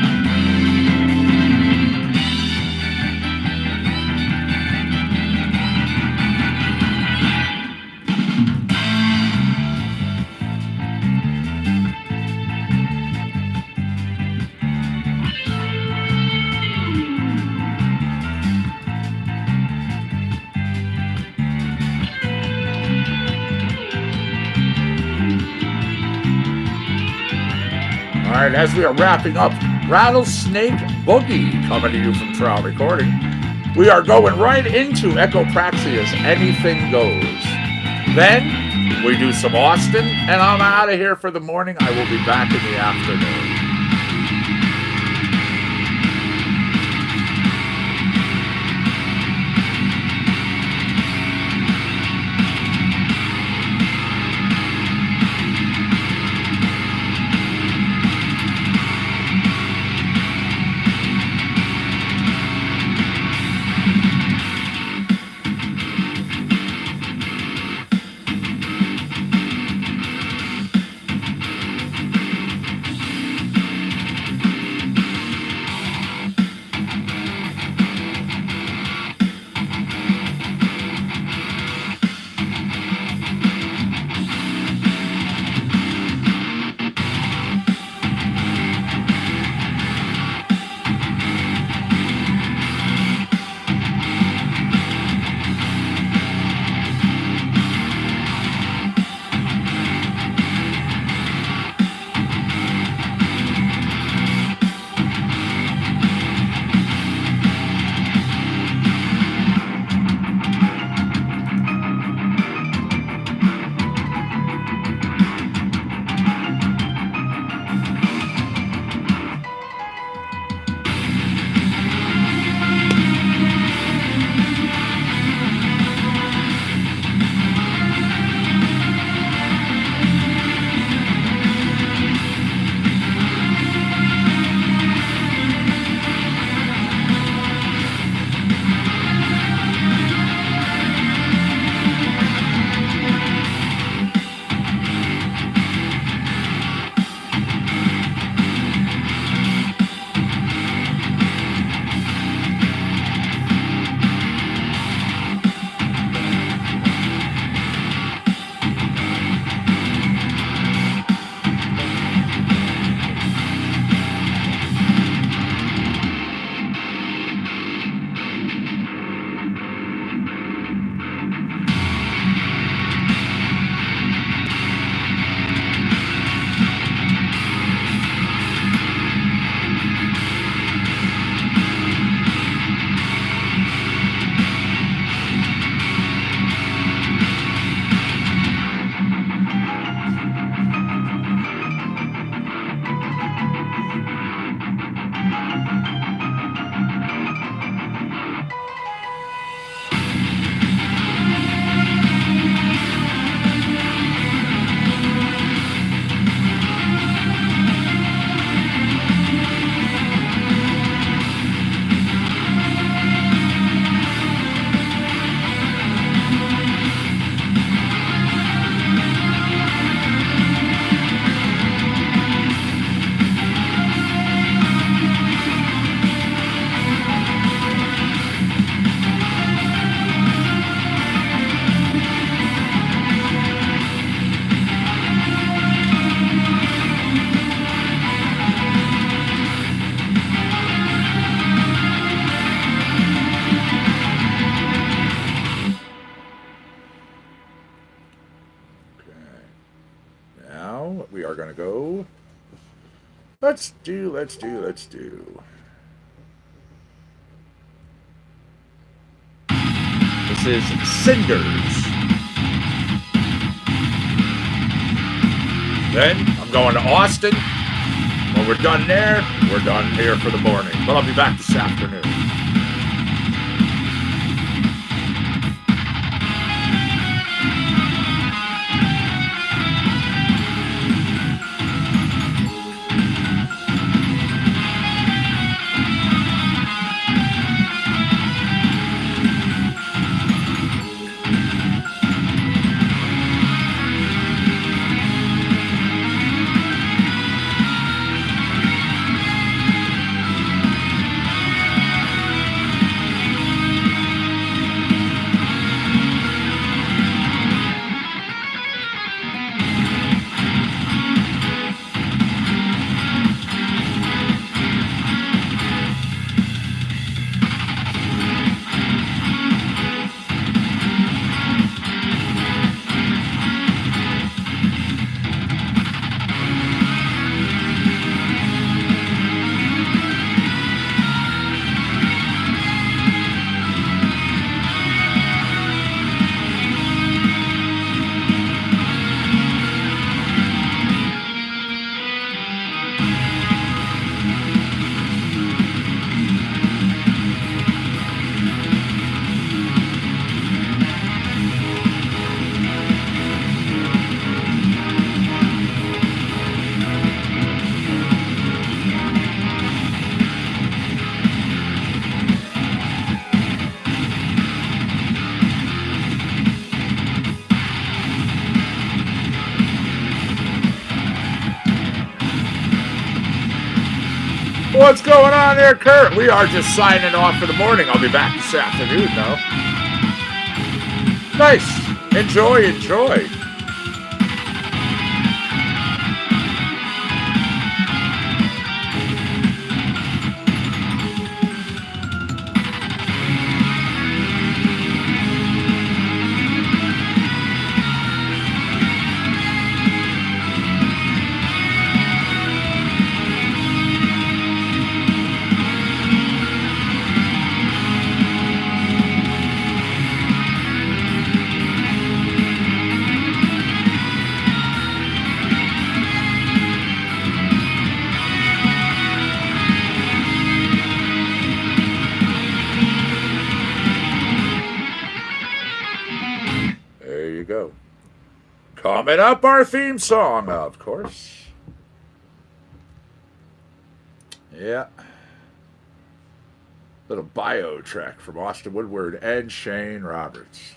All right, as we are wrapping up Rattlesnake Boogie coming to you from Trial Recording, we are going right into Echopraxia's Anything Goes. Then we do some Austin, and I'm out of here for the morning. I will be back in the afternoon. We are going to go. Let's do. This is Cinders. Then I'm going to Austin. When we're done there, we're done here for the morning. But I'll be back this afternoon. What's going on there, Kurt? We are just signing off for the morning. I'll be back this afternoon, though. Nice. Enjoy, enjoy. There you go. Coming up, our theme song, of course. Yeah. Little bio track from Austin Woodward and Shane Roberts.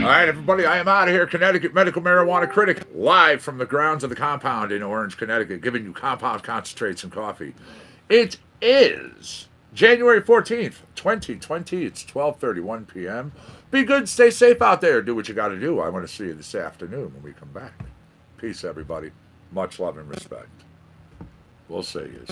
All right, everybody, I am out of here. Connecticut Medical Marijuana Critic, live from the grounds of the compound in Orange, Connecticut, giving you compound concentrates and coffee. It is January 14th, 2020. It's 12:31 p.m. Be good, stay safe out there. Do what you got to do. I want to see you this afternoon when we come back. Peace, everybody. Much love and respect. We'll see you.